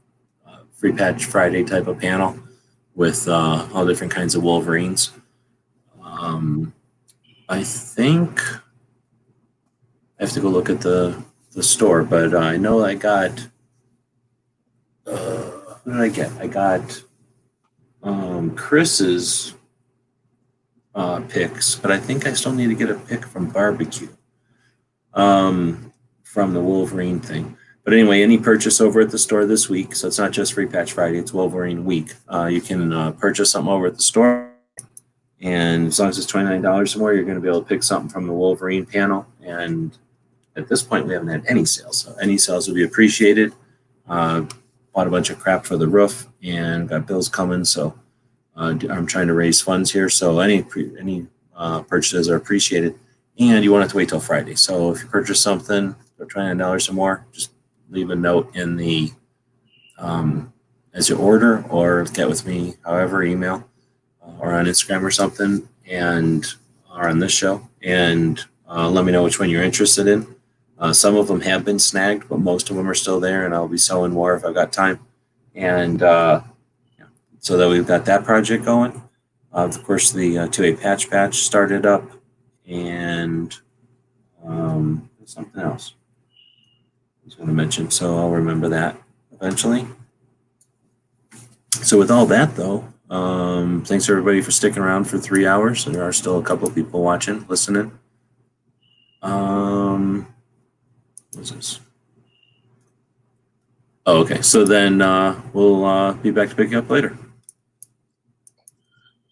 Free Patch Friday type of panel with all different kinds of Wolverines. I think I have to go look at the store, but I know I got, what did I get? I got Chris's picks, but I think I still need to get a pick from Barbecue from the Wolverine thing. But anyway, any purchase over at the store this week, so it's not just Free Patch Friday, it's Wolverine Week. You can purchase something over at the store, and as long as it's $29 or more, you're going to be able to pick something from the Wolverine panel. And at this point, we haven't had any sales, so any sales will be appreciated. Bought a bunch of crap for the roof and got bills coming, so I'm trying to raise funds here. So any purchases are appreciated, and you won't have to wait till Friday. So if you purchase something for $29 or more, just leave a note in the as you order, or get with me, however, email or on Instagram or something, or on this show, and let me know which one you're interested in. Some of them have been snagged, but most of them are still there, and I'll be selling more if I've got time. And so that we've got that project going. Of course, the 2A patch started up, and something else I was going to mention, so I'll remember that eventually. So with all that, though, thanks everybody for sticking around for 3 hours. There are still a couple of people watching, listening. What's this? Oh, okay. So then we'll be back to pick you up later.